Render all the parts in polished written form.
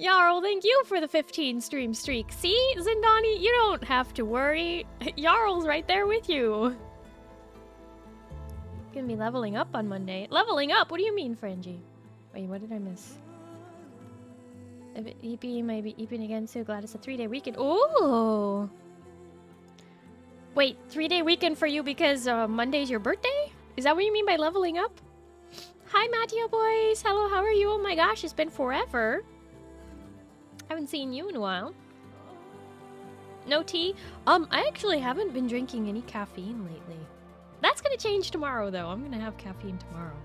Jarl, thank you for the 15 stream streak. See, Zindani, you don't have to worry. Jarl's right there with you. Gonna be leveling up on Monday. Leveling up? What do you mean, Frangie? Wait, what did I miss? EP might be eeping again, so glad it's a 3-day weekend. Ooh! Wait, 3-day weekend for you because Monday's your birthday? Is that what you mean by leveling up? Hi, Matteo boys! Hello, how are you? Oh my gosh, it's been forever. Haven't seen you in a while. No tea? I actually haven't been drinking any caffeine lately. That's gonna change tomorrow, though. I'm gonna have caffeine tomorrow.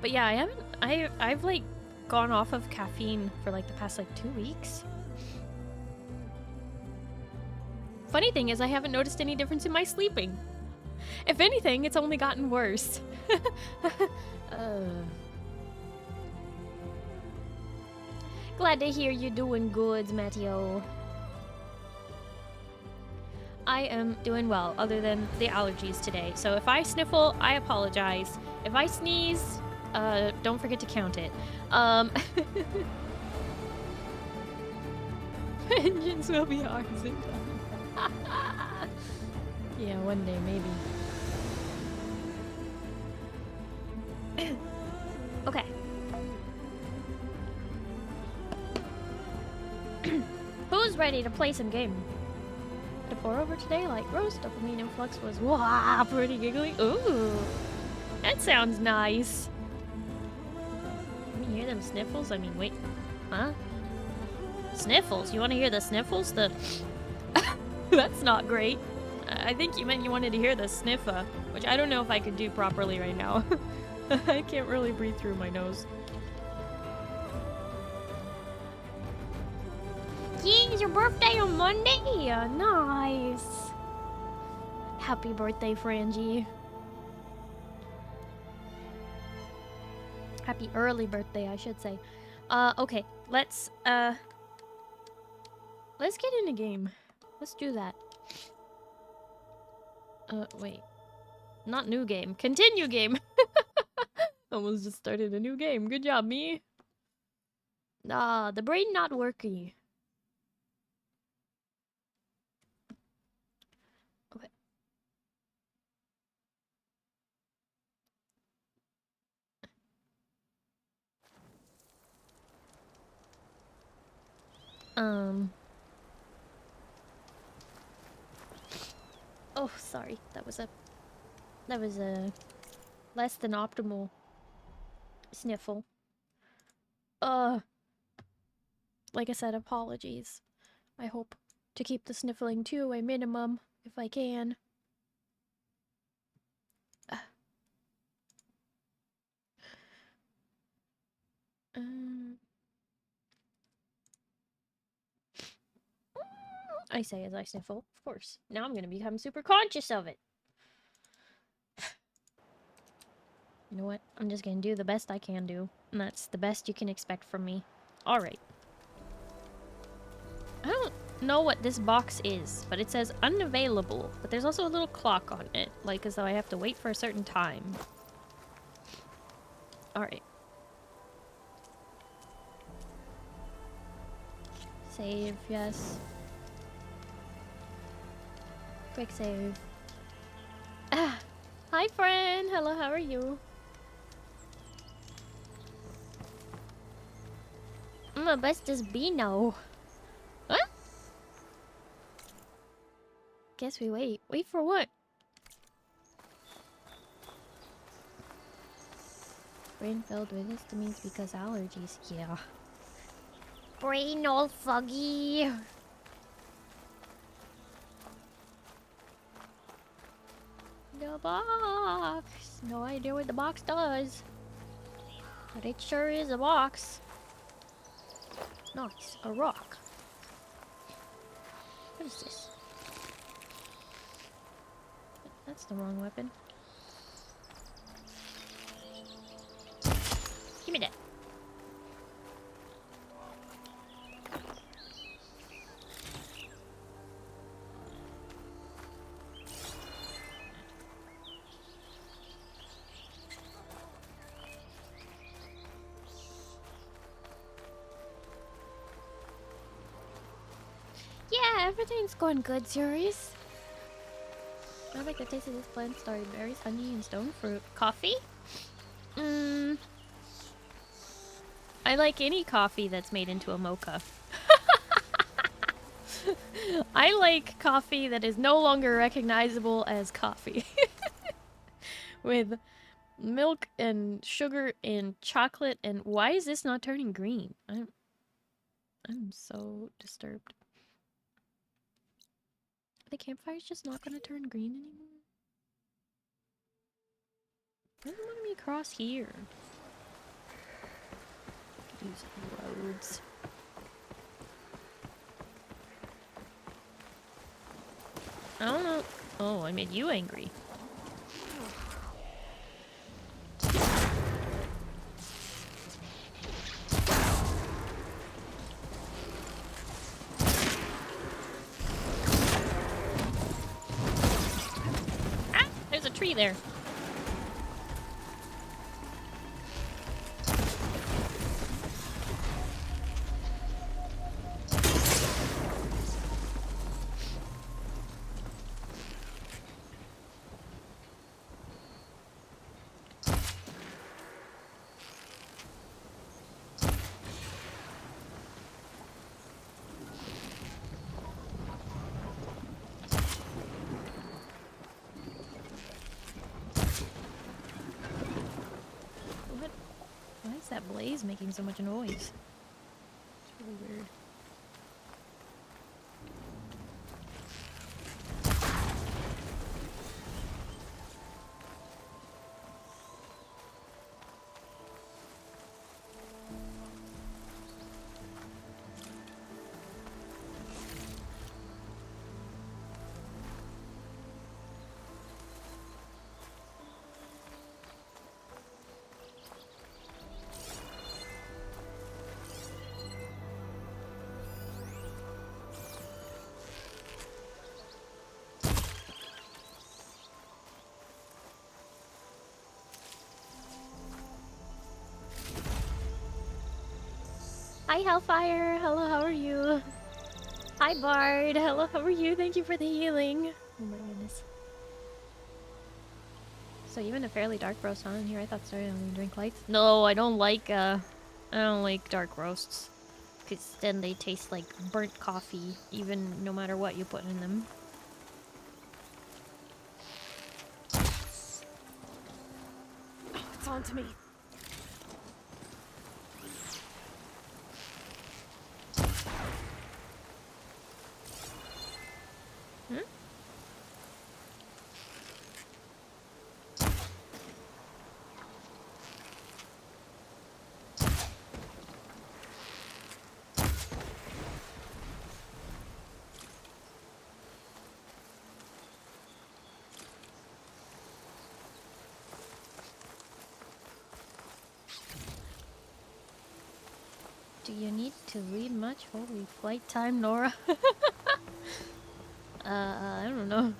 But yeah, I've like gone off of caffeine for like the past like 2 weeks. Funny thing is I haven't noticed any difference in my sleeping. If anything, it's only gotten worse. Glad to hear you're doing good, Matteo. I am doing well, other than the allergies today. So if I sniffle, I apologize. If I sneeze, don't forget to count it. Vengeance will be ours in time. Yeah, one day, maybe. Okay. Who's ready to play some game? To pour over today like roast, dopamine influx was pretty giggly. Ooh, that sounds nice. You hear them sniffles? I mean, wait, huh? Sniffles? You want to hear the sniffles? The that's not great. I think you meant you wanted to hear the sniffa, which I don't know if I could do properly right now. I can't really breathe through my nose. Yay, it's your birthday on Monday? Nice. Happy birthday, Frangie. Happy early birthday, I should say. Okay, let's get in a game. Let's do that. Wait. Not new game. Continue game. Almost just started a new game. Good job, me. The brain not working. Okay. Oh, sorry. That was a less than optimal sniffle. Like I said, apologies. I hope to keep the sniffling to a minimum if I can. I say as I sniffle, of course. Now I'm gonna become super conscious of it. You know what? I'm just gonna do the best I can do. And that's the best you can expect from me. Alright. I don't know what this box is, but it says unavailable. But there's also a little clock on it, like as though I have to wait for a certain time. Alright. Save, yes. Quick save. Ah! Hi, friend! Hello, how are you? My bestest Beano. What? Guess we wait. Wait for what? Brain filled with histamines because allergies. Yeah. Brain all foggy. The box. No idea what the box does. But it sure is a box. Nice. A rock. What is this? That's the wrong weapon. Give me that. everything's going good, series. I like the taste of this blend: starry berries, honey, and stone fruit. Coffee? I like any coffee that's made into a mocha. I like coffee that is no longer recognizable as coffee. With milk and sugar and chocolate and why is this not turning green? I'm so disturbed. The campfire's just not gonna turn green anymore? Why doesn't it want me across here? Use roads. I don't know. Oh, I made you angry. Ah! There's a tree there. That blaze making so much noise. It's really weird. Hi Hellfire, hello, how are you? Hi Bard, hello, how are you? Thank you for the healing. Oh my goodness. So even a fairly dark roast, huh? In here I thought Starry only drink lights. No, I don't like dark roasts. Cause then they taste like burnt coffee, even no matter what you put in them. Oh, it's on to me. Do you need to read much? Holy flight time, Nora. I don't know.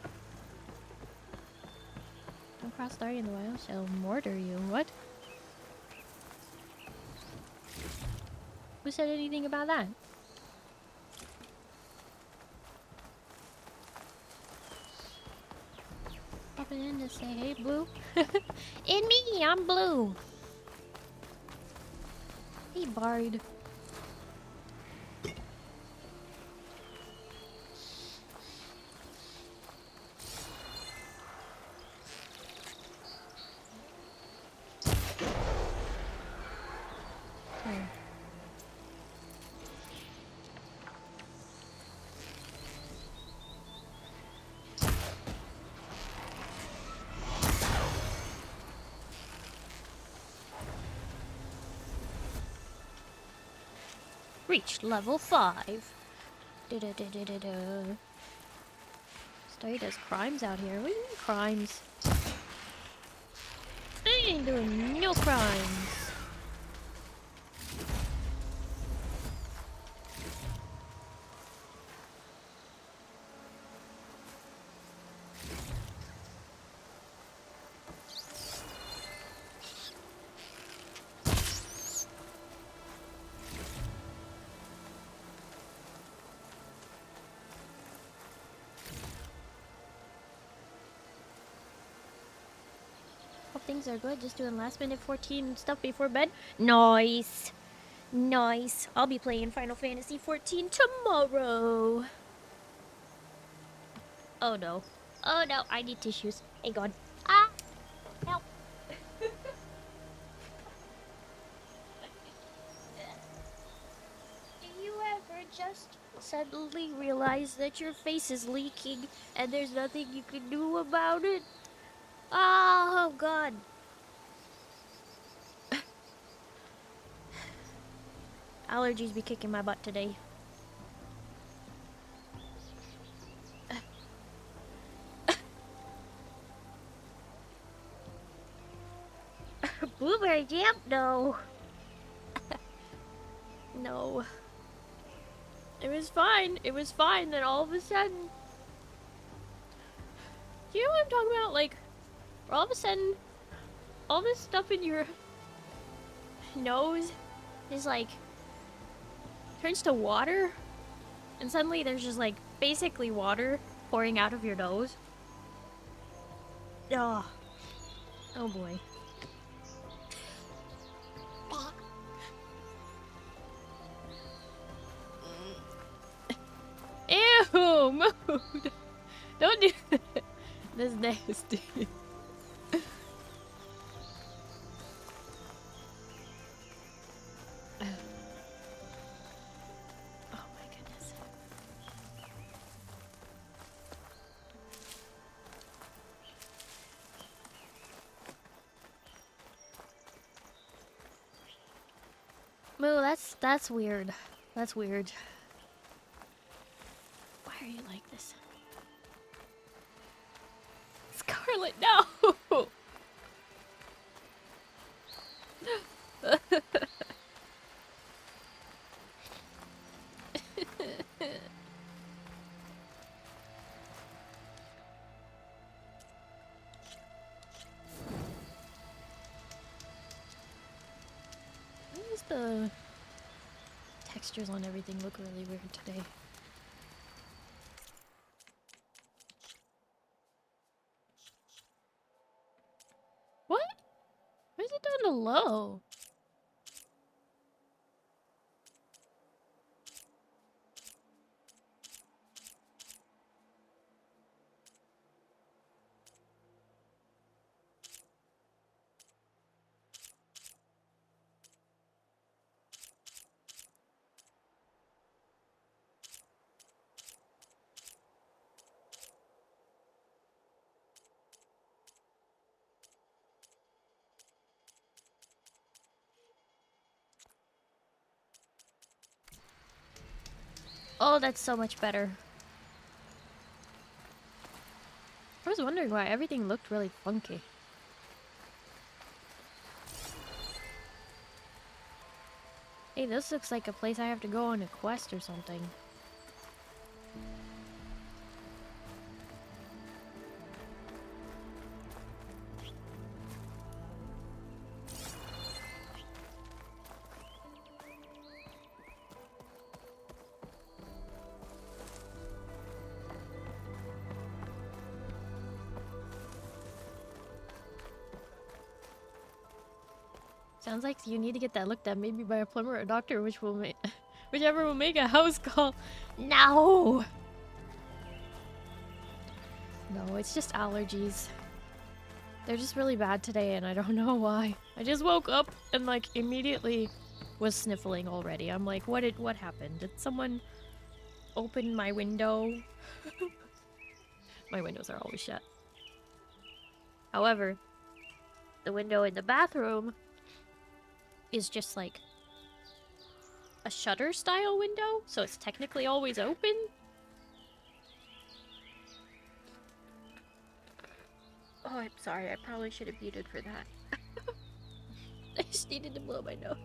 Don't cross Starry in the wild, shall mortar you. What? Who said anything about that? Popping in to say, hey, Blue. In me, I'm Blue. Hey, Bard. Reached level 5. Starry does crimes out here. What do you mean crimes? I ain't doing no crimes. things are good. Just doing last minute 14 stuff before bed. Nice. Nice. I'll be playing Final Fantasy 14 tomorrow. Oh no. Oh no, I need tissues. Hang on. Ah! Help! Do you ever just suddenly realize that your face is leaking and there's nothing you can do about it? Oh god. Allergies be kicking my butt today. Blueberry jam? No. No. It was fine. It was fine. Then all of a sudden... Do you know what I'm talking about? Like, all of a sudden, all this stuff in your nose is like... turns to water. And suddenly there's just like, basically water pouring out of your nose. Oh. Oh boy. Ew, mood. Don't do that. That's nasty. Oh my goodness. Moo, that's weird. That's weird. Why are you like this? Scarlet, no! Why does the textures on everything look really weird today? What? Why is it down to low? Oh, that's so much better. I was wondering why everything looked really funky. Hey, this looks like a place I have to go on a quest or something. Sounds like you need to get that looked at, maybe by a plumber or a doctor, whichever will make a house call. No! No, it's just allergies. They're just really bad today, and I don't know why. I just woke up and like immediately was sniffling already. I'm like, what happened? Did someone open my window? My windows are always shut. However, the window in the bathroom is just like a shutter style window, so it's technically always open. Oh, I'm sorry. I probably should have muted for that. I just needed to blow my nose.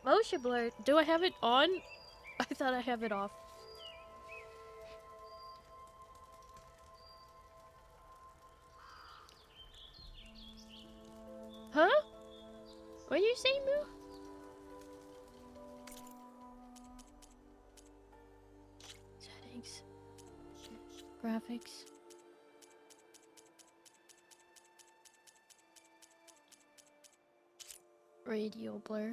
Motion blur. Do I have it on? I thought I have it off. Huh? What are you saying, Moo? Settings. Graphics. Radio blur.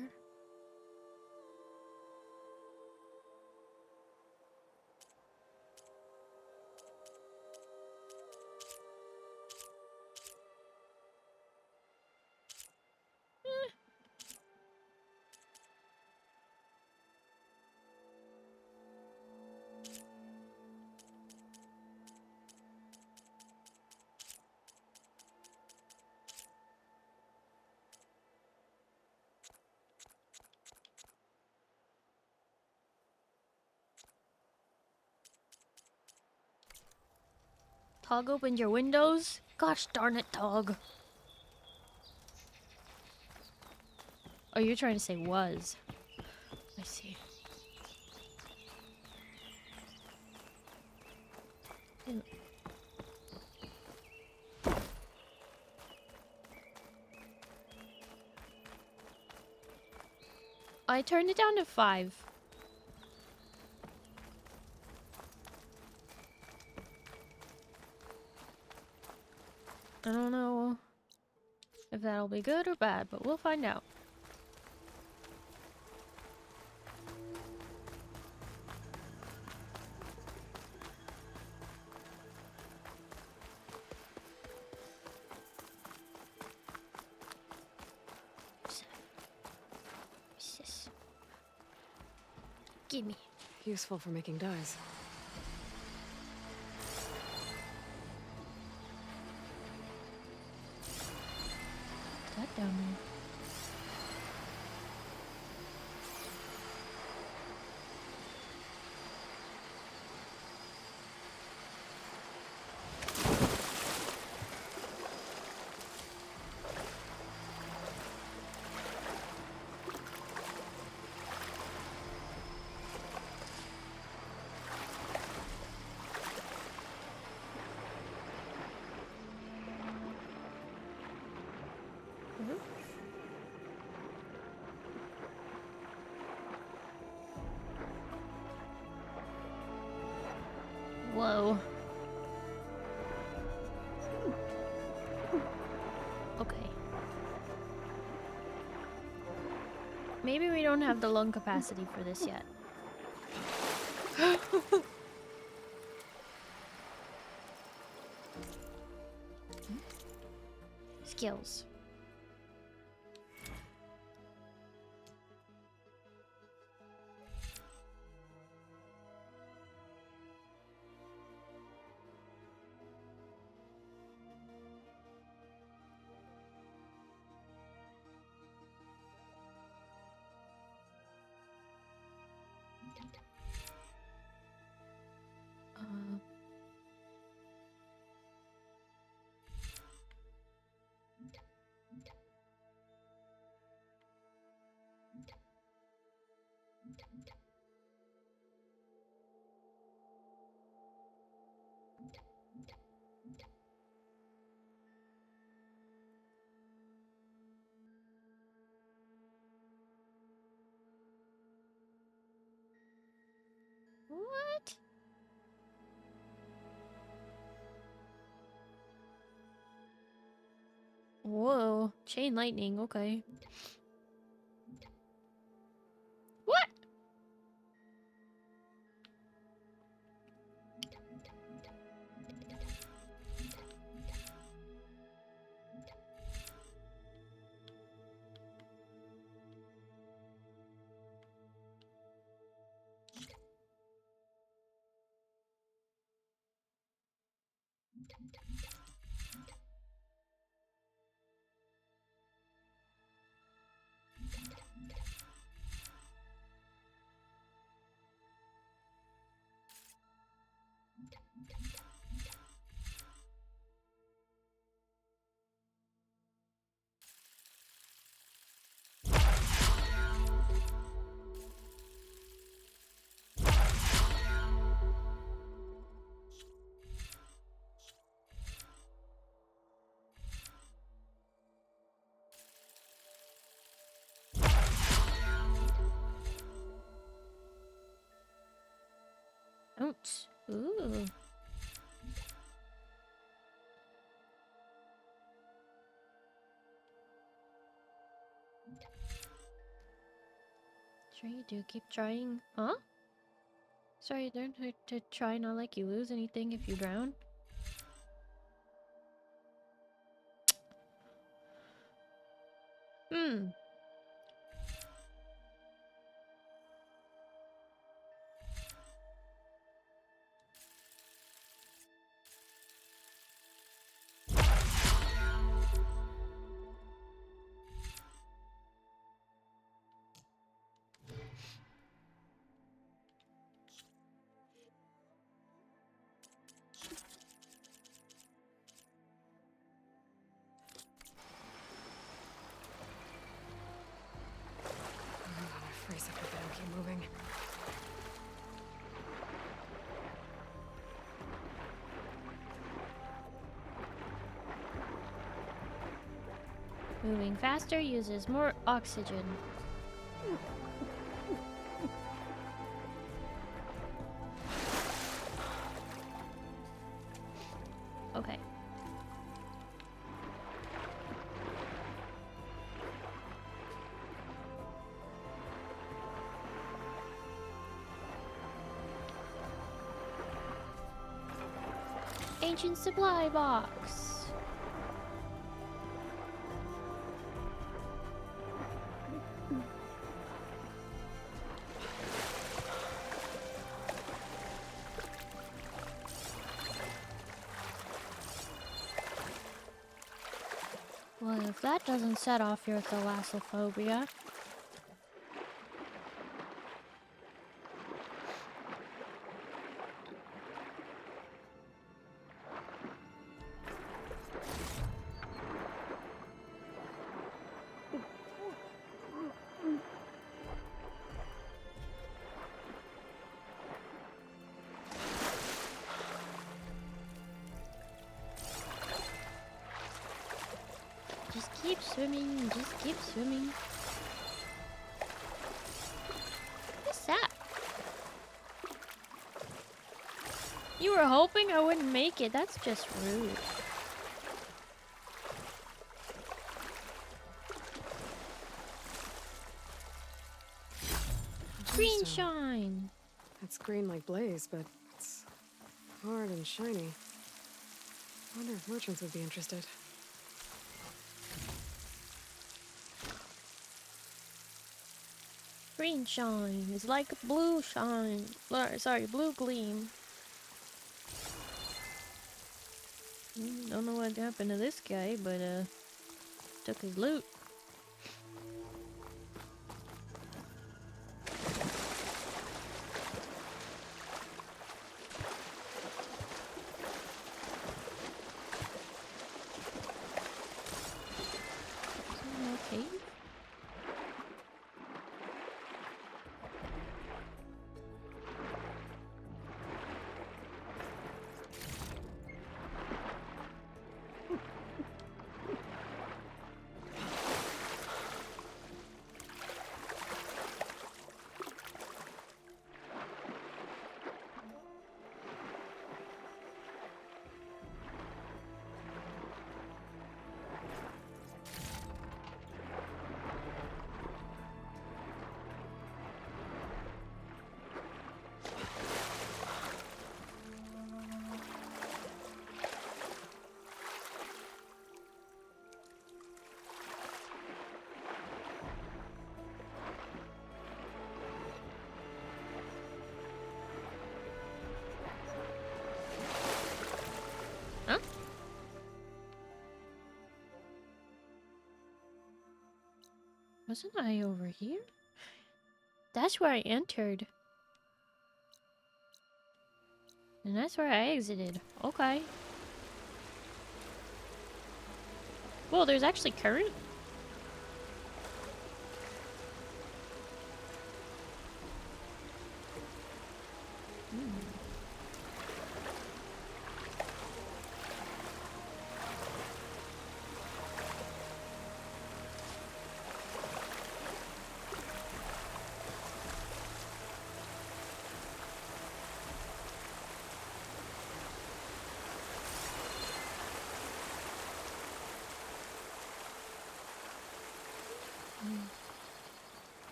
Tog opened your windows? Gosh darn it, Tog. Oh, you're trying to say was. I see. Ew. I turned it down to 5. I don't know if that'll be good or bad, but we'll find out. Gimme. Useful for making dyes. That down there. Whoa. Okay. Maybe we don't have the lung capacity for this yet. Skills. What? Whoa, chain lightning, okay. What? Ouch. Ooh. Sure you do. Keep trying. Huh? Sorry, don't hurt to try, not like you lose anything if you drown. Hmm. I freeze if I don't keep moving. Moving faster uses more oxygen. Okay. Ancient supply box. Well, if that doesn't set off your thalassophobia. Just keep swimming, just keep swimming. What's that? You were hoping I wouldn't make it. That's just rude. Green shine. It's green like blaze, but it's hard and shiny. I wonder if merchants would be interested. Green shine is like blue shine. Sorry, blue gleam. Don't know what happened to this guy, but took his loot. Okay. Huh? Wasn't I over here? That's where I entered. And that's where I exited. Okay. Whoa, there's actually current?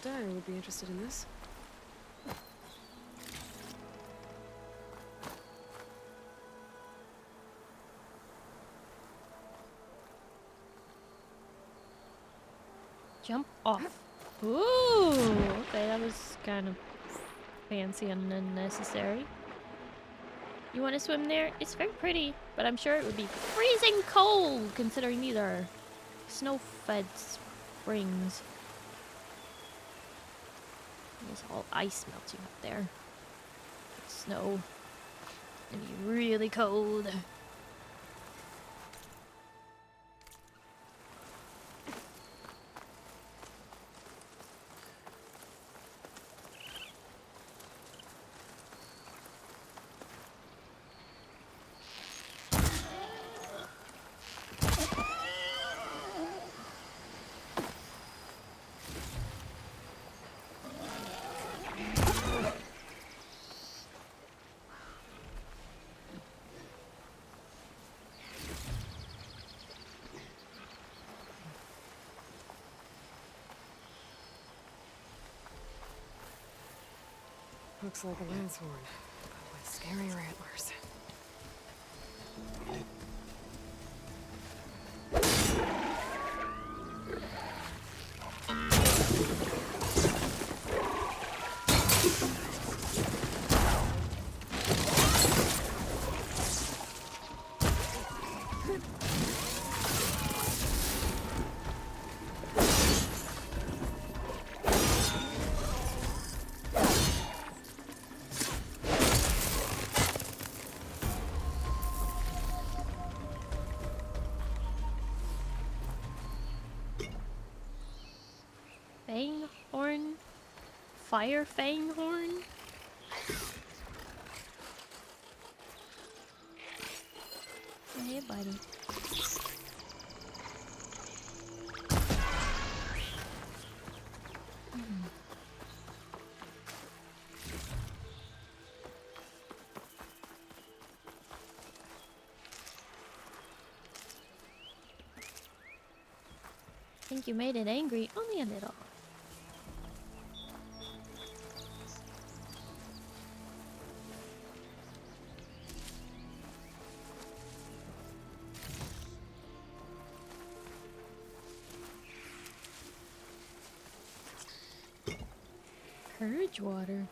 Starry would be interested in this. Jump off. Ooh, okay, that was kind of fancy and unnecessary. You want to swim there? It's very pretty, but I'm sure it would be freezing cold considering these are snow-fed springs. It's all ice melting up there. Snow. It's gonna be really cold. Looks like a lance horn, but with scarier antlers. Fanghorn? Fire Fanghorn? Hey, buddy. Think you made it angry? Only a little. Courage water.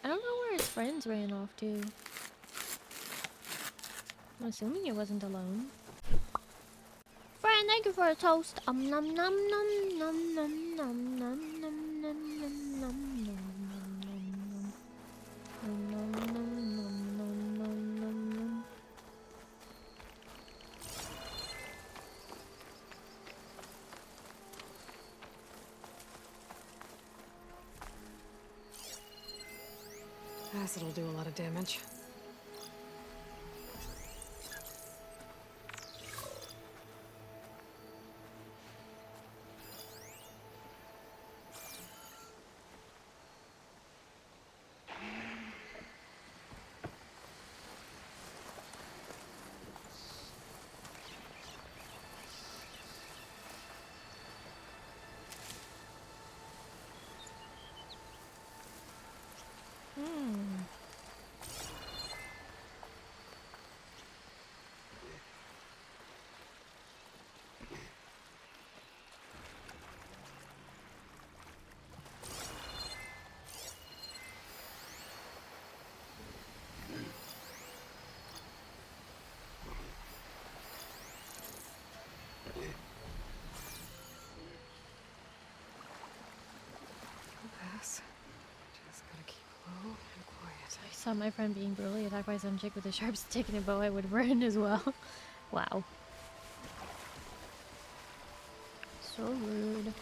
I don't know where his friends ran off to. I'm assuming he wasn't alone. Friend, thank you for a toast. Nom nom nom nom nom nom nom nom nom nom nom nom nom. Acid will do a lot of damage. saw my friend being brutally attacked by some chick with a sharp stick and a bow, I would run as well. Wow. So rude.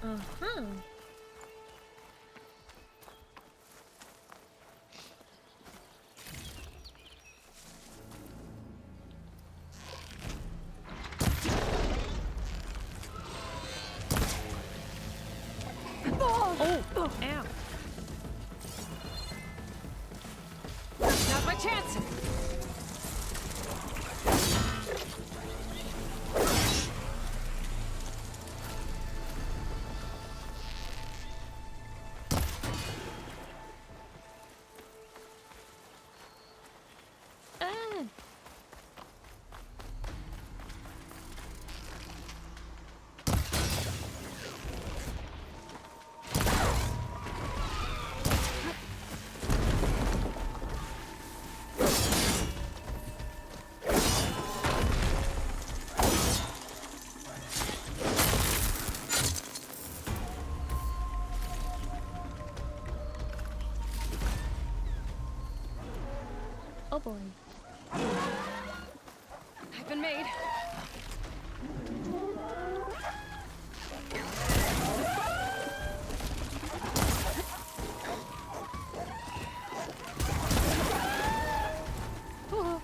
Uh-huh. Oh, ow. Now's my chance! Ah. Oh boy. I've been made. Oh.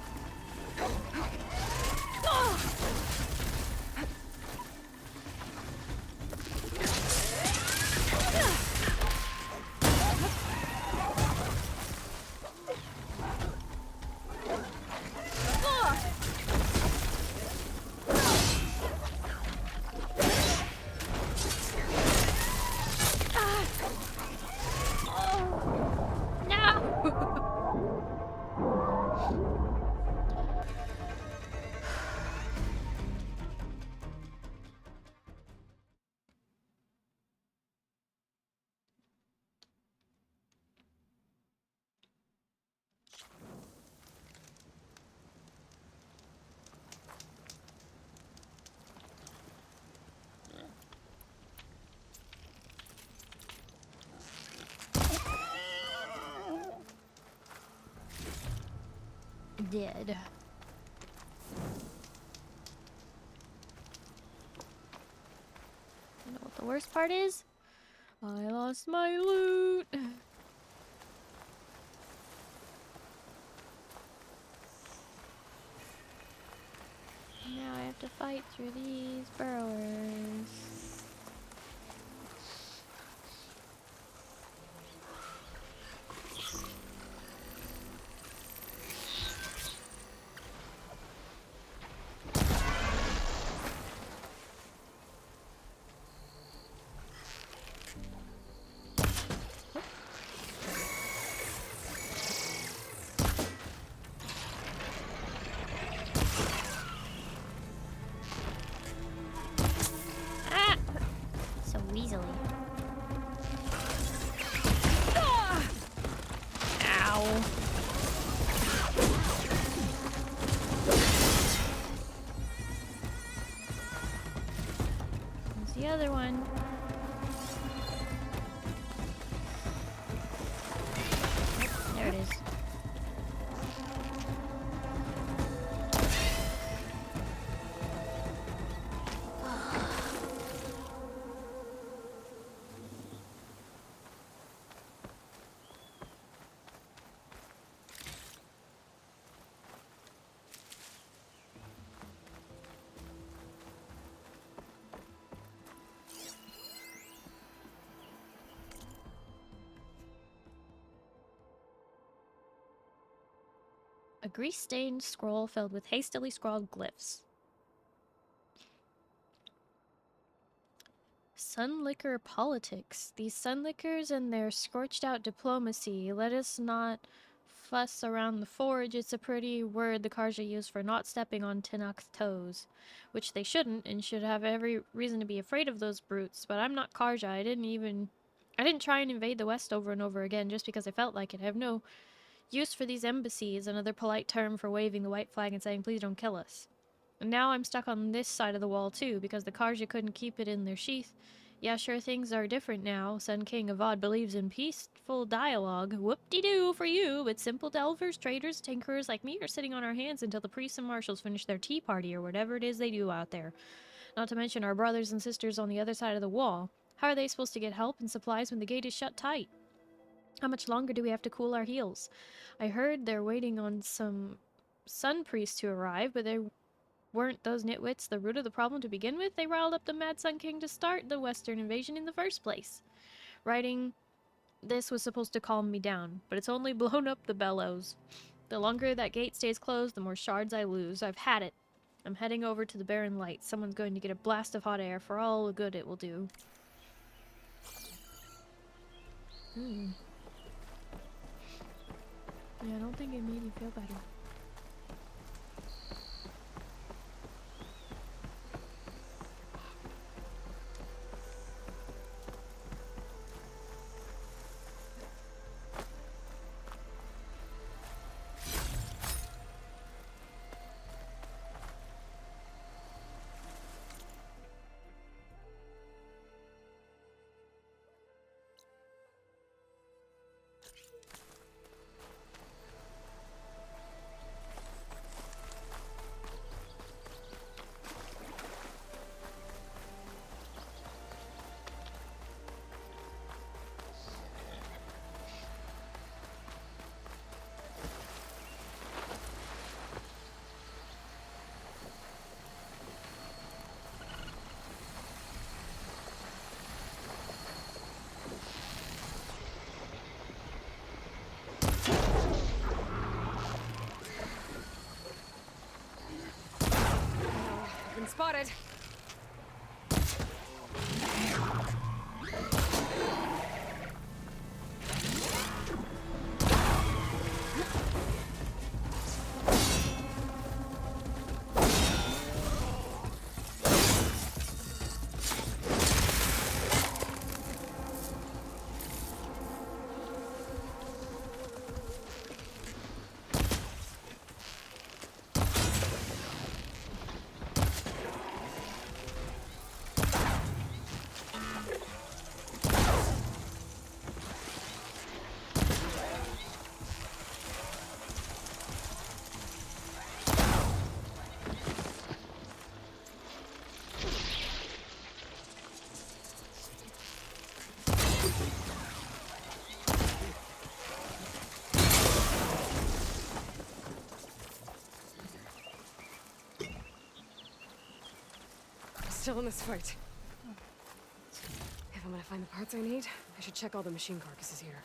Dead. You know what the worst part is? I lost my loot. Now I have to fight through these burrowers. Easily. Ow. There's the other one. There it is. A grease-stained scroll filled with hastily scrawled glyphs. Sunlicker politics. These sunlickers and their scorched-out diplomacy. Let us not fuss around the forge. It's a pretty word the Karja use for not stepping on Tinak's toes. Which they shouldn't, and should have every reason to be afraid of those brutes. But I'm not Karja. I didn't try and invade the West over and over again just because I felt like it. I have no use for these embassies, another polite term for waving the white flag and saying, please don't kill us. And now I'm stuck on this side of the wall too, because the Karja couldn't keep it in their sheath. Yeah, sure, things are different now. Sun King Avad believes in peaceful dialogue. Whoop-de-doo for you, but simple delvers, traders, tinkerers like me are sitting on our hands until the priests and marshals finish their tea party or whatever it is they do out there. Not to mention our brothers and sisters on the other side of the wall. How are they supposed to get help and supplies when the gate is shut tight? How much longer do we have to cool our heels? I heard they're waiting on some sun priests to arrive, but they weren't those nitwits the root of the problem to begin with? They riled up the Mad Sun King to start the Western invasion in the first place. Writing this was supposed to calm me down, but it's only blown up the bellows. The longer that gate stays closed, the more shards I lose. I've had it. I'm heading over to the Barren Light. Someone's going to get a blast of hot air for all the good it will do. Yeah, I don't think it made me feel better. Been spotted. Still in this fight. If I'm gonna find the parts I need, I should check all the machine carcasses here.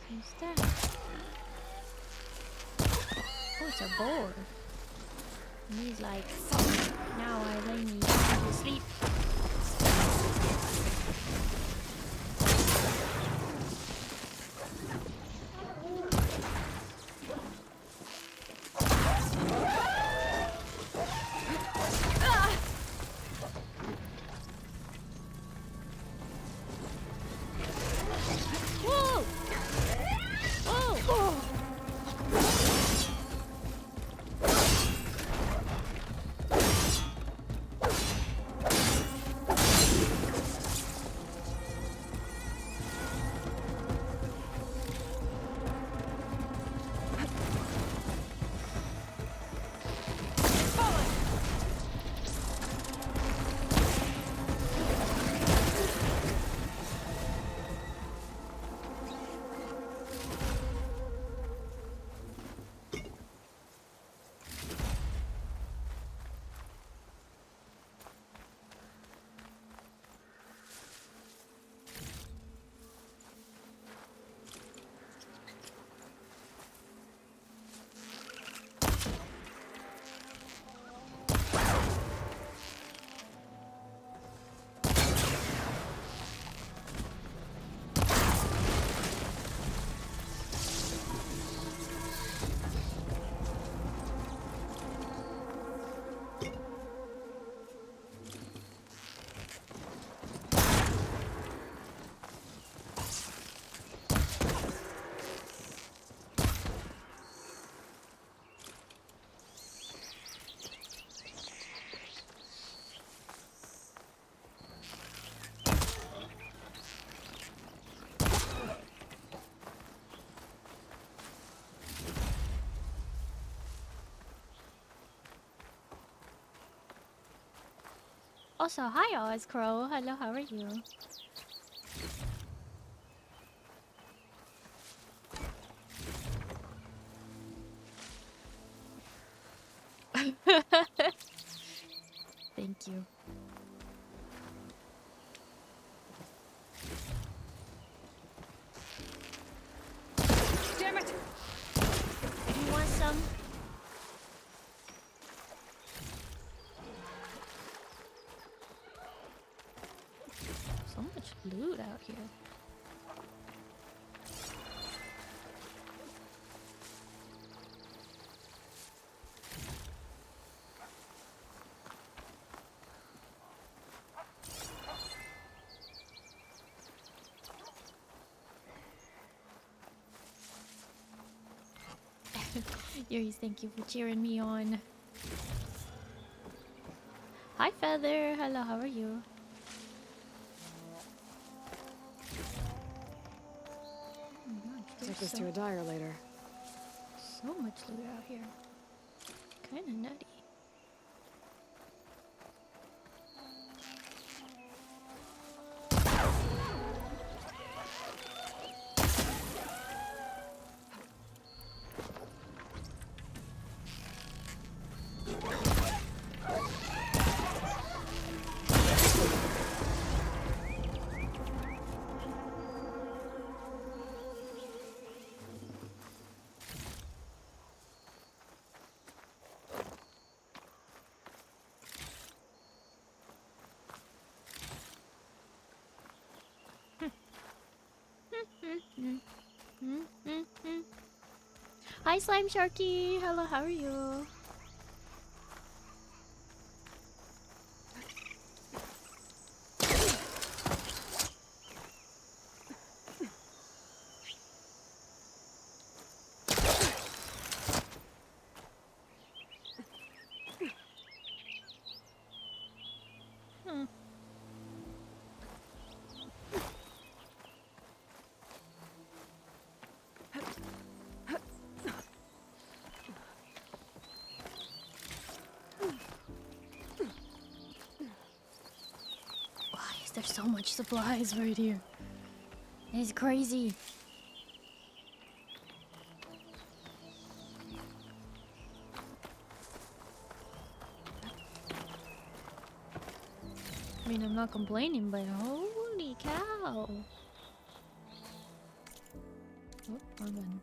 What's that? Oh, it's a boar. And he's like, fuck, now I lay me to sleep. Also, hi Oz Crow. Hello, how are you? Thank you. Damn it! You want some? So much loot out here. Yuri's, thank you for cheering me on. Hi Feather, hello, how are you? Take this to a dyer later. So much loot out here. Kinda nutty. Hi Slime Sharky, hello, how are you? There's so much supplies right here. It's crazy. I mean, I'm not complaining, but holy cow. Oh, wrong button.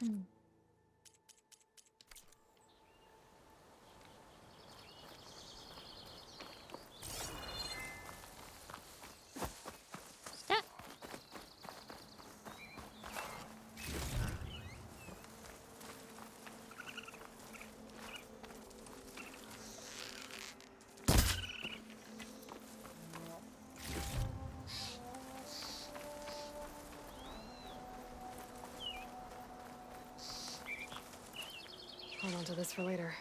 Hmm. Stop. Hold on to this for later.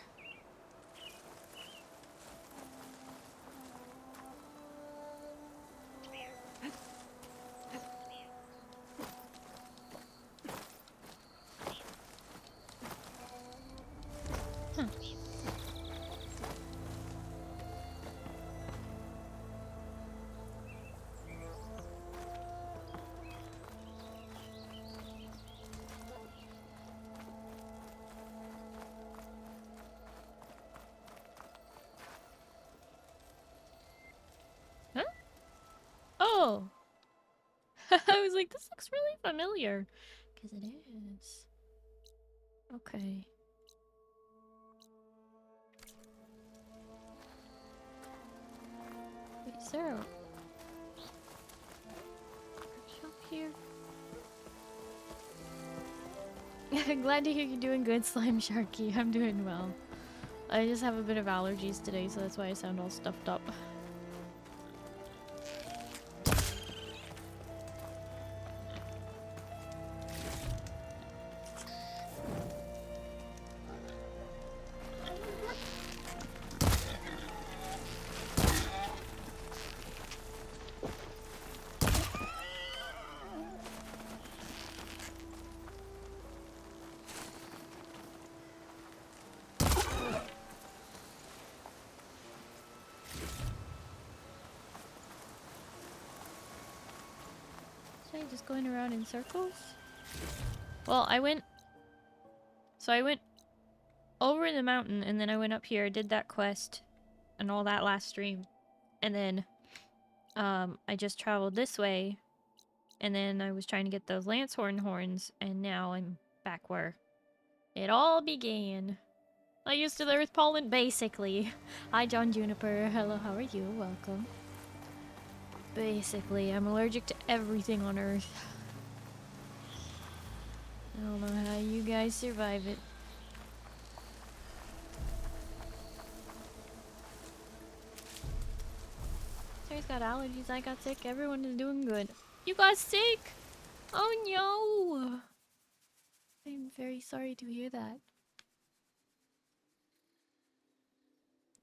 Huh. Huh? Oh! I was like, this looks really familiar. Because it is. Okay. Wait, is there a shop here? Glad to hear you're doing good, Slime Sharky. I'm doing well. I just have a bit of allergies today, so that's why I sound all stuffed up. Just going around in circles? Well, I went over the mountain and then I went up here, did that quest and all that last stream. And then I just traveled this way and then I was trying to get those Lancehorn horns and now I'm back where it all began. I used to the Earth Pollen, basically. Hi John Juniper, hello, how are you? Welcome. Basically, I'm allergic to everything on Earth. I don't know how you guys survive it. Sarah's got allergies, I got sick, everyone is doing good. You got sick? Oh no! I'm very sorry to hear that.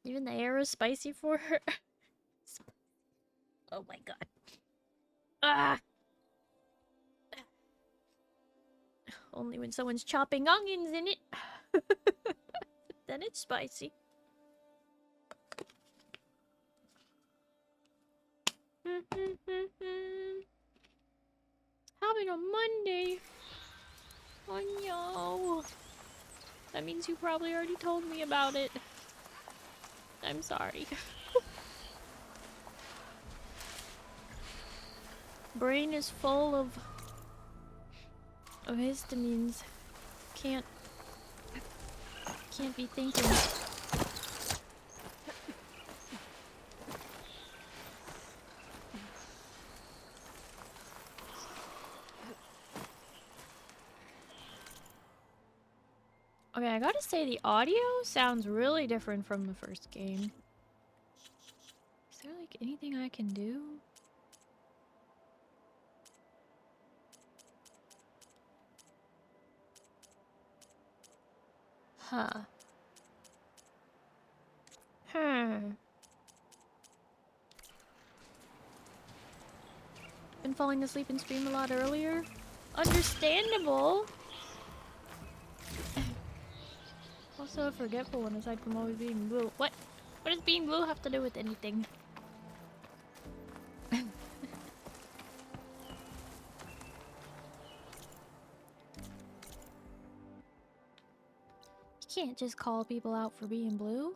Even the air is spicy for her. Oh my god. Ah! Only when someone's chopping onions in it. Then it's spicy. Having a Monday. Oh no. That means you probably already told me about it. I'm sorry. Brain is full of histamines. Can't be thinking. Okay, I gotta say the audio sounds really different from the first game. Is there like anything I can do? Huh. Been falling asleep in stream a lot earlier. Understandable. Also a forgetful one aside from always being blue. What does being blue have to do with anything? You can't just call people out for being blue.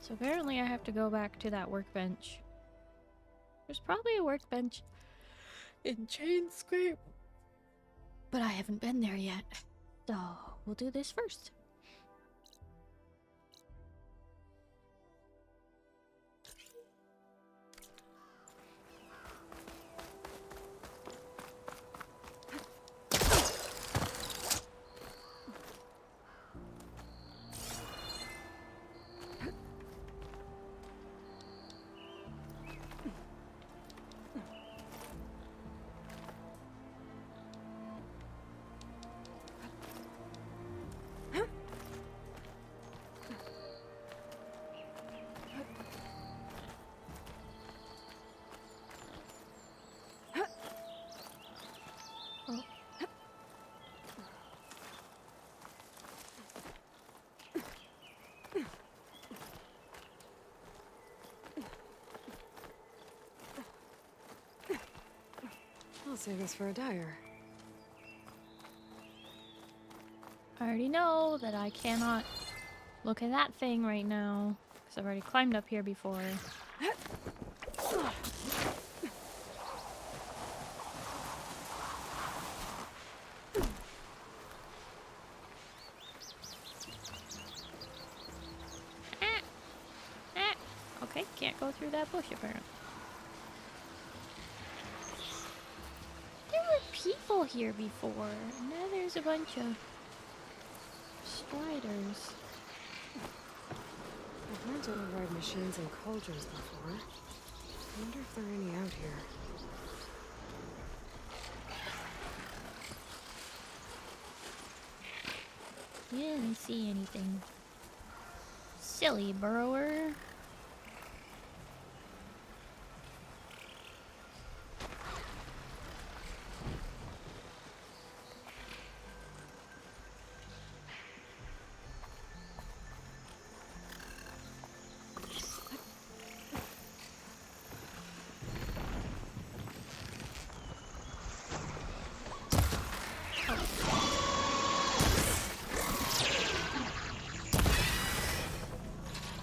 So apparently I have to go back to that workbench There's probably a workbench in Chainscape, but I haven't been there yet. So we'll do this first. I'll save this for a dyer. I already know that I cannot look at that thing right now, because I've already climbed up here before. Okay, can't go through that bush apparently. There were people here before. Now there's a bunch of spiders. I've learned to override machines and cauldrons before. I wonder if there are any out here. Yeah, I didn't see anything. Silly burrower.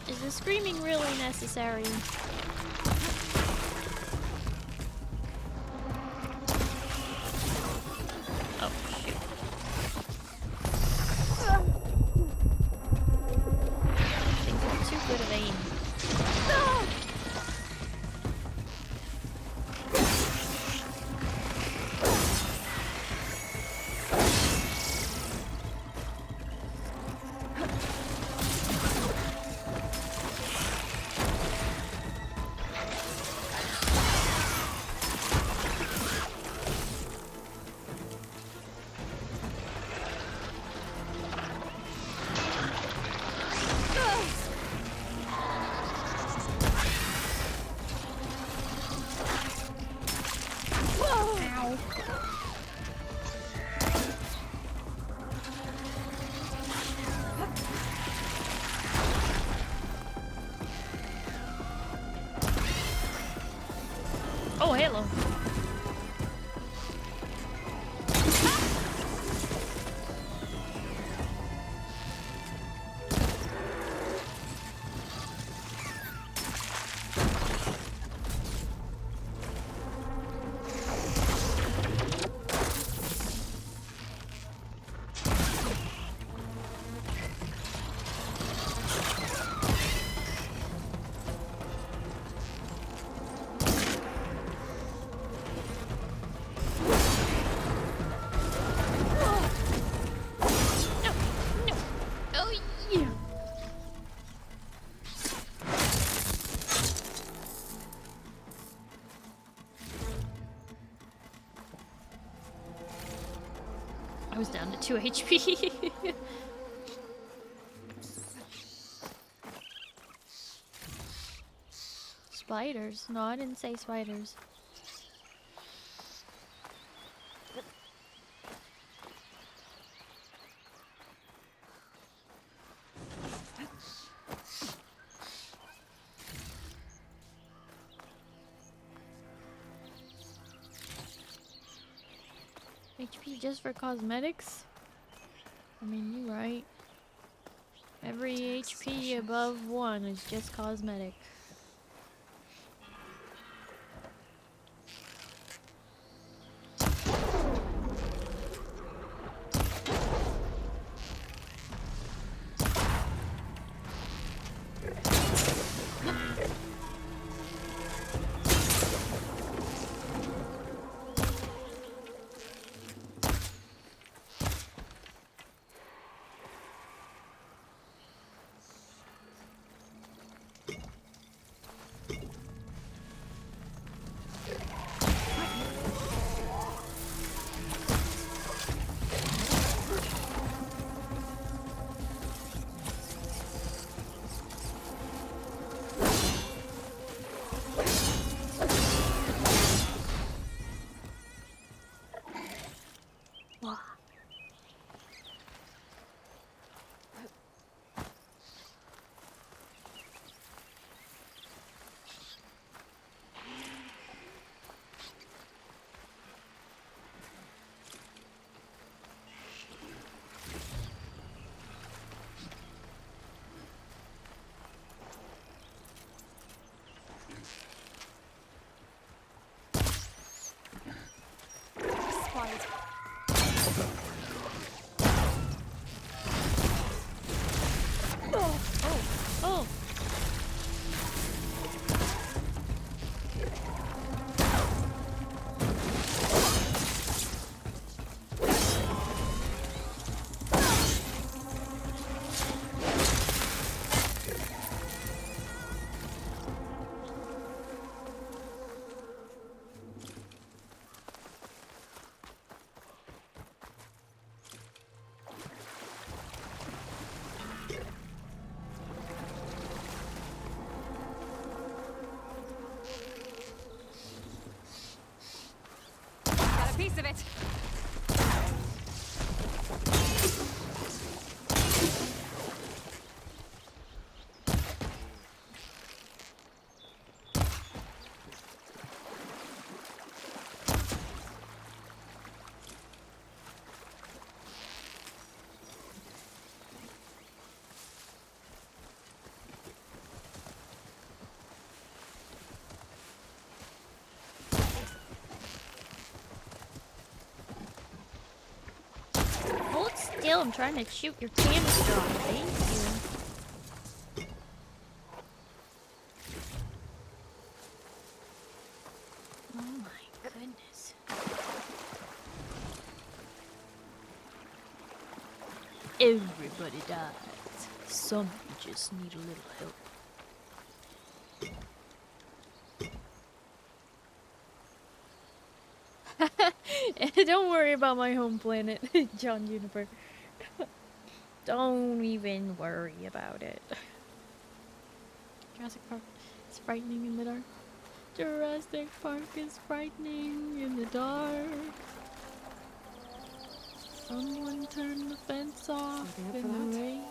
Is the screaming really necessary? Oh, shoot. Things are too good of aim. Oh, hello. I was down to 2 HP. Spiders? No, I didn't say spiders. HP just for cosmetics? I mean, you're right. Every HP above 1 is just cosmetic. quiet. Oh, oh, oh. Got a piece of it. Hold still, I'm trying to shoot your canister off. Thank you. Oh my goodness. Everybody dies. Some just need a little help. Don't worry about my home planet, John Juniper. Don't even worry about it. Jurassic Park is frightening in the dark. Jurassic Park is frightening in the dark. Someone turn the fence off Looking up in for the that? rain.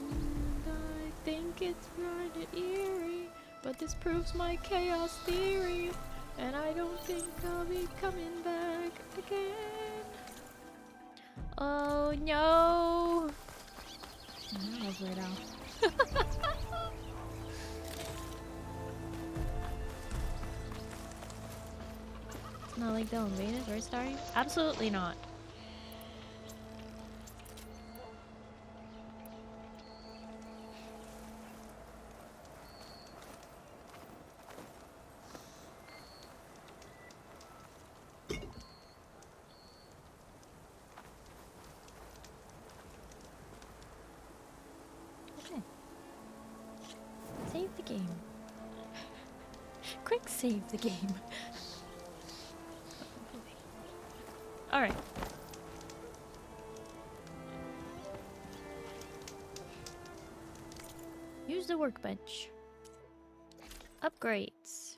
And I think it's kinda eerie, but this proves my chaos theory. And I don't think I'll be coming back again. Oh no! I was right out. It's not like the invaders, right, Starry? Absolutely not. Okay. Save the game. Quick save the game. Alright. Use the workbench. Upgrades.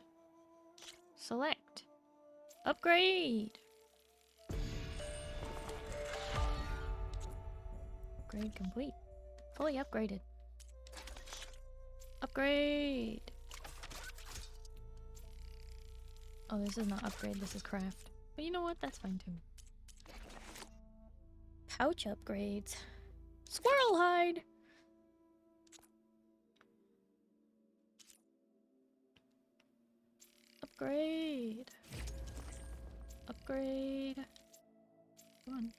Select. Upgrade. Upgrade complete. Fully upgraded. Upgrade. Oh, this is not upgrade, this is craft. But you know what? That's fine too. Pouch upgrades. Squirrel hide! Upgrade. Upgrade. Come on.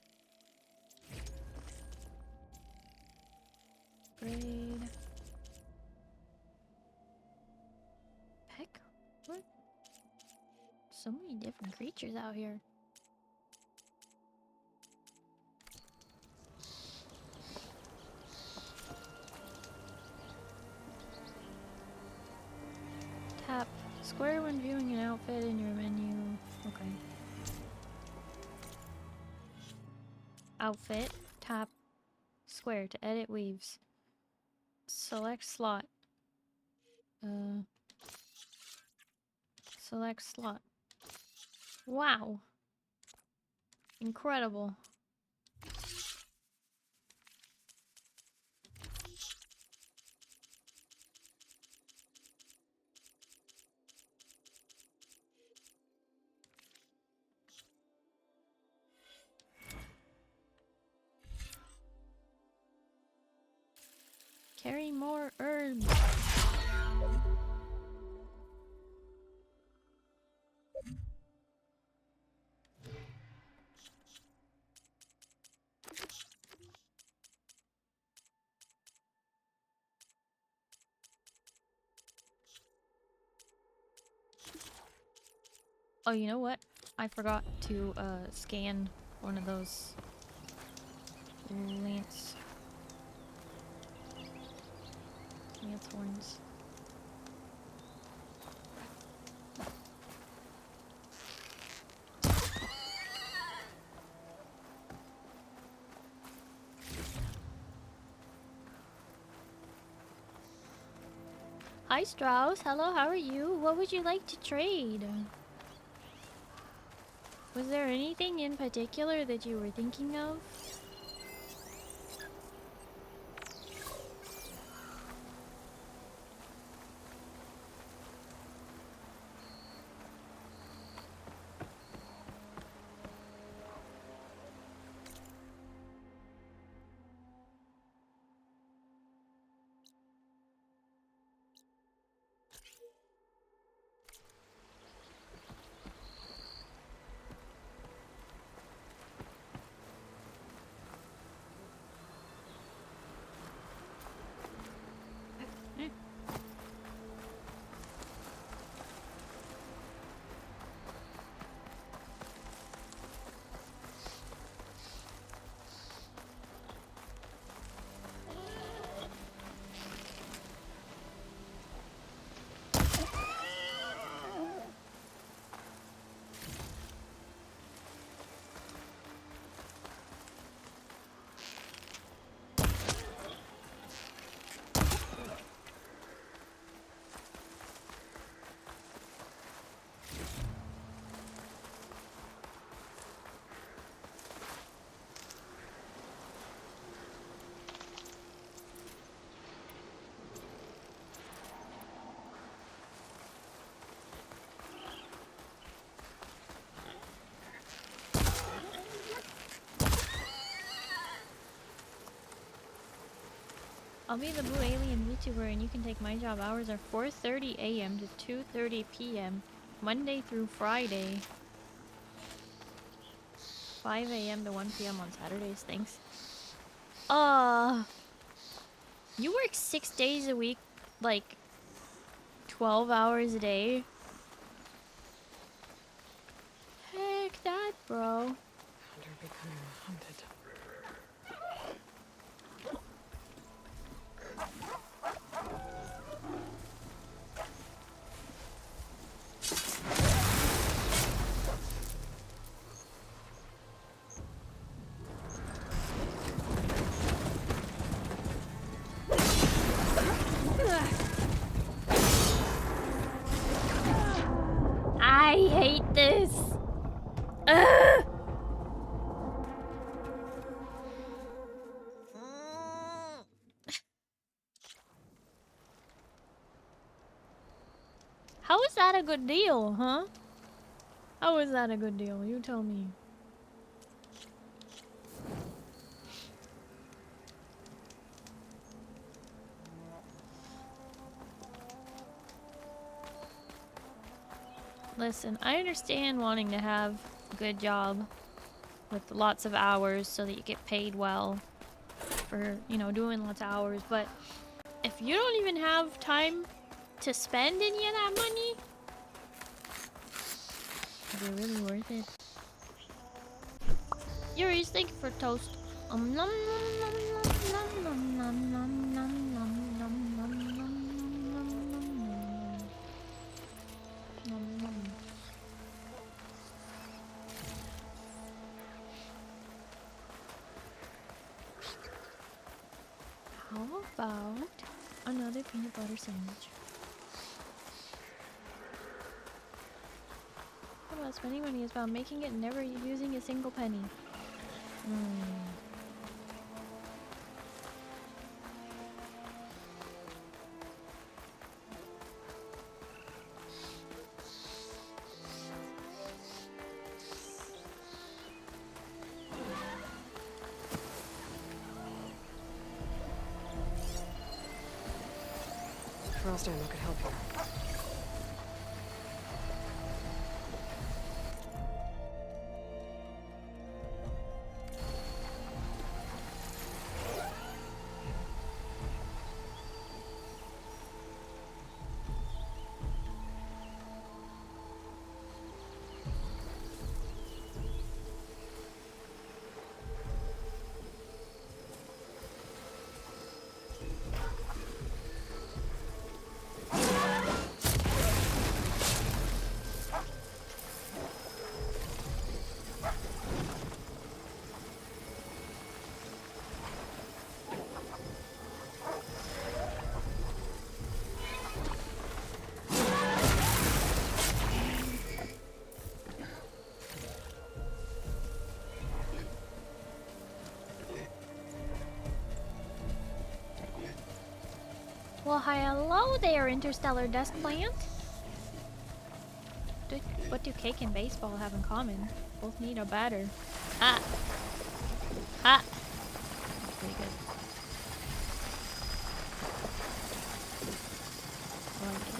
Upgrade. Peck? What? So many different creatures out here. Tap square when viewing an outfit in your menu. Okay. Outfit. Tap square to edit weaves. Select slot. Select slot. Wow. Incredible. Carry more herbs. Oh, you know what? I forgot to scan one of those lance horns. Hi Strauss, hello, how are you? What would you like to trade? Was there anything in particular that you were thinking of? I'll be the blue alien VTuber and you can take my job. Hours are 4:30 a.m. to 2:30 p.m. Monday through Friday. 5 a.m. to 1 p.m. on Saturdays, thanks. You work 6 days a week, like 12 hours a day? Heck that, bro. Hunter becoming hunted. I hate this. Ugh. How is that a good deal, huh? How is that a good deal? You tell me. Listen, I understand wanting to have a good job with lots of hours so that you get paid well for, you know, doing lots of hours, but if you don't even have time to spend any of that money, is it really worth it? Yuri's, thank you for toast. Nom nom nom nom nom nom nom nom nom nom nom nom nom nom. How about another peanut butter sandwich? What about spending money is about making it and never using a single penny. Frost ammo could help here. Well, hello there, interstellar desk plant. What do cake and baseball have in common? Both need a batter. Ah! Ah! That's pretty good. I like it.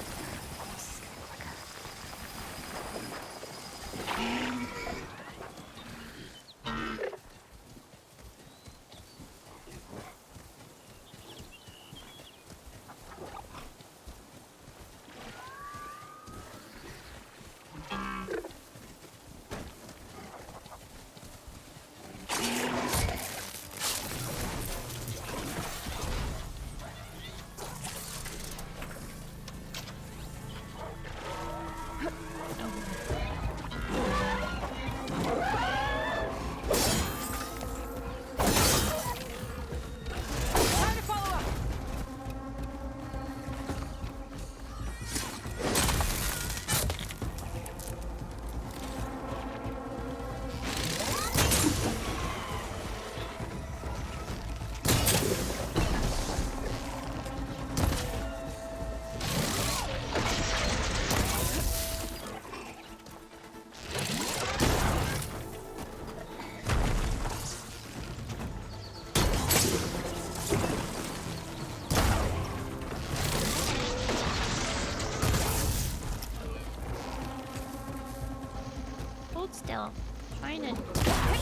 Still trying to hit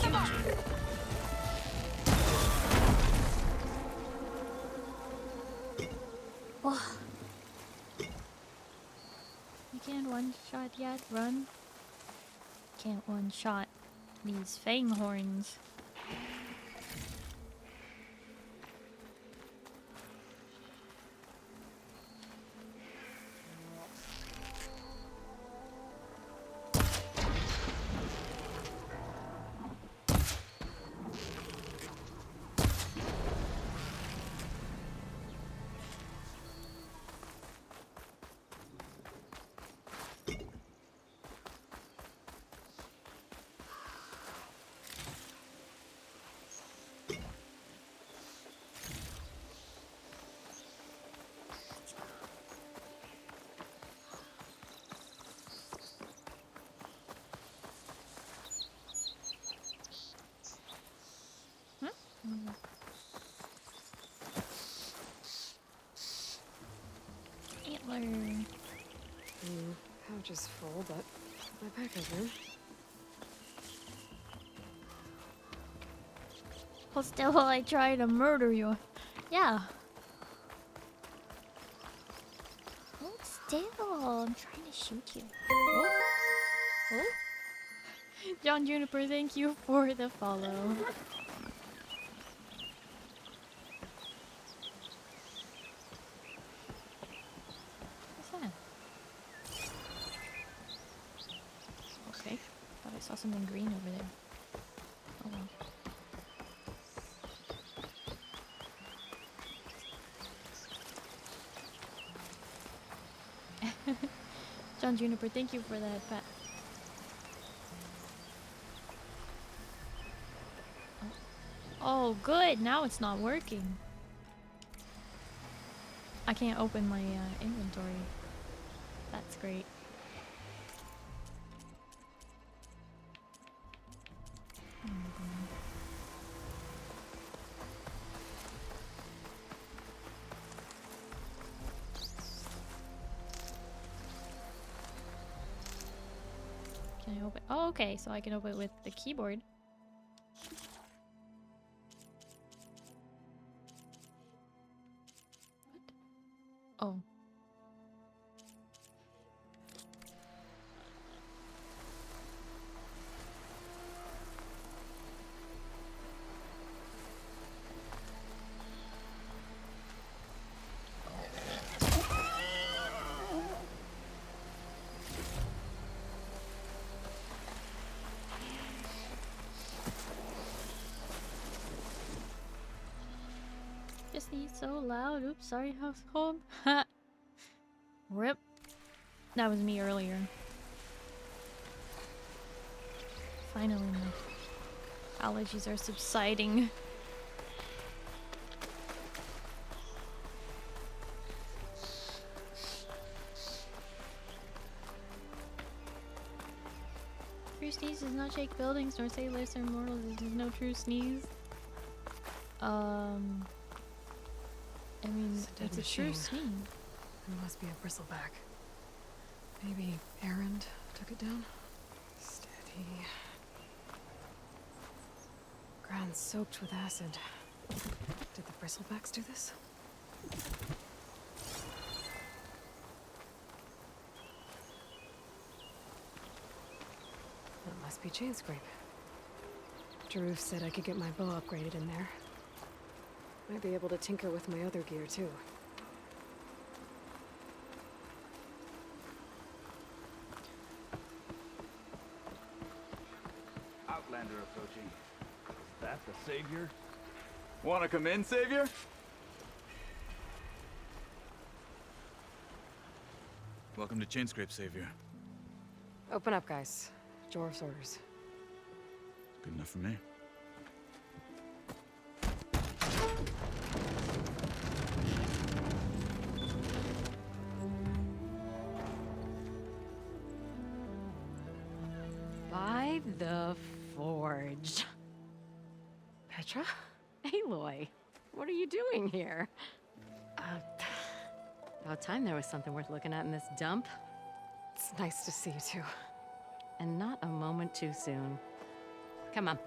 the bar. Oh. You can't one shot yet, run. Can't one shot these fang horns. Antler. Pouch is full, but my pack is in. Well, still, I try to murder you. Yeah. Hold still. I'm trying to shoot you. Oh. Oh. John Juniper, thank you for the follow. Saw something green over there. Oh well. John Juniper, thank you for that, Pat. Oh, good. Now it's not working. I can't open my inventory. That's great. Can I open? Oh, okay, so I can open it with the keyboard. What? Oh. Just need so loud. Oops, sorry, household. Ha! Rip. That was me earlier. Finally, my allergies are subsiding. True sneeze does not shake buildings nor say lesser mortals. This is no true sneeze. I mean, It's a dead it's a true machine. sneeze. It must be a bristleback. Maybe Aaron took it down? Steady. Ground soaked with acid. Did the bristlebacks do this? That must be chain scrape. Jaruf said I could get my bow upgraded in there. Might be able to tinker with my other gear too. Outlander approaching. Is that the savior? Wanna come in, savior? Welcome to Chainscrape, Savior. Open up, guys. Jorv's orders. Good enough for me. By the forge. Petra? Aloy, what are you doing here? About time there was something worth looking at in this dump. It's nice to see you too. And not a moment too soon. Come on.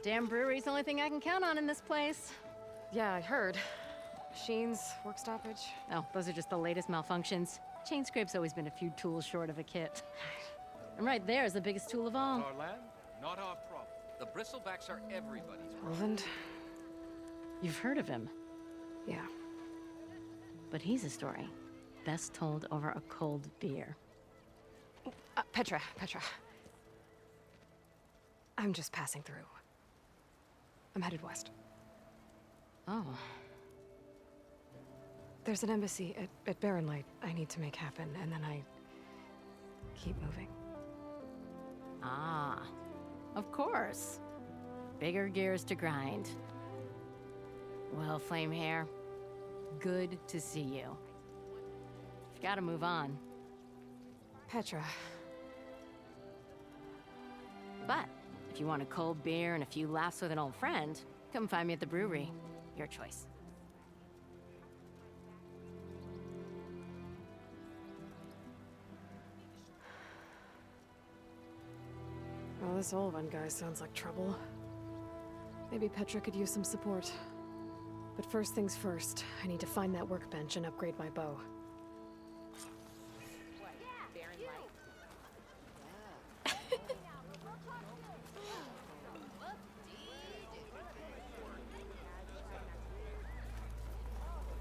Damn brewery's the only thing I can count on in this place. Yeah, I heard. Machines, work stoppage. Oh, those are just the latest malfunctions. Chainscrape's always been a few tools short of a kit. And right there is the biggest tool of all. Our land, not our problem. The bristlebacks are everybody's problem. Roland? You've heard of him, Yeah. but he's a story best told over a cold beer. Petra. I'm just passing through. I'm headed west. Oh, There's an embassy at Barren Light I need to make happen, and then I keep moving. ah, of course. Bigger gears to grind. Well, Flamehair, good to see you. You've got to move on. Petra. But if you want a cold beer and a few laughs with an old friend, come find me at the brewery. Your choice. Well, this Olvan guy sounds like trouble. Maybe Petra could use some support. But first things first, I need to find that workbench and upgrade my bow.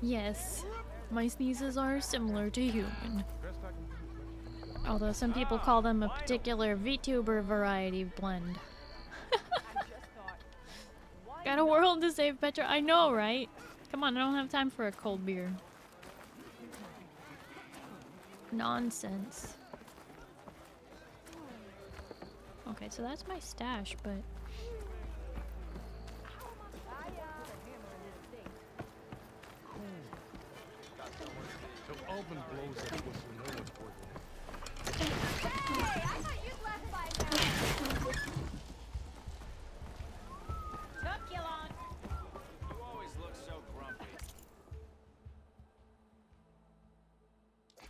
Yes, my sneezes are similar to human. Although some people call them a particular VTuber variety blend. Got a world to save, Petra. I know, right? Come on, I don't have time for a cold beer. Nonsense. Okay, so that's my stash, but... So Alban blows that whistle, no one's working. You always look so grumpy.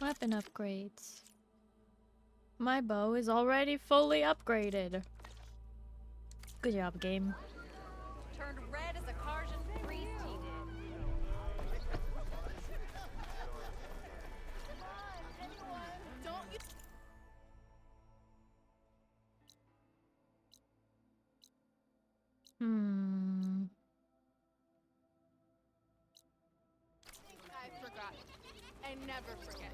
Weapon upgrades. My bow is already fully upgraded. Good job, game. Turned red as a Karjan priest he did. Hmm. I forgot. I never forget.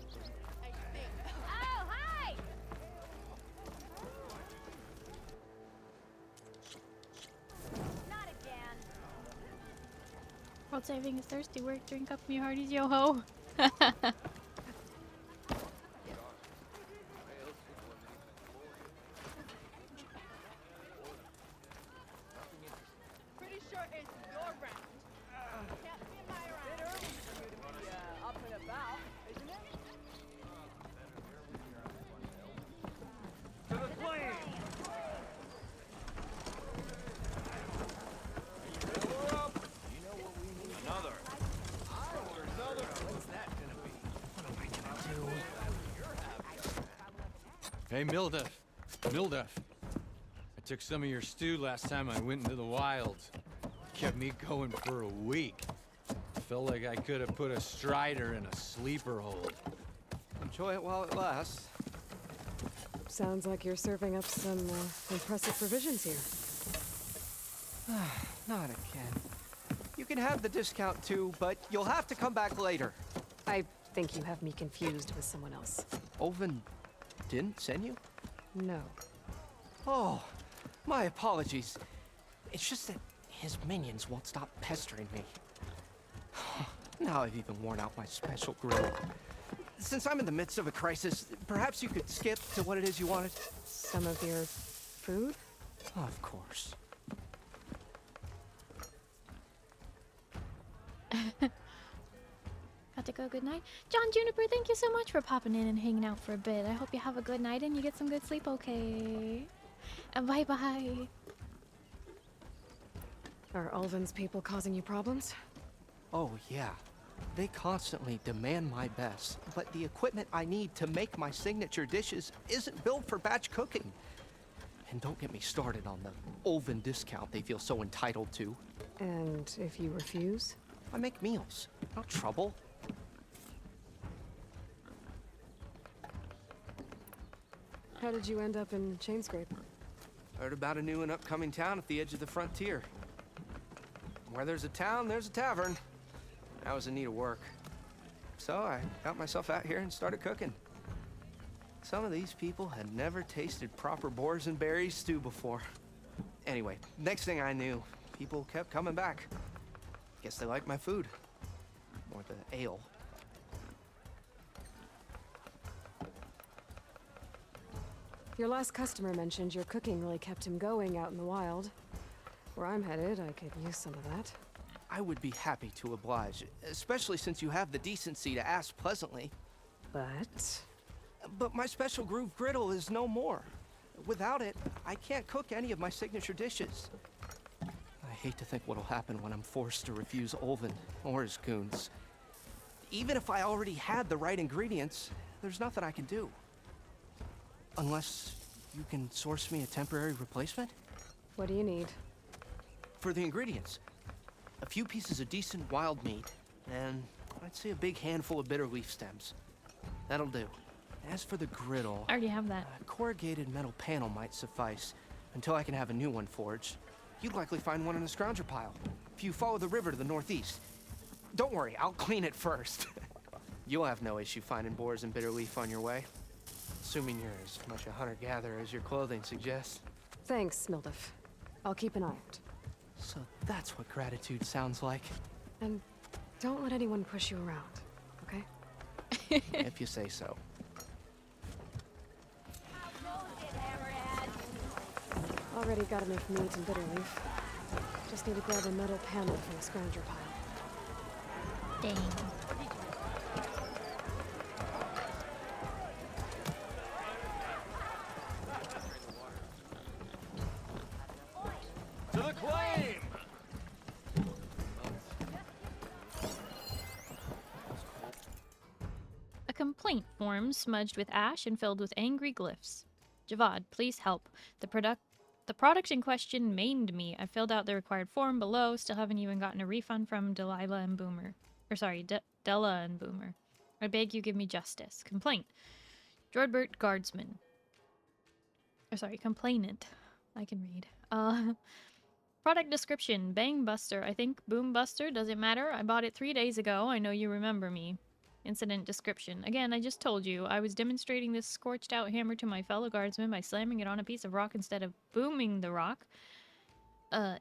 I think. Oh, hi! Not again. World saving is thirsty. Work, drink up, me hearties, yo ho. Pretty sure it's your round. Can't be my round. Bit early for you to be up and about, isn't it? Hey, Mildef. Mildef. I took some of your stew last time I went into the wilds. Kept me going for a week. Felt like I could have put a strider in a sleeper hold. Enjoy it while it lasts. Sounds like you're serving up some impressive provisions here. Not again. You can have the discount too, but you'll have to come back later. I think you have me confused with someone else. Oven didn't send you? No. Oh, my apologies. It's just that his minions won't stop pestering me. Now I've even worn out my special grill. Since I'm in the midst of a crisis, perhaps you could skip to what it is you wanted? Some of your food? Of course. Got to go, good night. John Juniper, thank you so much for popping in and hanging out for a bit. I hope you have a good night and you get some good sleep, okay? And bye-bye. Are Ulvin's people causing you problems? Oh, yeah. They constantly demand my best, but the equipment I need to make my signature dishes isn't built for batch cooking. And don't get me started on the Ulvin discount they feel so entitled to. And if you refuse? I make meals, not trouble. How did you end up in Chainscrape? Heard about a new and upcoming town at the edge of the frontier. Where there's a town, there's a tavern. I was in need of work. So I got myself out here and started cooking. Some of these people had never tasted proper boars and berries stew before. Anyway, next thing I knew, people kept coming back. Guess they like my food. Or the ale. Your last customer mentioned your cooking really kept him going out in the wild. Where I'm headed, I could use some of that. I would be happy to oblige, especially since you have the decency to ask pleasantly. But my special groove griddle is no more. Without it, I can't cook any of my signature dishes. I hate to think what'll happen when I'm forced to refuse Ulvin or his goons. Even if I already had the right ingredients, there's nothing I can do. Unless you can source me a temporary replacement? What do you need? For the ingredients, a few pieces of decent wild meat, and I'd say a big handful of bitter leaf stems. That'll do. As for the griddle, I already have that. a corrugated metal panel might suffice until I can have a new one forged. You'd likely find one in a scrounger pile if you follow the river to the northeast. Don't worry, I'll clean it first. You'll have no issue finding boars and bitter leaf on your way. Assuming you're as much a hunter-gatherer as your clothing suggests. Thanks, Mildef. I'll keep an eye out. So that's what gratitude sounds like. And don't let anyone push you around, okay? If you say so. Already got enough meat and bitter leaf. Just need to grab a metal panel from the scrounger pile. Dang. To the claim! A complaint form smudged with ash and filled with angry glyphs. Javad, please help. The product in question maimed me. I filled out the required form below. Still haven't even gotten a refund from Delilah and Boomer. Or sorry, Della and Boomer. I beg you give me justice. Complaint. Jordbert Guardsman. Or sorry, complainant. I can read. Product description. Bang Buster. I think Boom Buster. Does it matter? I bought it 3 days ago. I know you remember me. Incident description. Again, I just told you. I was demonstrating this scorched out hammer to my fellow guardsmen by slamming it on a piece of rock instead of booming the rock.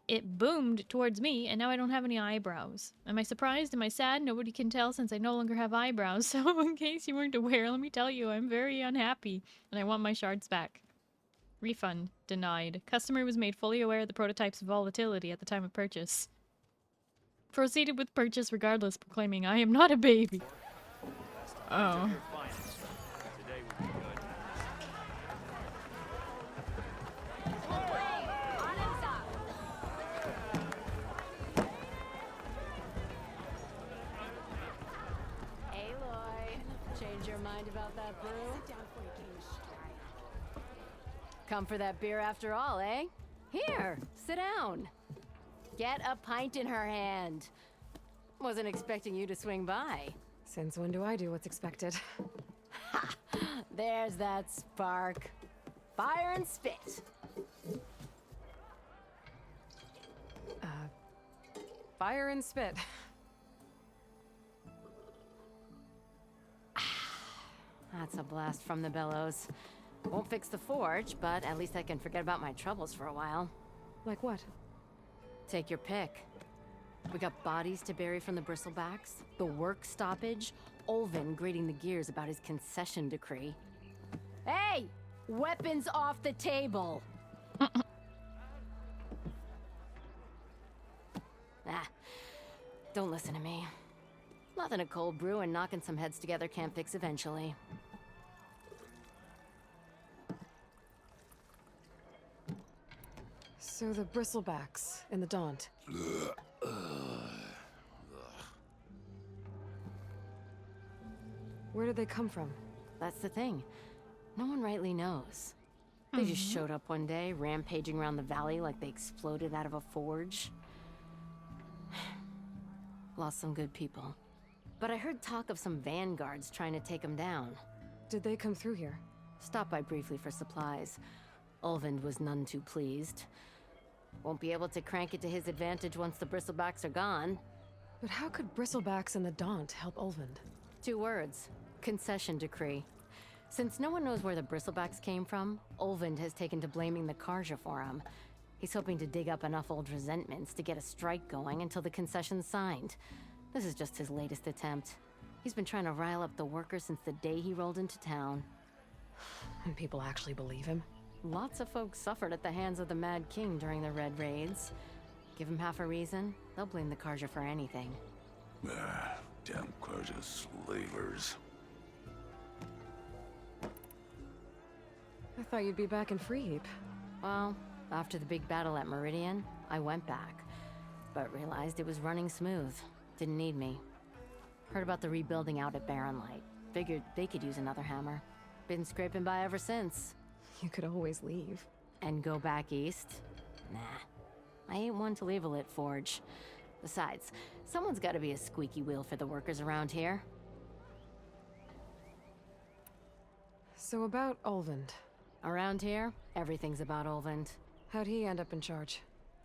It boomed towards me, and now I don't have any eyebrows. Am I surprised? Am I sad? Nobody can tell since I no longer have eyebrows. So in case you weren't aware, let me tell you, I'm very unhappy, and I want my shards back. Refund. Denied. Customer was made fully aware of the prototype's volatility at the time of purchase. Proceeded with purchase regardless, proclaiming, I am not a baby. Oh. Today would be good. Aloy, change your mind about that brew? Come for that beer after all, eh? Here, sit down. Get a pint in her hand. Wasn't expecting you to swing by. Since when do I do what's expected? Ha! There's that spark. Fire and spit. Fire and spit. That's a blast from the bellows. Won't fix the forge, but at least I can forget about my troubles for a while. Like what? Take your pick. We got bodies to bury from the bristlebacks, the work stoppage, Olvin grating the gears about his concession decree. Hey! Weapons off the table! Don't listen to me. Nothing a cold brew and knocking some heads together can't fix eventually. So the bristlebacks in the Daunt. Where did they come from? That's the thing. No one rightly knows. They just showed up one day, rampaging around the valley like they exploded out of a forge. Lost some good people. But I heard talk of some vanguards trying to take them down. Did they come through here? Stopped by briefly for supplies. Ulvund was none too pleased. Won't be able to crank it to his advantage once the bristlebacks are gone. But how could bristlebacks and the Daunt help Ulvund? 2 words. Concession decree. Since no one knows where the bristlebacks came from, Ulvund has taken to blaming the Karja for him. He's hoping to dig up enough old resentments to get a strike going until the concession's signed. This is just his latest attempt. He's been trying to rile up the workers since the day he rolled into town. And people actually believe him? Lots of folks suffered at the hands of the Mad King during the Red Raids. Give him half a reason, they'll blame the Karja for anything. Damn Karja slavers. I thought you'd be back in Freeheap. Well, after the big battle at Meridian, I went back, but realized it was running smooth. Didn't need me. Heard about the rebuilding out at Barren Light. Figured they could use another hammer. Been scraping by ever since. You could always leave. And go back east? Nah. I ain't one to leave a lit forge. Besides, someone's gotta be a squeaky wheel for the workers around here. So about Ulvund. Around here, everything's about Ulvund. How'd he end up in charge?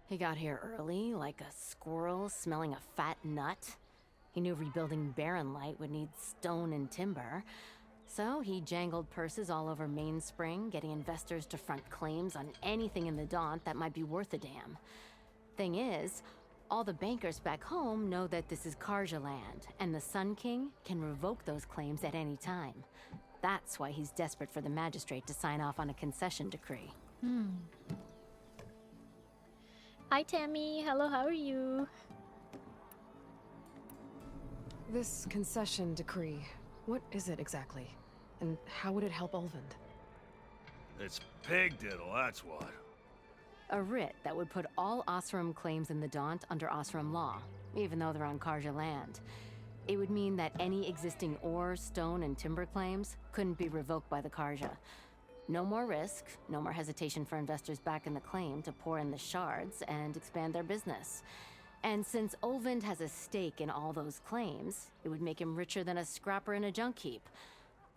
He got here early, like a squirrel smelling a fat nut. He knew rebuilding Barren Light would need stone and timber. So he jangled purses all over Mainspring, getting investors to front claims on anything in the Daunt that might be worth a damn. Thing is, all the bankers back home know that this is Karja land, and the Sun King can revoke those claims at any time. That's why he's desperate for the magistrate to sign off on a concession decree. Hi Tammy, hello, how are you? This concession decree, what is it exactly? And how would it help Ulvund? It's pig diddle, that's what. A writ that would put all Osram claims in the Daunt under Osram law, even though they're on Karja land. It would mean that any existing ore, stone, and timber claims couldn't be revoked by the Karja. No more risk, no more hesitation for investors back in the claim to pour in the shards and expand their business. And since Ulvund has a stake in all those claims, it would make him richer than a scrapper in a junk heap.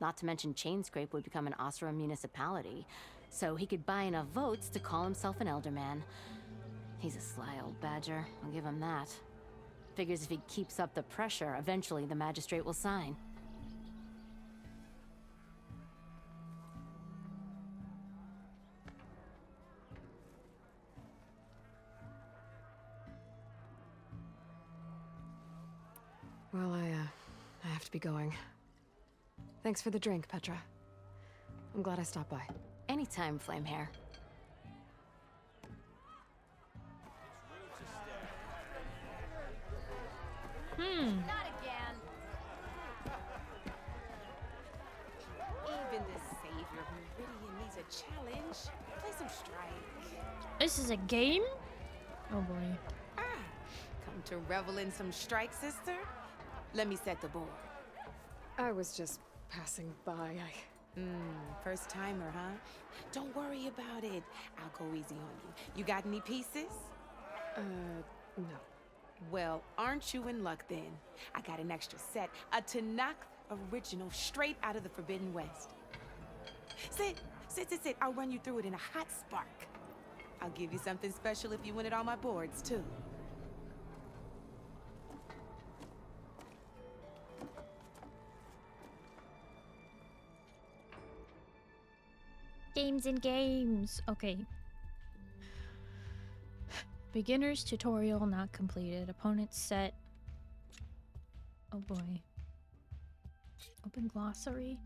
Not to mention Chainscrape would become an Osram municipality, so he could buy enough votes to call himself an elderman. He's a sly old badger, I'll give him that. Figures if he keeps up the pressure, eventually the magistrate will sign. Well, I have to be going. Thanks for the drink, Petra. I'm glad I stopped by. Anytime, Flamehair. Not again. Even the savior of Meridian needs a challenge. Play some strike. This is a game? Oh boy. Come to revel in some strike, sister? Let me set the board. I was just passing by. First timer, huh? Don't worry about it. I'll go easy on you. You got any pieces? No. Well, aren't you in luck then? I got an extra set, a Tanakh original straight out of the Forbidden West. Sit. I'll run you through it in a hot spark. I'll give you something special if you win it on my boards, too. Games and games. Okay. Beginner's tutorial not completed. Opponent's set. Oh boy. Open glossary.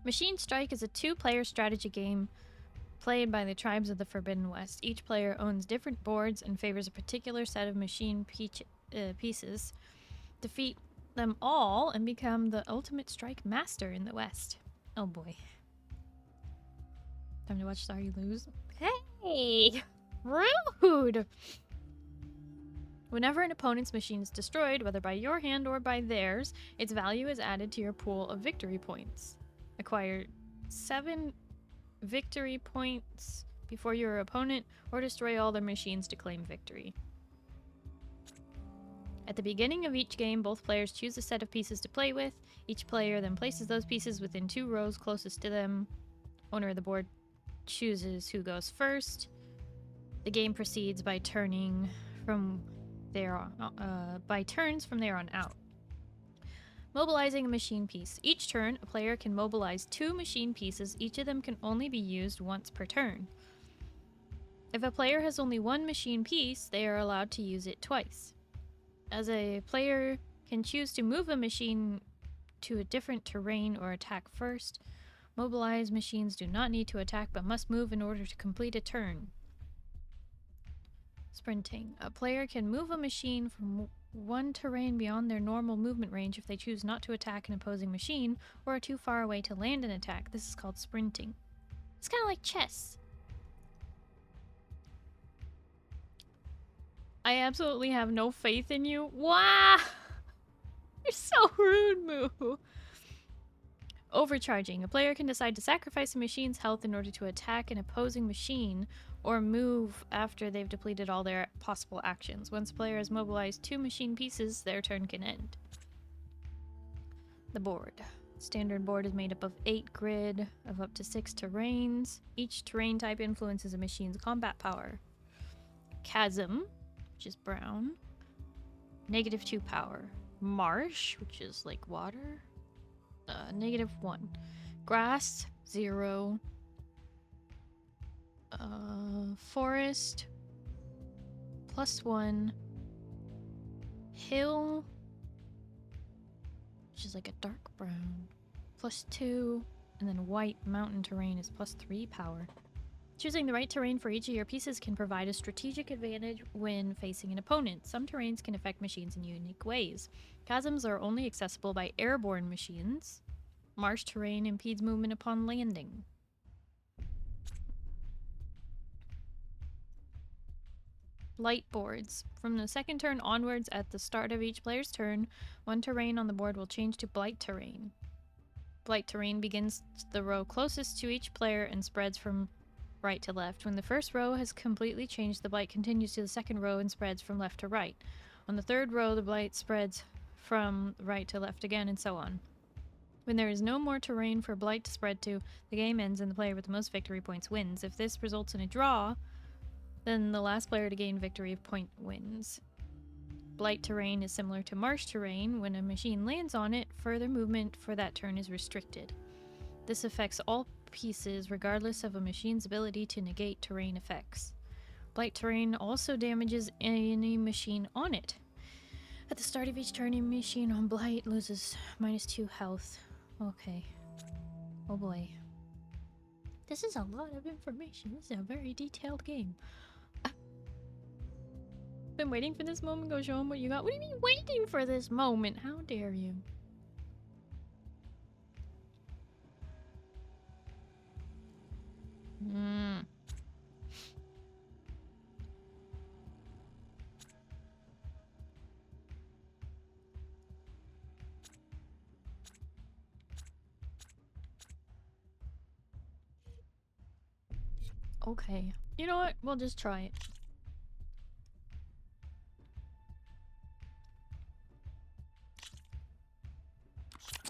Machine Strike is a 2-player strategy game played by the tribes of the Forbidden West. Each player owns different boards and favors a particular set of machine pieces. Defeat them all and become the ultimate strike master in the West. Oh boy. Time to watch Starry lose. Hey! Rude! Whenever an opponent's machine is destroyed, whether by your hand or by theirs, its value is added to your pool of victory points. Acquire 7 victory points before your opponent, or destroy all their machines to claim victory. At the beginning of each game, both players choose a set of pieces to play with. Each player then places those pieces within 2 rows closest to them. Owner of the board chooses who goes first. The game proceeds by turning from there on, by turns from there on out. Mobilizing a machine piece. Each turn, a player can mobilize 2 machine pieces. Each of them can only be used once per turn. If a player has only 1 machine piece, they are allowed to use it twice. As a player can choose to move a machine to a different terrain or attack first. Mobilized machines do not need to attack but must move in order to complete a turn. Sprinting. A player can move a machine from one terrain beyond their normal movement range if they choose not to attack an opposing machine or are too far away to land an attack. This is called sprinting. It's kind of like chess. I absolutely have no faith in you. Wow! You're so rude, Moo. Overcharging. A player can decide to sacrifice a machine's health in order to attack an opposing machine or move after they've depleted all their possible actions. Once a player has mobilized 2 machine pieces, their turn can end. The board. Standard board is made up of 8 grid of up to 6 terrains. Each terrain type influences a machine's combat power. Chasm, which is brown. -2 power. Marsh, which is like water. -1. Grass, 0. Forest, +1. Hill, which is like a dark brown, +2. And then white mountain terrain is +3 power. Choosing the right terrain for each of your pieces can provide a strategic advantage when facing an opponent. Some terrains can affect machines in unique ways. Chasms are only accessible by airborne machines. Marsh terrain impedes movement upon landing. Light boards. From the second turn onwards, at the start of each player's turn, 1 terrain on the board will change to blight terrain. Blight terrain begins the row closest to each player and spreads from right to left. When the first row has completely changed, the blight continues to the second row and spreads from left to right. On the third row, the blight spreads from right to left again, and so on. When there is no more terrain for blight to spread to, the game ends and the player with the most victory points wins. If this results in a draw, then the last player to gain victory point wins. Blight terrain is similar to marsh terrain. When a machine lands on it, further movement for that turn is restricted. This affects all pieces regardless of a machine's ability to negate terrain effects. Blight terrain also damages any machine on it. At the start of each turn, a machine on blight loses -2 health. Okay. Oh boy. This is a lot of information. This is a very detailed game. Been waiting for this moment. Go show them what you got. What do you mean waiting for this moment? How dare you? Okay. You know what? We'll just try it.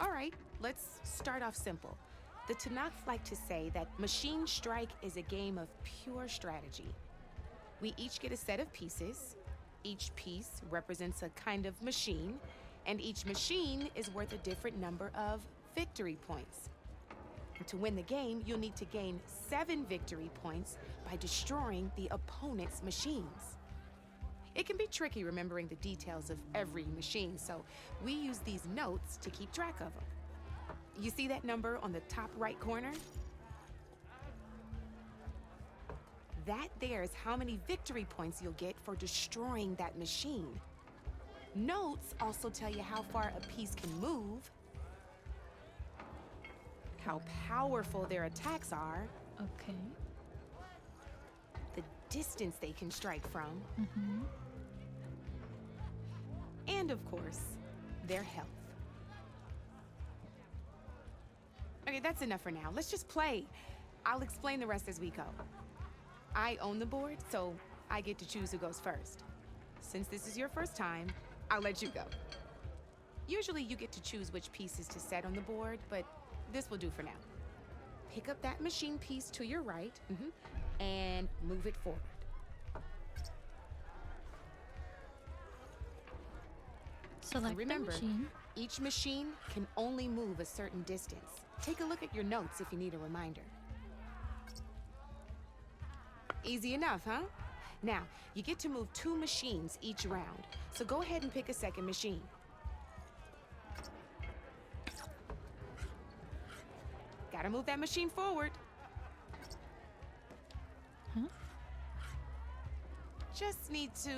All right, let's start off simple. The Tanakh like to say that Machine Strike is a game of pure strategy. We each get a set of pieces. Each piece represents a kind of machine, and each machine is worth a different number of victory points. And to win the game, you'll need to gain 7 victory points by destroying the opponent's machines. It can be tricky remembering the details of every machine, so we use these notes to keep track of them. You see that number on the top right corner? That there is how many victory points you'll get for destroying that machine. Notes also tell you how far a piece can move, how powerful their attacks are, Okay. the distance they can strike from, Mm-hmm. and of course, their health. Okay, that's enough for now. Let's just play. I'll explain the rest as we go. I own the board, so I get to choose who goes first. Since this is your first time, I'll let you go. Usually you get to choose which pieces to set on the board, but this will do for now. Pick up that machine piece to your right, and move it forward. Select Remember, the machine. each machine can only move a certain distance. Take a look at your notes if you need a reminder. Easy enough, huh? Now, you get to move 2 machines each round, so go ahead and pick a second machine. Gotta move that machine forward. Huh? Just need to,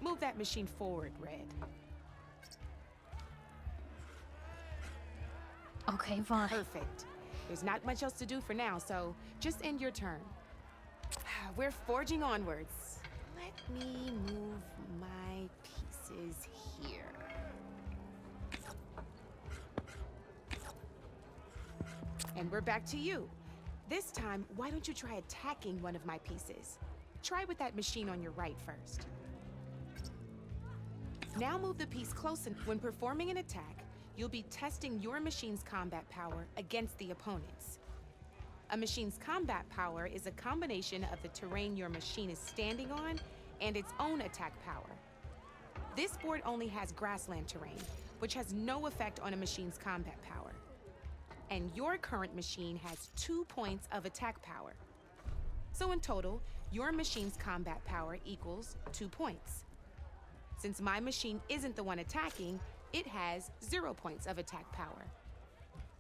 move that machine forward, Red. Okay, fine. Perfect. There's not much else to do for now, so just end your turn. We're forging onwards. Let me move my pieces here. And we're back to you. This time, why don't you try attacking one of my pieces? Try with that machine on your right first. Now move the piece close, and when performing an attack, you'll be testing your machine's combat power against the opponent's. A machine's combat power is a combination of the terrain your machine is standing on and its own attack power. This board only has grassland terrain, which has no effect on a machine's combat power. And your current machine has 2 points of attack power. So in total, your machine's combat power equals 2 points. Since my machine isn't the one attacking, it has 0 points of attack power.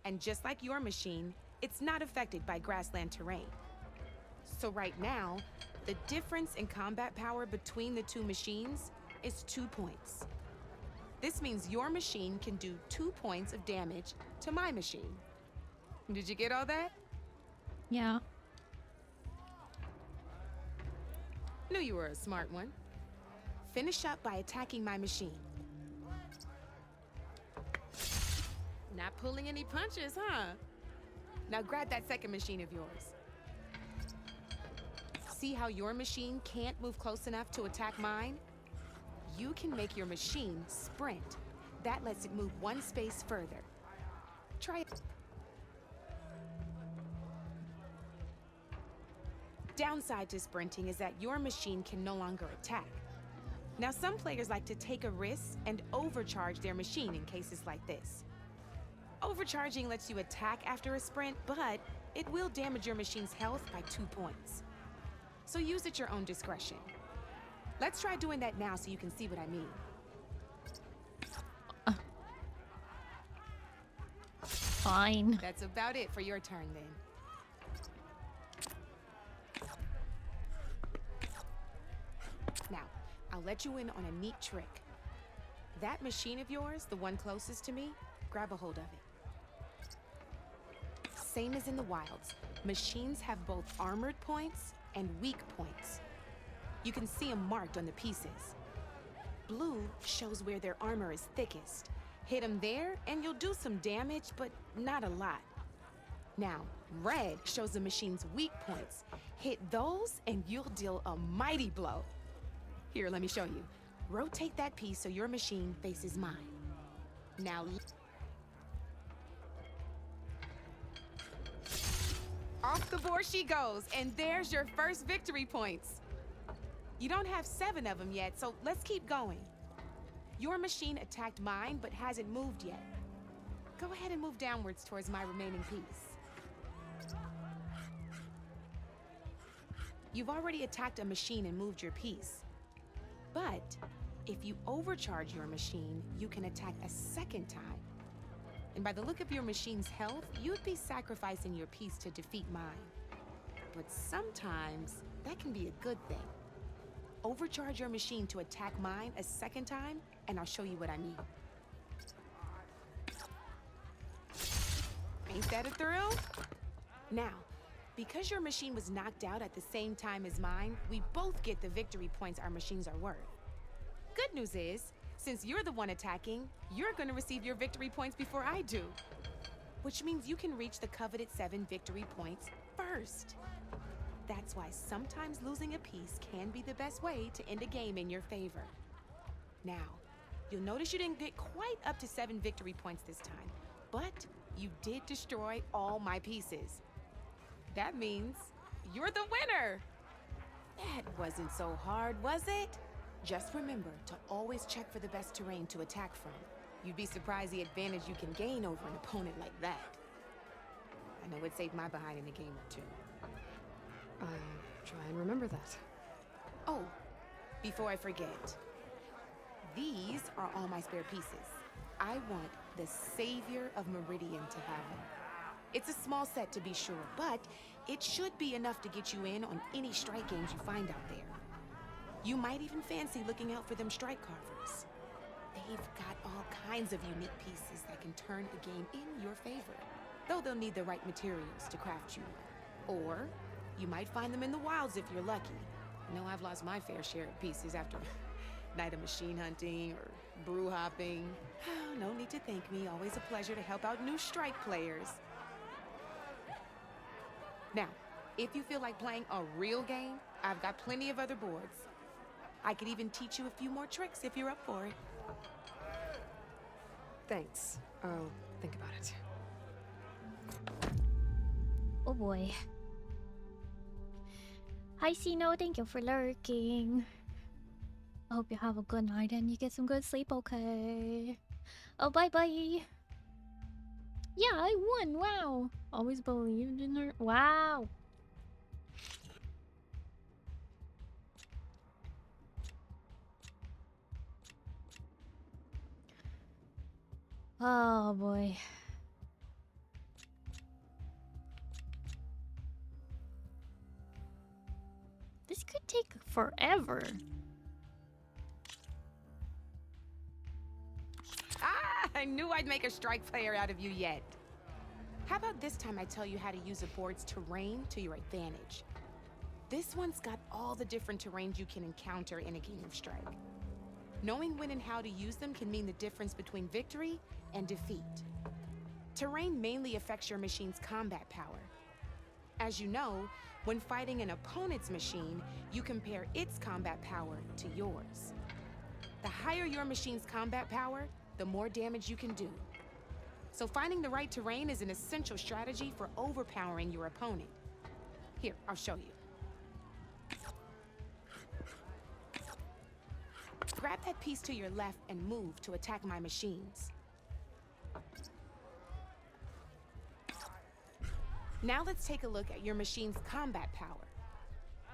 And just like your machine, it's not affected by grassland terrain. So right now, the difference in combat power between the 2 machines is 2 points. This means your machine can do 2 points of damage to my machine. Did you get all that? Yeah. Knew you were a smart one. Finish up by attacking my machine. Not pulling any punches, huh? Now grab that second machine of yours. See how your machine can't move close enough to attack mine? You can make your machine sprint. That lets it move 1 space further. Try it. Downside to sprinting is that your machine can no longer attack. Now, some players like to take a risk and overcharge their machine in cases like this. Overcharging lets you attack after a sprint, but it will damage your machine's health by 2 points. So use at your own discretion. Let's try doing that now so you can see what I mean. Fine. That's about it for your turn then. Now, I'll let you in on a neat trick. That machine of yours, the one closest to me, grab a hold of it. Same as in the wilds, machines have both armored points and weak points. You can see them marked on the pieces. Blue shows where their armor is thickest. Hit them there and you'll do some damage, but not a lot. Now, red shows the machine's weak points. Hit those and you'll deal a mighty blow. Here, let me show you. Rotate that piece so your machine faces mine. Now, off the board she goes, and there's your first victory points. You don't have 7 of them yet, so let's keep going. Your machine attacked mine, but hasn't moved yet. Go ahead and move downwards towards my remaining piece. You've already attacked a machine and moved your piece. But if you overcharge your machine, you can attack a second time. And by the look of your machine's health, you'd be sacrificing your piece to defeat mine. But sometimes that can be a good thing. Overcharge your machine to attack mine a second time, and I'll show you what I mean. Ain't that a thrill? Now, because your machine was knocked out at the same time as mine, we both get the victory points our machines are worth. Good news is, since you're the one attacking, you're gonna receive your victory points before I do. Which means you can reach the coveted 7 victory points first. That's why sometimes losing a piece can be the best way to end a game in your favor. Now, you'll notice you didn't get quite up to 7 victory points this time, but you did destroy all my pieces. That means you're the winner! That wasn't so hard, was it? Just remember to always check for the best terrain to attack from. You'd be surprised the advantage you can gain over an opponent like that. I know it saved my behind in a game or two. I'll try and remember that. Oh, before I forget, these are all my spare pieces. I want the Savior of Meridian to have them. It's a small set to be sure, but it should be enough to get you in on any strike games you find out there. You might even fancy looking out for them strike carvers. They've got all kinds of unique pieces that can turn a game in your favor, though they'll need the right materials to craft you one. Or you might find them in the wilds if you're lucky. I know I've lost my fair share of pieces after a night of machine hunting or brew hopping. No need to thank me. Always a pleasure to help out new strike players. Now, if you feel like playing a real game, I've got plenty of other boards. I could even teach you a few more tricks if you're up for it. Thanks. I'll think about it. Oh boy. Hi Sino, thank you for lurking. I hope you have a good night and you get some good sleep, okay? Oh, bye-bye. Yeah, I won, wow. Always believed in her. Wow. Oh boy. This could take forever. I knew I'd make a strike player out of you yet. How about this time I tell you how to use a board's terrain to your advantage? This one's got all the different terrains you can encounter in a game of Strike. Knowing when and how to use them can mean the difference between victory and defeat. Terrain mainly affects your machine's combat power. As you know, when fighting an opponent's machine, you compare its combat power to yours. The higher your machine's combat power, the more damage you can do. So finding the right terrain is an essential strategy for overpowering your opponent. Here, I'll show you. Grab that piece to your left and move to attack my machines. Now let's take a look at your machine's combat power.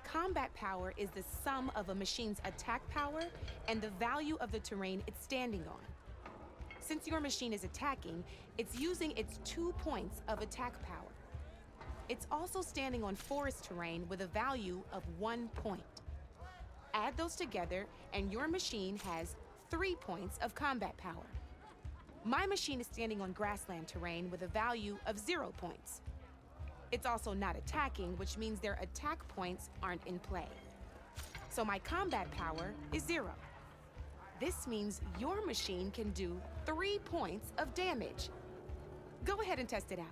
Combat power is the sum of a machine's attack power and the value of the terrain it's standing on. Since your machine is attacking, it's using its 2 points of attack power. It's also standing on forest terrain with a value of 1 point. Add those together, and your machine has 3 points of combat power. My machine is standing on grassland terrain with a value of 0 points. It's also not attacking, which means their attack points aren't in play. So my combat power is 0. This means your machine can do 3 points of damage. Go ahead and test it out.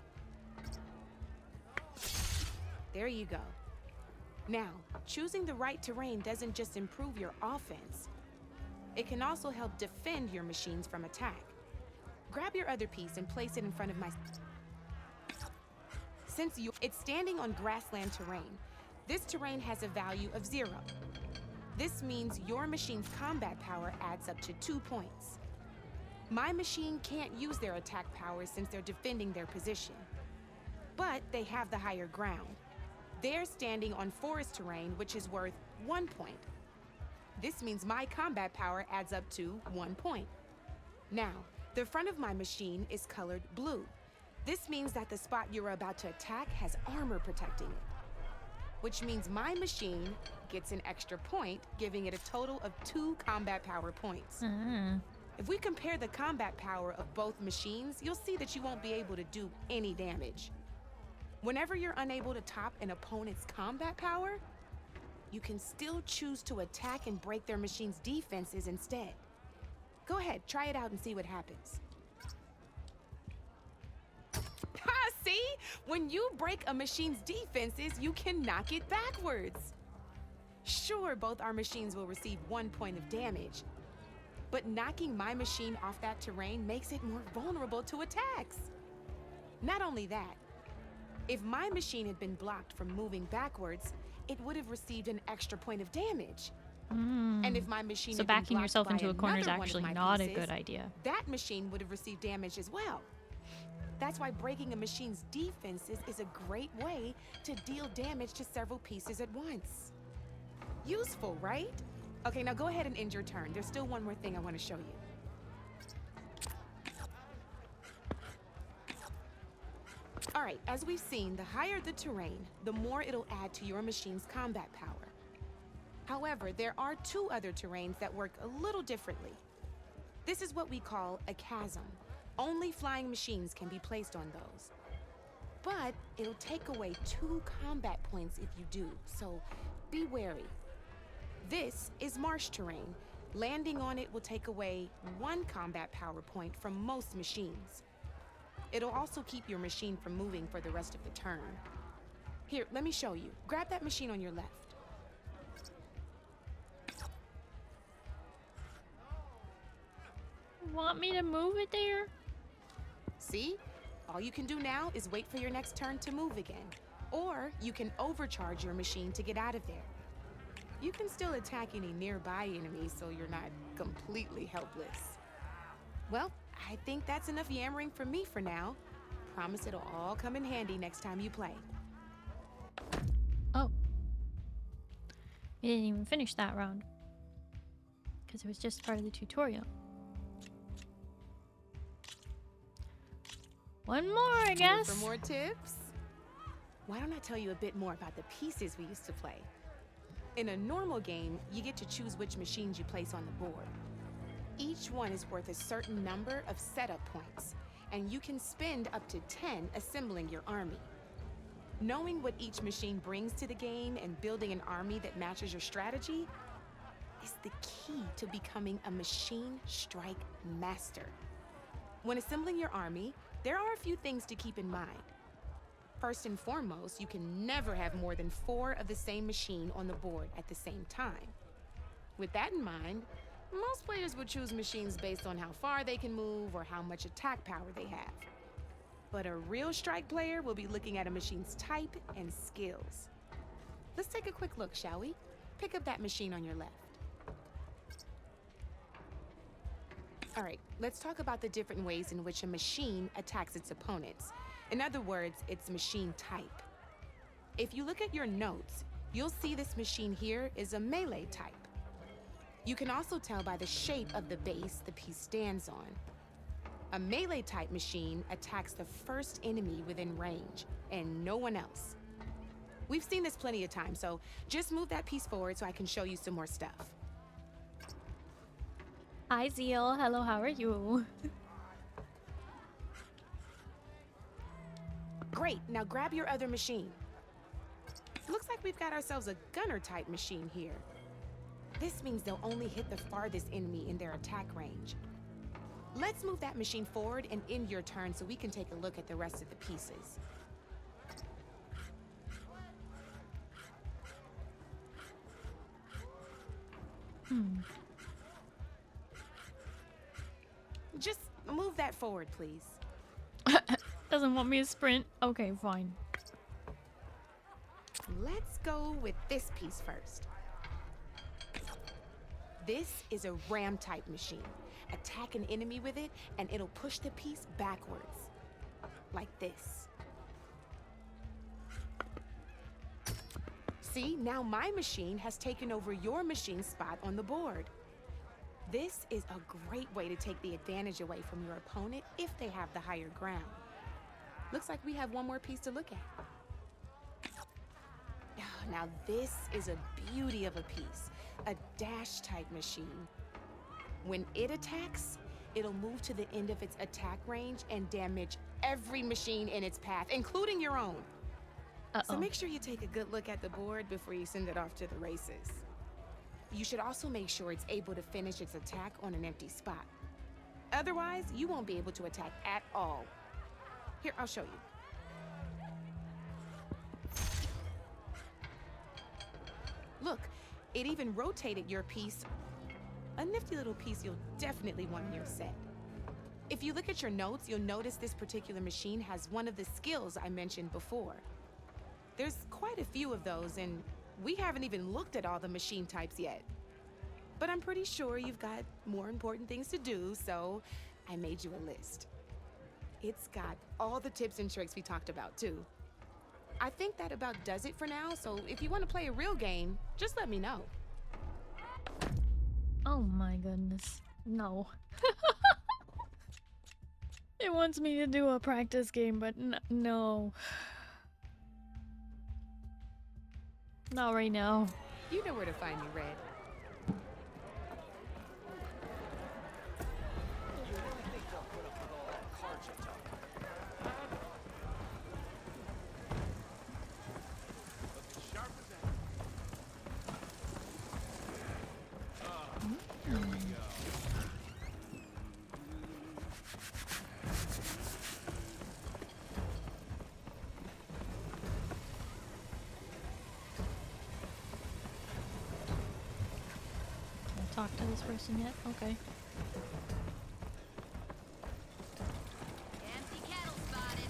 There you go. Now, choosing the right terrain doesn't just improve your offense. It can also help defend your machines from attack. Grab your other piece and place it in front of my... Since it's standing on grassland terrain, this terrain has a value of 0. This means your machine's combat power adds up to 2 points. My machine can't use their attack power since they're defending their position. But they have the higher ground. They're standing on forest terrain, which is worth 1 point. This means my combat power adds up to 1 point. Now, the front of my machine is colored blue. This means that the spot you're about to attack has armor protecting it, which means my machine gets an extra point, giving it a total of 2 combat power points. If we compare the combat power of both machines, you'll see that you won't be able to do any damage. Whenever you're unable to top an opponent's combat power, you can still choose to attack and break their machine's defenses instead. Go ahead, try it out and see what happens. See? When you break a machine's defenses, you can knock it backwards. Sure, both our machines will receive 1 point of damage, but knocking my machine off that terrain makes it more vulnerable to attacks. Not only that, if my machine had been blocked from moving backwards, it would have received an extra point of damage. And if my machine So had been backing blocked yourself by into a corner is another one of actually my not a pieces, good idea. that machine would have received damage as well. That's why breaking a machine's defenses is a great way to deal damage to several pieces at once. Useful, right? Okay, now go ahead and end your turn. There's still one more thing I want to show you. All right, as we've seen, the higher the terrain, the more it'll add to your machine's combat power. However, there are 2 other terrains that work a little differently. This is what we call a chasm. Only flying machines can be placed on those. But it'll take away 2 combat points if you do, so be wary. This is marsh terrain. Landing on it will take away 1 combat power point from most machines. It'll also keep your machine from moving for the rest of the turn. Here, let me show you. Grab that machine on your left. Want me to move it there? See? All you can do now is wait for your next turn to move again. Or you can overcharge your machine to get out of there. You can still attack any nearby enemies so you're not completely helpless. Well, I think that's enough yammering from me for now. Promise it'll all come in handy next time you play. Oh. We didn't even finish that round. Because it was just part of the tutorial. One more, I guess. For more tips? Why don't I tell you a bit more about the pieces we used to play? In a normal game, you get to choose which machines you place on the board. Each one is worth a certain number of setup points, and you can spend up to 10 assembling your army. Knowing what each machine brings to the game and building an army that matches your strategy is the key to becoming a machine strike master. When assembling your army, there are a few things to keep in mind. First and foremost, you can never have more than 4 of the same machine on the board at the same time. With that in mind, most players would choose machines based on how far they can move or how much attack power they have. But a real strike player will be looking at a machine's type and skills. Let's take a quick look, shall we? Pick up that machine on your left. All right, let's talk about the different ways in which a machine attacks its opponents. In other words, its machine type. If you look at your notes, you'll see this machine here is a melee type. You can also tell by the shape of the base the piece stands on. A melee type machine attacks the first enemy within range, and no one else. We've seen this plenty of times, so just move that piece forward so I can show you some more stuff. Hi, Zeal. Hello, how are you? Great, now grab your other machine. Looks like we've got ourselves a gunner type machine here. This means they'll only hit the farthest enemy in their attack range. Let's move that machine forward and end your turn so we can take a look at the rest of the pieces. Just move that forward, please. Doesn't want me to sprint. Okay, fine. Let's go with this piece first. This is a ram-type machine. Attack an enemy with it, and it'll push the piece backwards. Like this. See, now my machine has taken over your machine's spot on the board. This is a great way to take the advantage away from your opponent if they have the higher ground. Looks like we have one more piece to look at. Now this is a beauty of a piece, a dash-type machine. When it attacks, it'll move to the end of its attack range and damage every machine in its path, including your own. So make sure you take a good look at the board before you send it off to the races. You should also make sure it's able to finish its attack on an empty spot. Otherwise, you won't be able to attack at all. Here, I'll show you. Look, it even rotated your piece. A nifty little piece you'll definitely want in your set. If you look at your notes, you'll notice this particular machine has one of the skills I mentioned before. There's quite a few of those, and we haven't even looked at all the machine types yet. But I'm pretty sure you've got more important things to do, so I made you a list. It's got all the tips and tricks we talked about, too. I think that about does it for now, so if you want to play a real game, just let me know. Oh my goodness. No. It wants me to do a practice game, but no. Not right now. You know where to find me, Red. Talk to this person yet? Okay. Empty kettle spotted.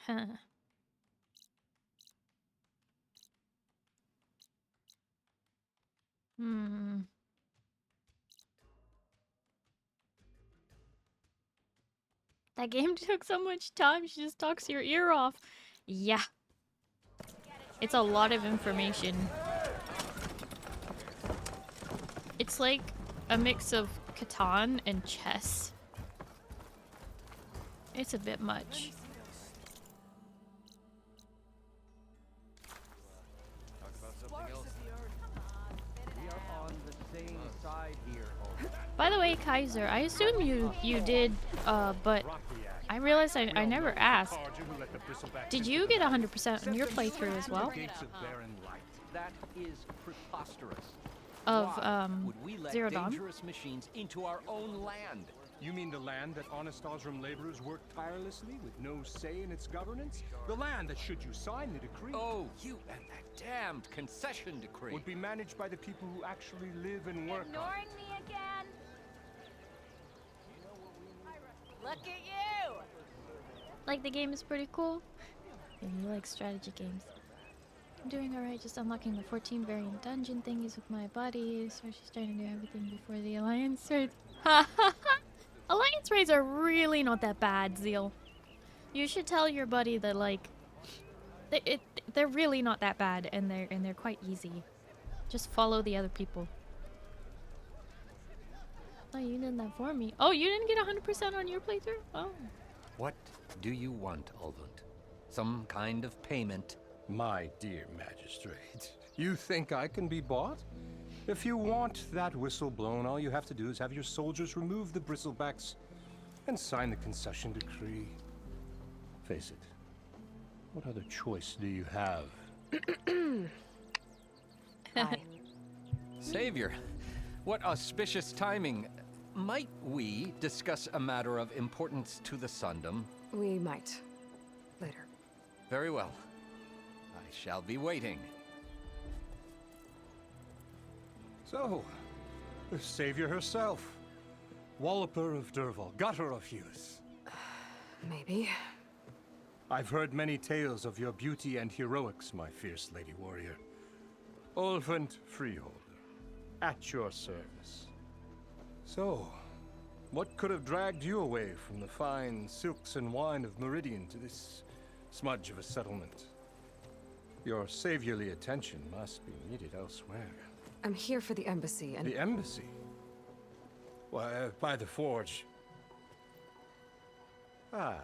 Huh. That game took so much time, she just talks your ear off. Yeah. It's a lot of information. It's like a mix of Catan and chess. It's a bit much. By the way, Kaiser, I assume you did, but I realized I never asked. Did you get 100% on your playthrough as well? That is preposterous. Of would we let Zero Dawn? dangerous machines into our own land? You mean the land that honest Osram laborers work tirelessly with no say in its governance? The land that, should you sign the decree... Oh, you and that damned concession decree. ...would be managed by the people who actually live and work Ignoring me again? Look at you! Like, the game is pretty cool. And you like strategy games. I'm doing alright, just unlocking the 14 variant dungeon thingies with my buddy, so she's trying to do everything before the Alliance raids. Ha ha ha! Alliance raids are really not that bad, Zeal. You should tell your buddy that, like, they're really not that bad, and they're quite easy. Just follow the other people. Oh, you did that for me. Oh, you didn't get 100% on your playthrough? Oh. What do you want, Ulvund? Some kind of payment? My dear magistrate, you think I can be bought? If you want that whistle blown, all you have to do is have your soldiers remove the bristlebacks and sign the concession decree. Face it, what other choice do you have? Hi. Savior, what auspicious timing. Might we discuss a matter of importance to the Sundom? We might. Later. Very well. I shall be waiting. So, the Savior herself. Walloper of Derval, gutter of Hughes. Maybe. I've heard many tales of your beauty and heroics, my fierce lady warrior. Olfant Freeholder, at your service. So, what could have dragged you away from the fine silks and wine of Meridian to this smudge of a settlement? Your saviorly attention must be needed elsewhere. I'm here for the embassy and... The embassy? Why, by the forge. Ah.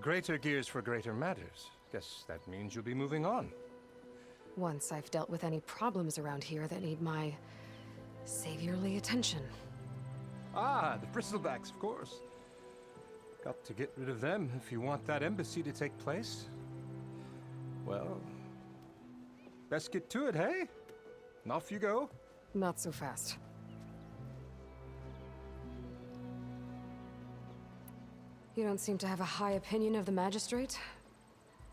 Greater gears for greater matters. Guess that means you'll be moving on. Once I've dealt with any problems around here that need my saviorly attention. Ah, the bristlebacks, of course. Got to get rid of them if you want that embassy to take place. Well, best get to it, hey? And off you go. Not so fast. You don't seem to have a high opinion of the magistrate?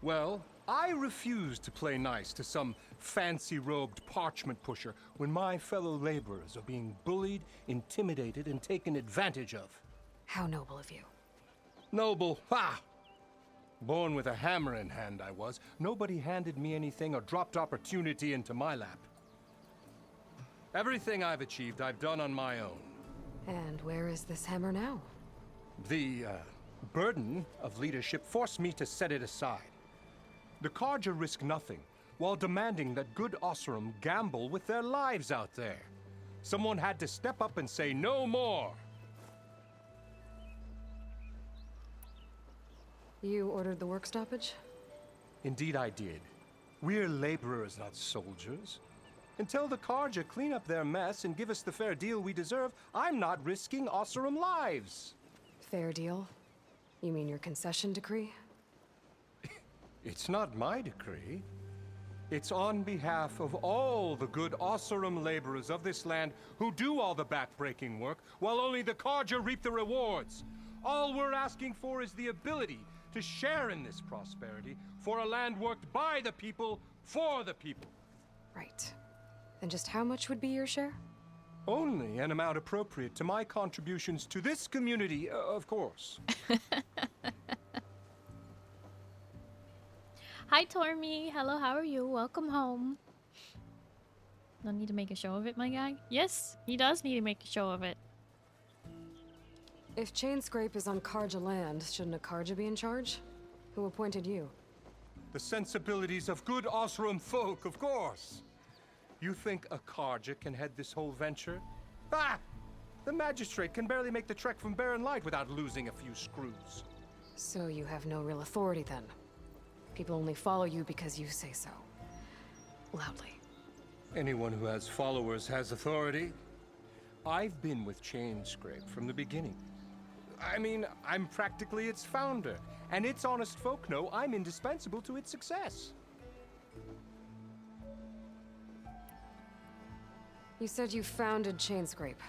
Well, I refuse to play nice to some fancy-robed parchment pusher when my fellow laborers are being bullied, intimidated, and taken advantage of. How noble of you. Noble? Ha! Born with a hammer in hand, I was. Nobody handed me anything or dropped opportunity into my lap. Everything I've achieved, I've done on my own. And where is this hammer now? The, burden of leadership forced me to set it aside. The Carja risk nothing, while demanding that good Oseram gamble with their lives out there. Someone had to step up and say no more. You ordered the work stoppage? Indeed I did. We're laborers, not soldiers. Until the Carja clean up their mess and give us the fair deal we deserve, I'm not risking Oseram lives. Fair deal? You mean your concession decree? It's not my decree. It's on behalf of all the good Oseram laborers of this land who do all the back-breaking work, while only the Carja reap the rewards. All we're asking for is the ability to share in this prosperity for a land worked by the people, for the people. Right. And just how much would be your share? Only an amount appropriate to my contributions to this community, of course. Hi, Tormy. Hello, how are you? Welcome home. No need to make a show of it, my guy. Yes, he does need to make a show of it. If Chainscrape is on Carja land, shouldn't a Carja be in charge? Who appointed you? The sensibilities of good Oseram folk, of course. You think a Carja can head this whole venture? Ah! The magistrate can barely make the trek from Barren Light without losing a few screws. So you have no real authority then? People only follow you because you say so. Loudly. Anyone who has followers has authority. I've been with Chainscrape from the beginning. I mean, I'm practically its founder, and its honest folk know I'm indispensable to its success. You said you founded Chainscrape.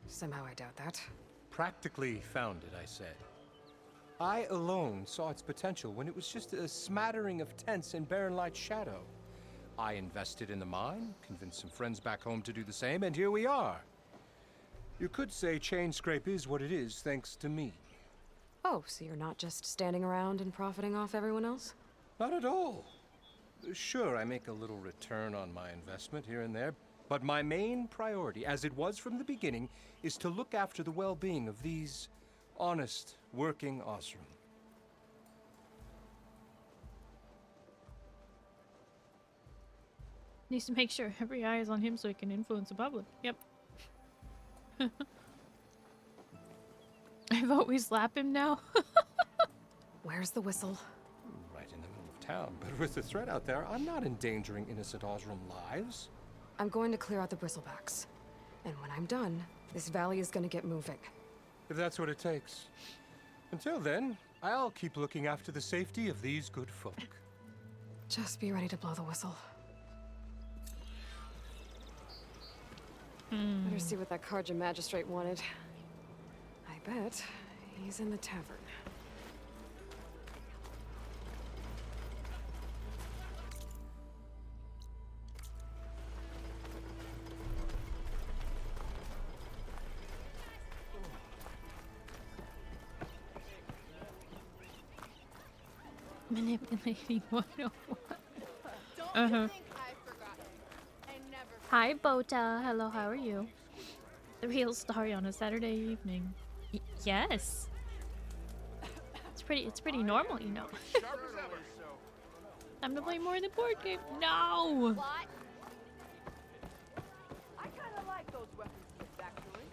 Somehow I doubt that. Practically founded, I said. I alone saw its potential when it was just a smattering of tents in Barren Light's shadow. I invested in the mine, convinced some friends back home to do the same, and here we are. You could say Chainscrape is what it is thanks to me. Oh, so you're not just standing around and profiting off everyone else? Not at all. Sure, I make a little return on my investment here and there, but my main priority, as it was from the beginning, is to look after the well-being of these honest, working Oseram. Needs to make sure every eye is on him so he can influence the public. Yep. I vote we slap him now. Where's the whistle? Right in the middle of town, but with the threat out there, I'm not endangering innocent Oseram lives. I'm going to clear out the bristlebacks. And when I'm done, this valley is gonna get moving. If that's what it takes. Until then, I'll keep looking after the safety of these good folk. Just be ready to blow the whistle. Better see what that Karja magistrate wanted. I bet he's in the tavern. Manipulating 101. Hi, Bota. Hello, how are you? The real Starry on a Saturday evening. Yes. It's pretty normal, you know. Time to play more of the board game. No! I kind of like those weapons kits, actually.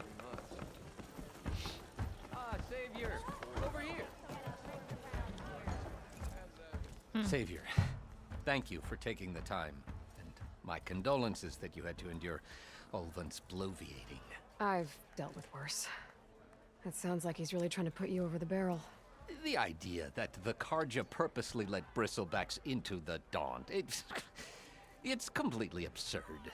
Savior, over here. Savior, thank you for taking the time. And my condolences that you had to endure Ulvund's bloviating. I've dealt with worse. That sounds like he's really trying to put you over the barrel. The idea that the Karja purposely let bristlebacks into the Daunt, it's completely absurd.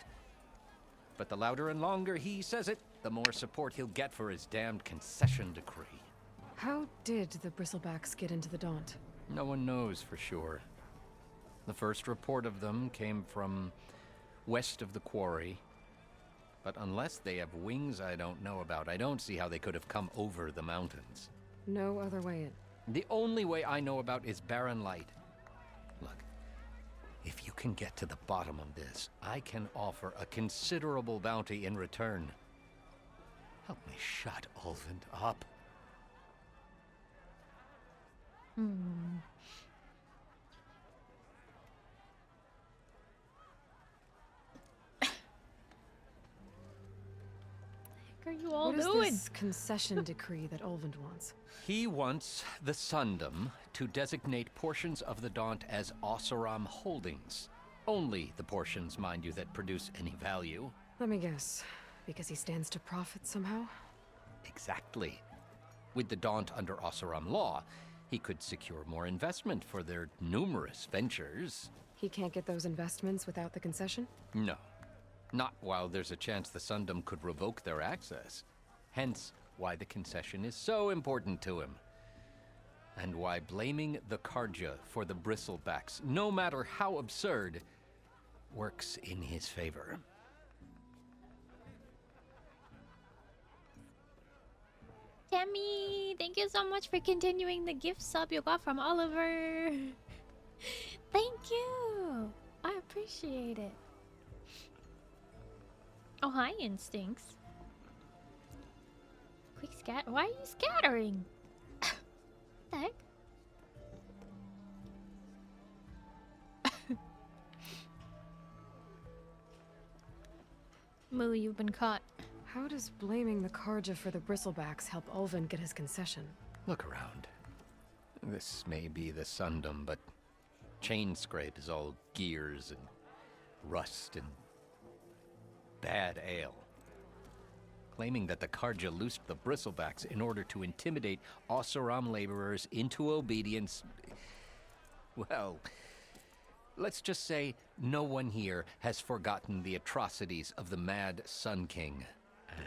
But the louder and longer he says it, the more support he'll get for his damned concession decree. How did the bristlebacks get into the Daunt? No one knows for sure. The first report of them came from west of the quarry. But unless they have wings I don't know about, I don't see how they could have come over the mountains. No other way in. The only way I know about is barren light. Look, if you can get to the bottom of this, I can offer a considerable bounty in return. Help me shut Ulvund up. What are you all doing? doing? What is this concession decree that Ulvund wants? He wants the Sundom to designate portions of the Daunt as Oseram holdings. Only the portions, mind you, that produce any value. Let me guess. Because he stands to profit somehow? Exactly. With the Daunt under Oseram law, he could secure more investment for their numerous ventures. He can't get those investments without the concession? No. Not while there's a chance the Sundom could revoke their access. Hence, why the concession is so important to him. And why blaming the Karja for the bristlebacks, no matter how absurd, works in his favor. Tammy, thank you so much for continuing the gift sub you got from Oliver. Thank you. I appreciate it. Oh, hi, Instincts. Quick scat. Why are you scattering? What the heck? Moo, you've been caught. How does blaming the Karja for the bristlebacks help Ulvund get his concession? Look around. This may be the Sundom, but Chainscrape is all gears and rust and bad ale. Claiming that the Karja loosed the bristlebacks in order to intimidate Oseram laborers into obedience. Well, let's just say no one here has forgotten the atrocities of the Mad Sun King.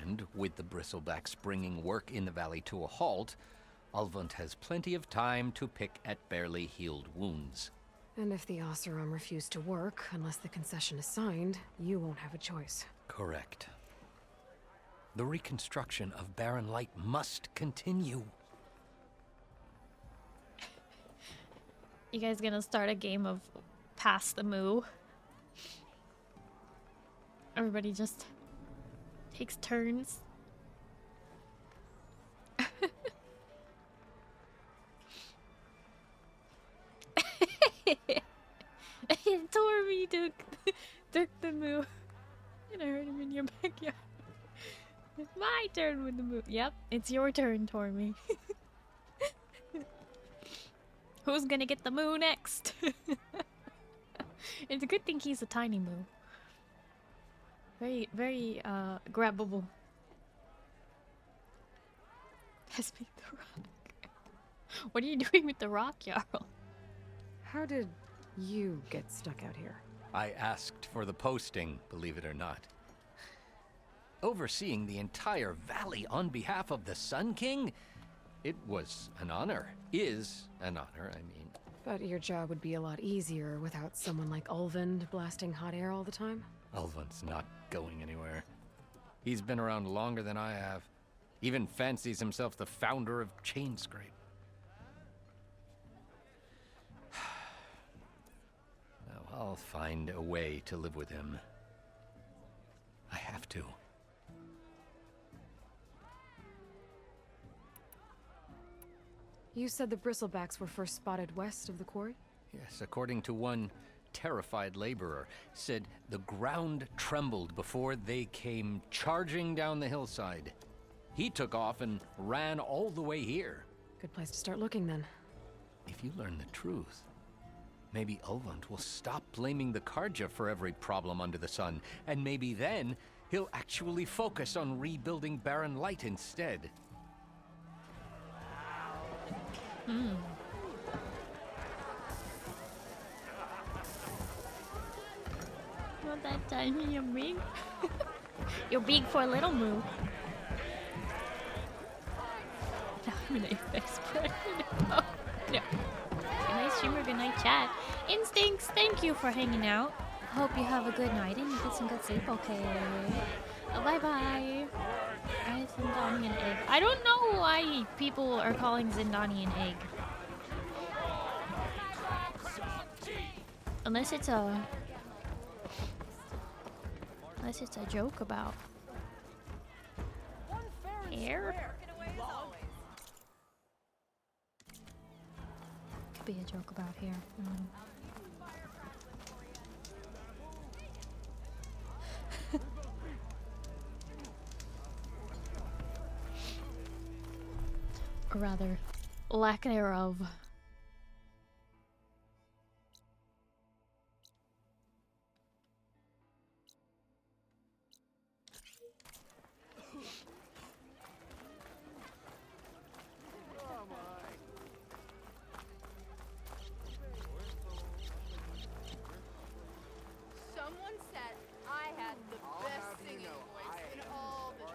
And with the bristlebacks bringing work in the valley to a halt, Ulvund has plenty of time to pick at barely healed wounds. And if the Oseram refuse to work, unless the concession is signed, you won't have a choice. Correct. The reconstruction of Barren Light must continue. You guys gonna start a game of pass the moo? Everybody just takes turns. Tormy took the moo. And I heard him in your backyard. It's my turn with the moo. Yep, it's your turn, Tormy. Who's gonna get the moo next? It's a good thing he's a tiny moo. Very grabbable. Pass me the rock. What are you doing with the rock, Jarl? How did you get stuck out here? I asked for the posting, believe it or not. Overseeing the entire valley on behalf of the Sun King? It was an honor. Is an honor, I mean. But your job would be a lot easier without someone like Ulvund blasting hot air all the time? Ulvund's not going anywhere. He's been around longer than I have. Even fancies himself the founder of Chainscrape. Now, I'll find a way to live with him. I have to. You said the bristlebacks were first spotted west of the quarry? Yes, according to one terrified laborer, said the ground trembled before they came charging down the hillside. He took off and ran all the way here. Good place to start looking, then. If you learn the truth, maybe Ulvund will stop blaming the Karja for every problem under the sun, and maybe then he'll actually focus on rebuilding Barren Light instead. Not that tiny, you're big. You're big for a little move. I'm an Apex player. No. Good night, streamer. Good night, chat. Instincts, thank you for hanging out. Hope you have a good night and you get some good sleep, okay? Bye-bye. Zindanian egg. I don't know why people are calling Zindanian egg. Unless it's a joke about air. Could be a joke about hair. Or rather, lack thereof. Someone said I had the best singing voice in all the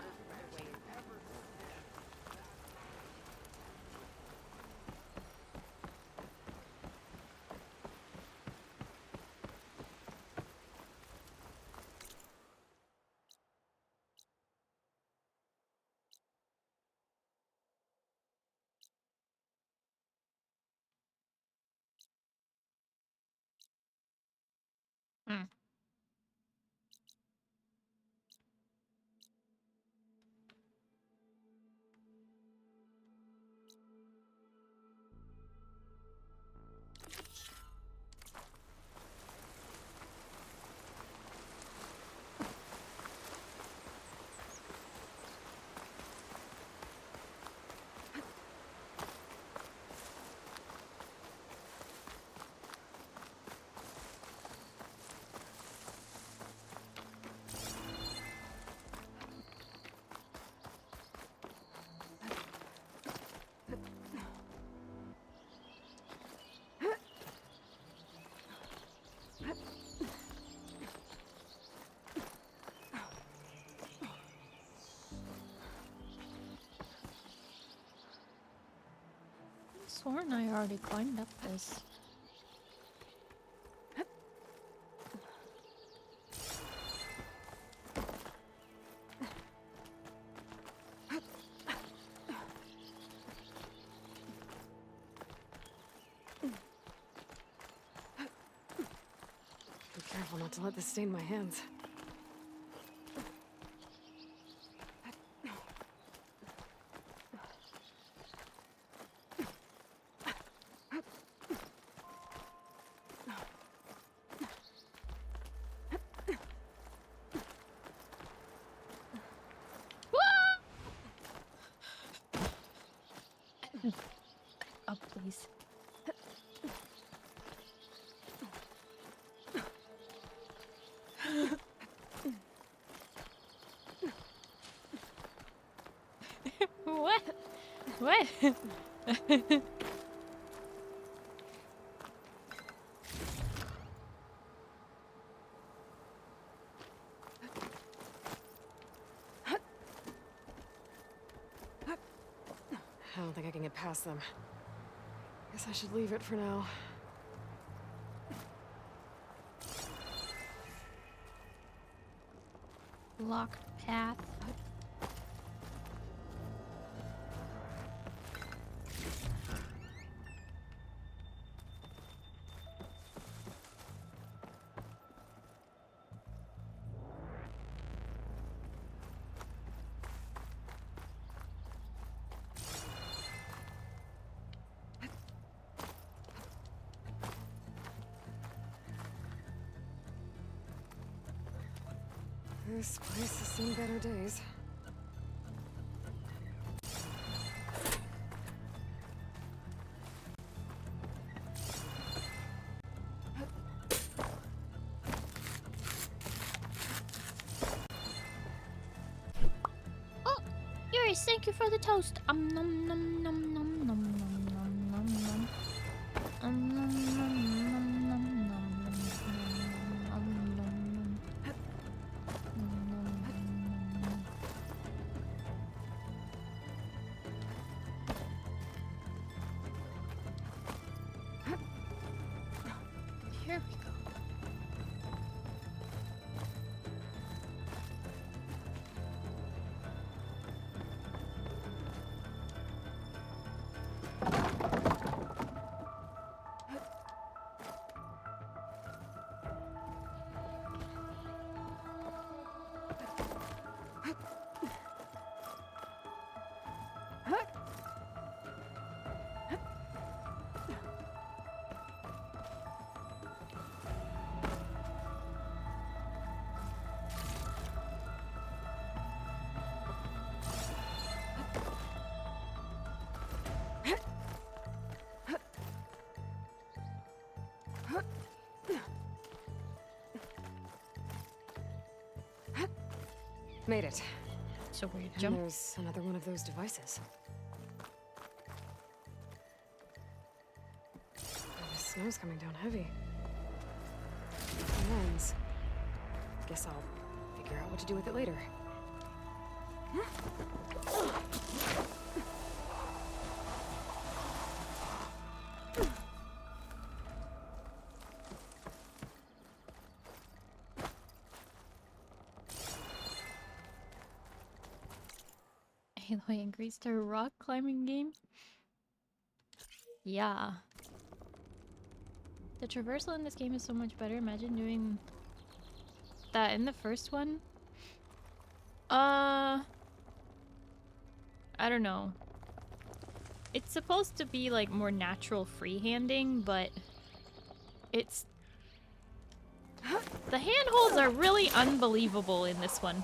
Sworn I already climbed up this. Be careful not to let this stain my hands. Up, please. What? I don't think I can get past them. Guess I should leave it for now. Locked path. This place has seen better days. Oh, Yuri, thank you for the toast. Nom nom nom nom nom nom nom nom nom nom. Nom nom nom nom nom nom nom nom nom nom nom nom. Here we go. Made it. So weird And jump. there's another one of those devices. Oh, the snow's coming down heavy. Lens. Guess I'll figure out what to do with it later. Aloy increased her rock climbing game. Yeah. The traversal in this game is so much better. Imagine doing that in the first one. I don't know. It's supposed to be like more natural freehanding, but it's... The handholds are really unbelievable in this one.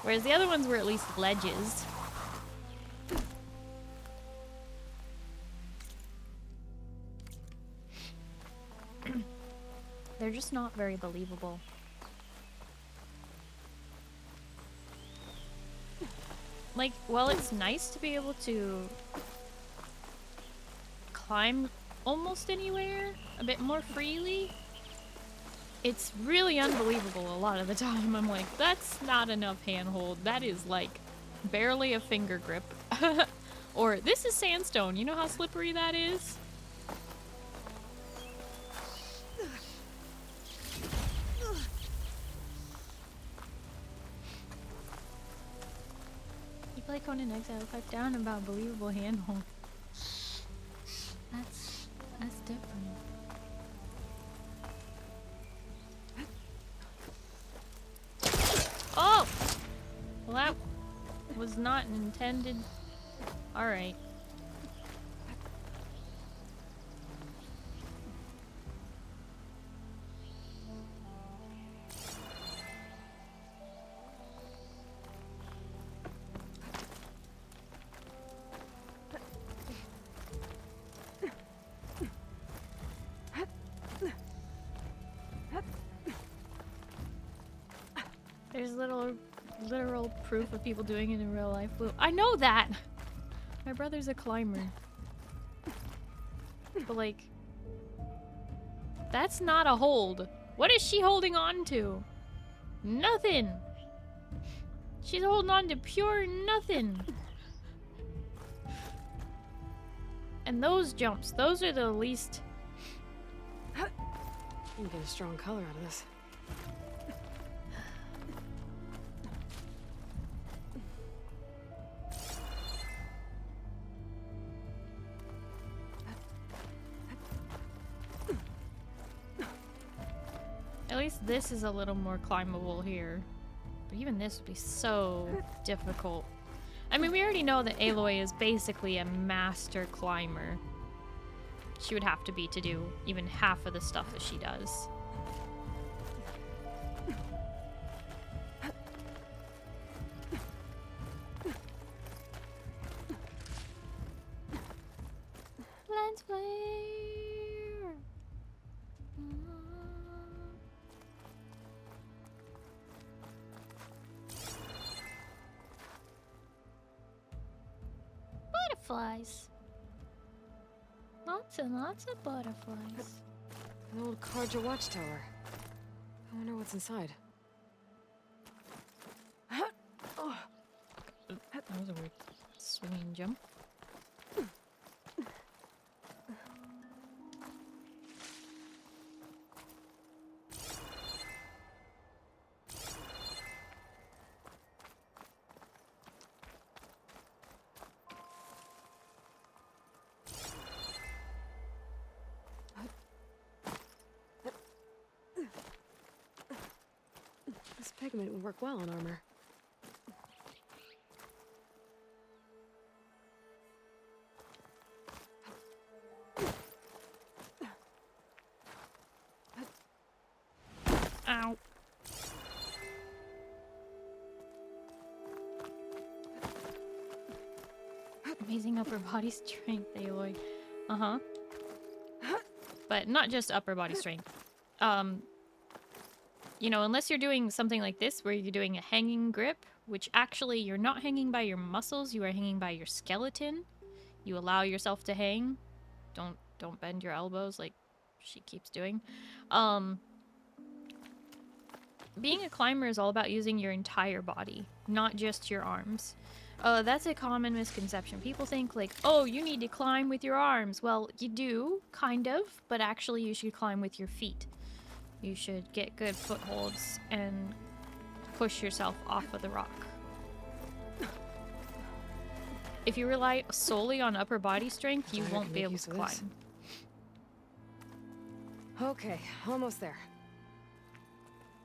Whereas the other ones were at least ledges. They're just not very believable. Like, while it's nice to be able to climb almost anywhere a bit more freely, it's really unbelievable a lot of the time. I'm like, that's not enough handhold. That is like barely a finger grip. Or this is sandstone. You know how slippery that is? You play Conan Exile, pipe down about believable handhold. That's different. Oh! Well, that was not intended. Alright. There's literal proof of people doing it in real life. I know that! My brother's a climber. But like, that's not a hold. What is she holding on to? Nothing. She's holding on to pure nothing. And those jumps, those are the least. You get a strong color out of this. At least this is a little more climbable here. But even this would be so difficult. I mean, we already know that Aloy is basically a master climber. She would have to be to do even half of the stuff that she does. Lens flare. Butterflies. Lots and lots of butterflies. An old Karja watchtower. I wonder what's inside. That was a weird swing jump. This pigment would work well on armor. Ow. Amazing upper body strength, Aloy. Uh-huh. But not just upper body strength. You know, unless you're doing something like this, where you're doing a hanging grip, which actually you're not hanging by your muscles, you are hanging by your skeleton. You allow yourself to hang. Don't bend your elbows like she keeps doing. Being a climber is all about using your entire body, not just your arms. That's a common misconception. People think like, oh, you need to climb with your arms. Well, you do, kind of, but actually you should climb with your feet. You should get good footholds and push yourself off of the rock. If you rely solely on upper body strength, you won't be able to climb. Okay, almost there.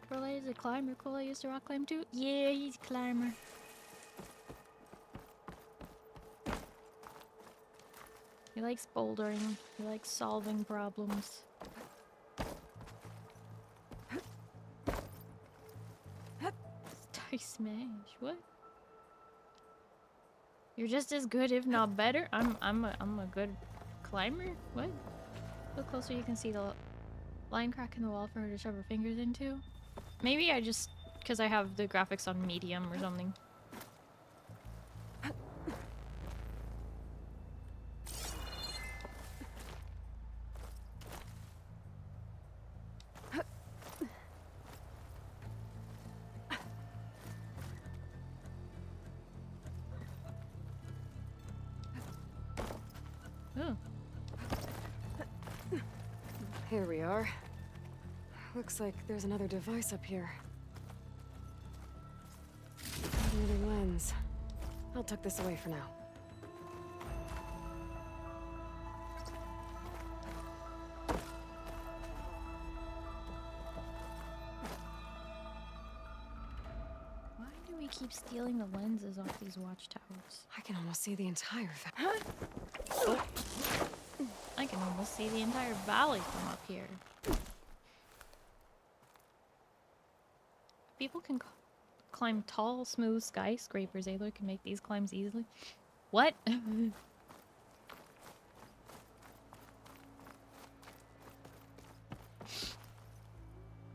Kola is a climber. Kola used to rock climb too? Yeah, he's a climber. He likes bouldering. He likes solving problems. Starry smash. What? You're just as good, if not better. I'm a good climber. What? Look closer, you can see the line crack in the wall for her to shove her fingers into. Maybe I just, because I have the graphics on medium or something. Here we are. Looks like there's another device up here. Another lens. I'll tuck this away for now. Why do we keep stealing the lenses off these watchtowers? I can almost see the entire Oh. I can almost see the entire valley from up here. People can climb tall, smooth skyscrapers. Aloy can make these climbs easily. What?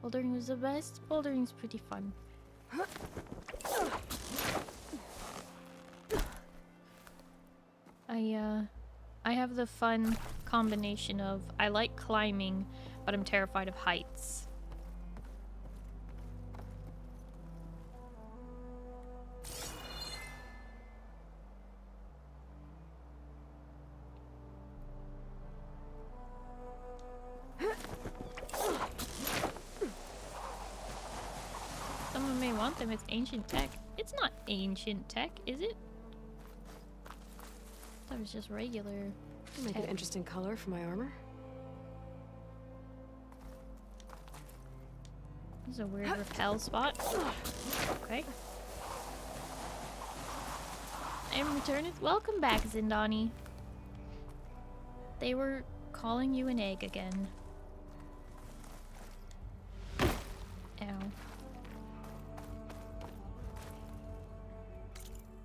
Bouldering was the best. Bouldering's pretty fun. have the fun combination of I like climbing, but I'm terrified of heights. Someone may want them. It's ancient tech. It's not ancient tech, is it? That was just regular. Make tech. an interesting color for my armor. This is a weird repel spot. Okay. And return it. Welcome back, Zindani. They were calling you an egg again. Ow.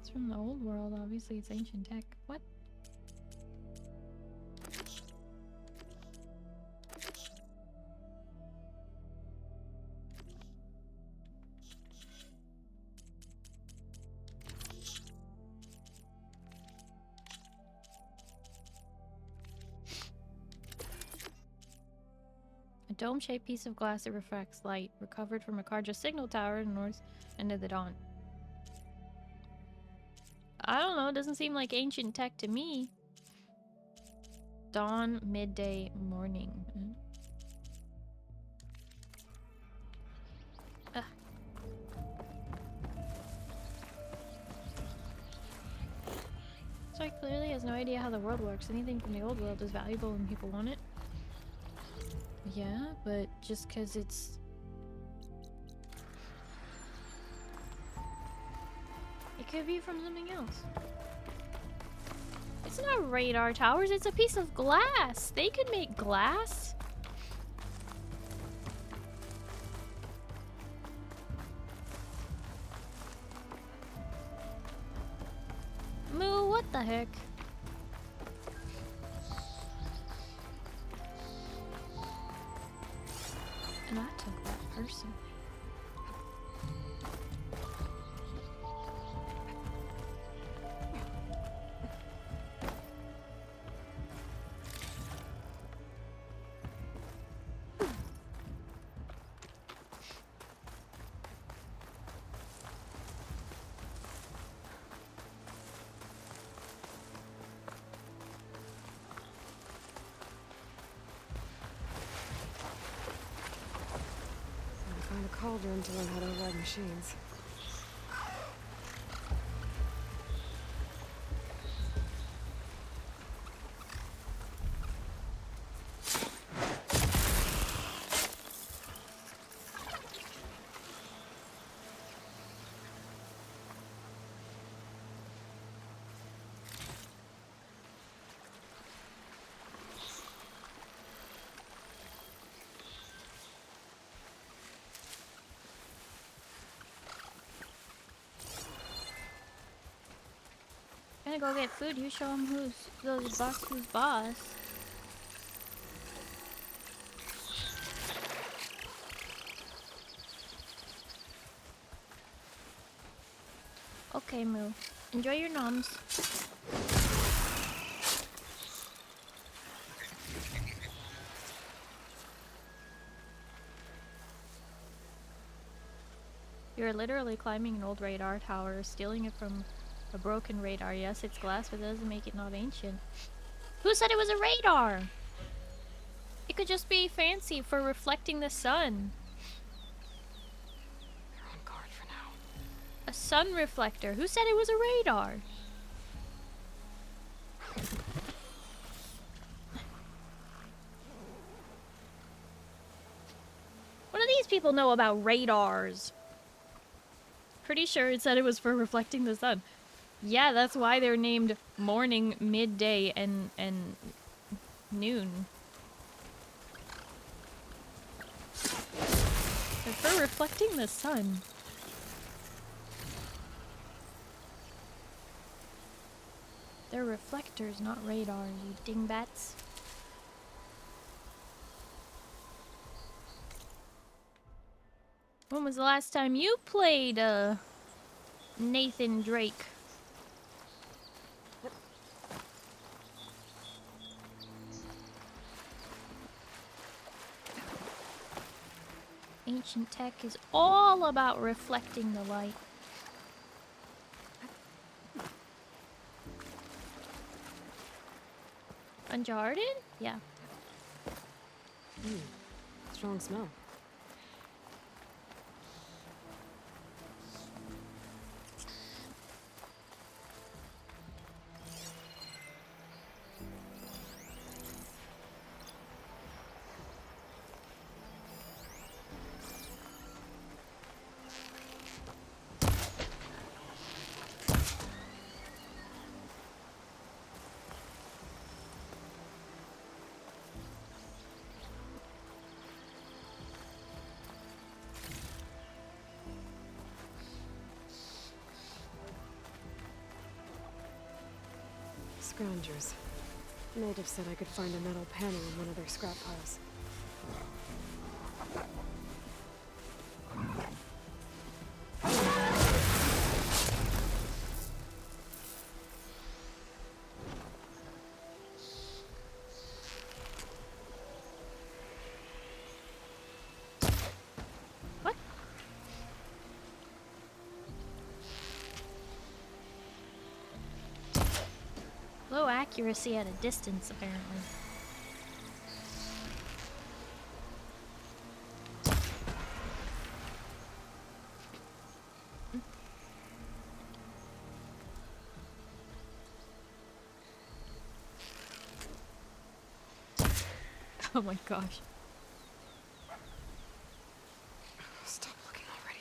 It's from the old world, obviously it's ancient tech. What? A dome-shaped piece of glass that refracts light, recovered from a Karja signal tower in the north end of the dawn. I don't know, it doesn't seem like ancient tech to me. Dawn, midday, morning. Ugh. So he clearly has no idea how the world works. Anything from the old world is valuable when people want it. Yeah, but just because it's... It could be from something else. It's not radar towers, it's a piece of glass. They could make glass. Moo, what the heck? And I took that personally. Find a cauldron to learn how to ride machines. Gonna go get food. You show him who's who's boss. Okay, Moo. Enjoy your noms. You're literally climbing an old radar tower, stealing it from a broken radar. Yes, it's glass, but that doesn't make it not ancient. Who said it was a radar? It could just be fancy for reflecting the sun. They're on guard for now. A sun reflector. Who said it was a radar? What do these people know about radars? Pretty sure it said it was for reflecting the sun. Yeah, that's why they're named morning, midday, and noon. They're for reflecting the sun. They're reflectors, not radars, you dingbats. When was the last time you played, Nathan Drake? ancient tech is all about reflecting the light. Uncharted? Yeah. Strong smell. Scroungers. Native said I could find a metal panel in one of their scrap piles. Low accuracy at a distance, apparently. Oh my gosh. Stop looking already.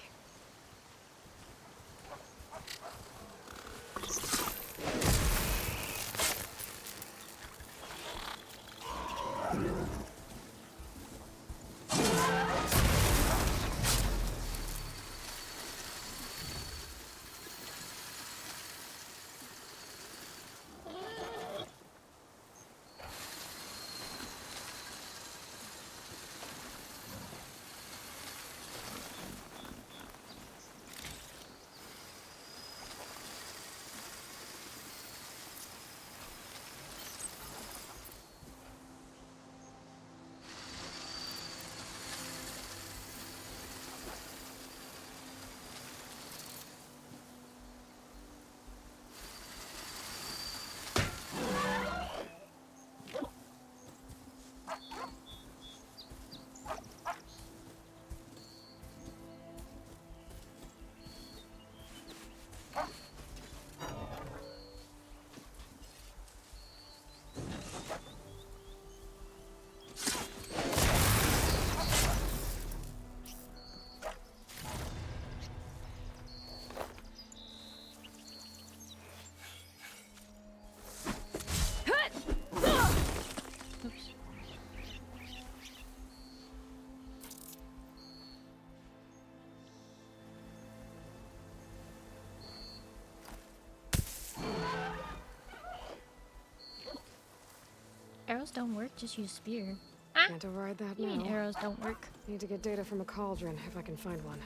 Arrows don't work, just use spear. Can't override that You now. mean arrows don't work? Need to get data from a cauldron if I can find one.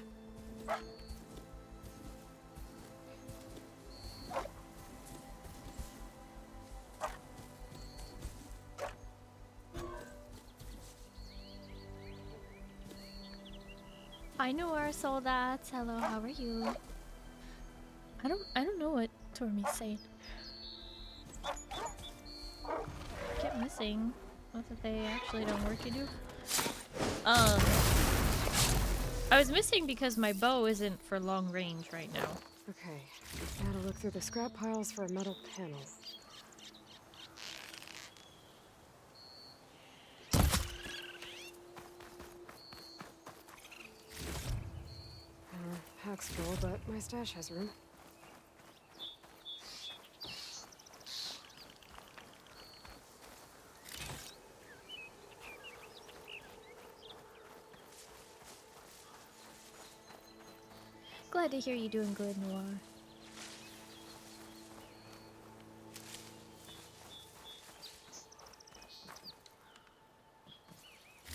Hi Noir Soldats, hello, how are you? I don't know what Tormi's saying. Get missing. Not that they actually don't work, you do. I was missing because my bow isn't for long range right now. Okay, now to look through the scrap piles for a metal panel. Pack's full, but my stash has room. Glad to hear you doing good, Noir.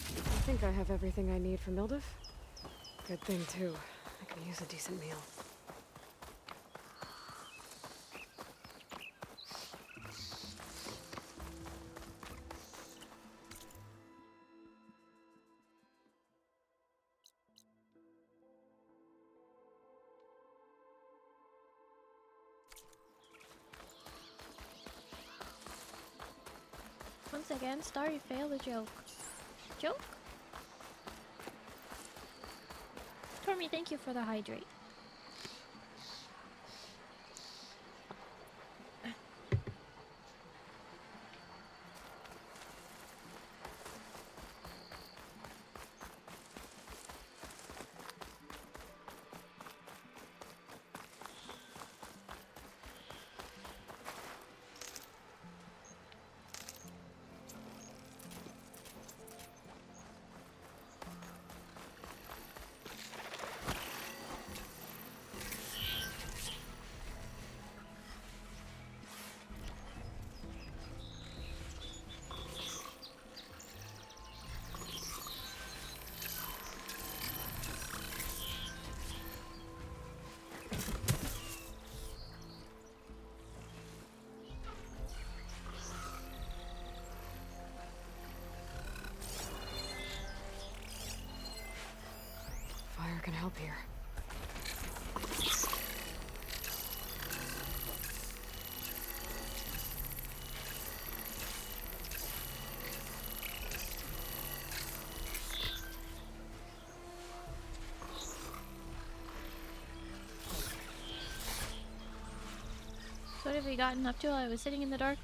I think I have everything I need for Mildiv. Good thing, too. I can use a decent meal. once again, Starry failed a joke. Joke? Tormy, thank you for the hydrate. Fire can help here. So what have we gotten up to while I was sitting in the dark?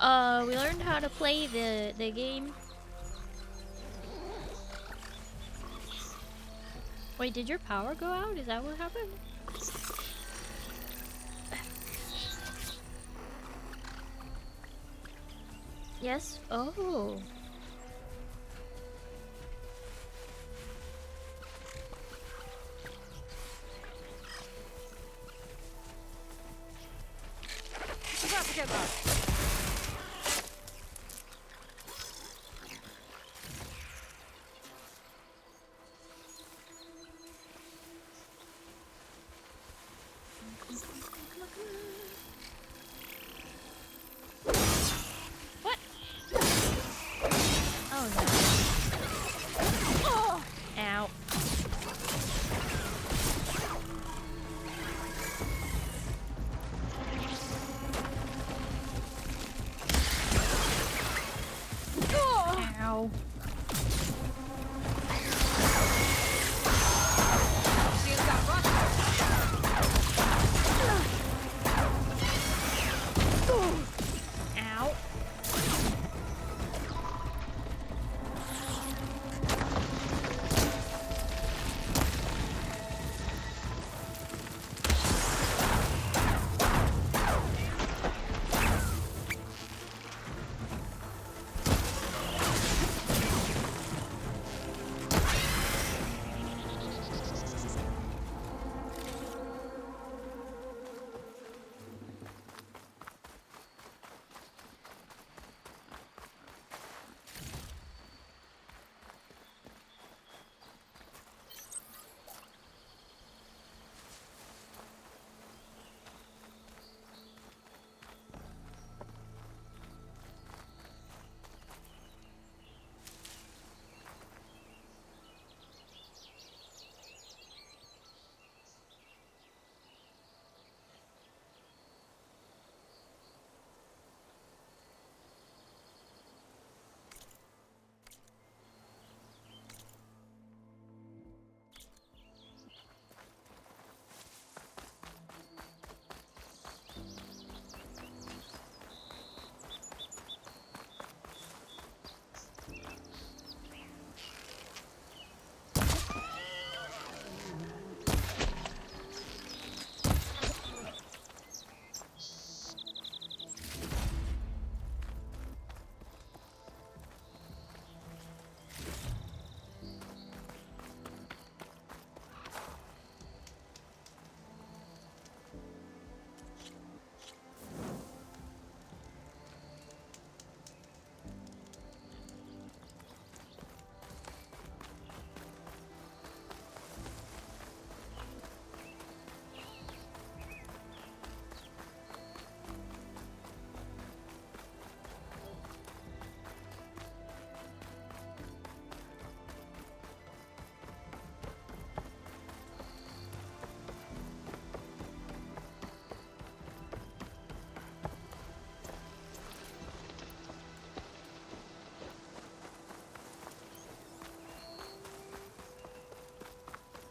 We learned how to play the game. Wait, did your power go out? Is that what happened? Yes? Oh. What? Oh no. Oh. Ow.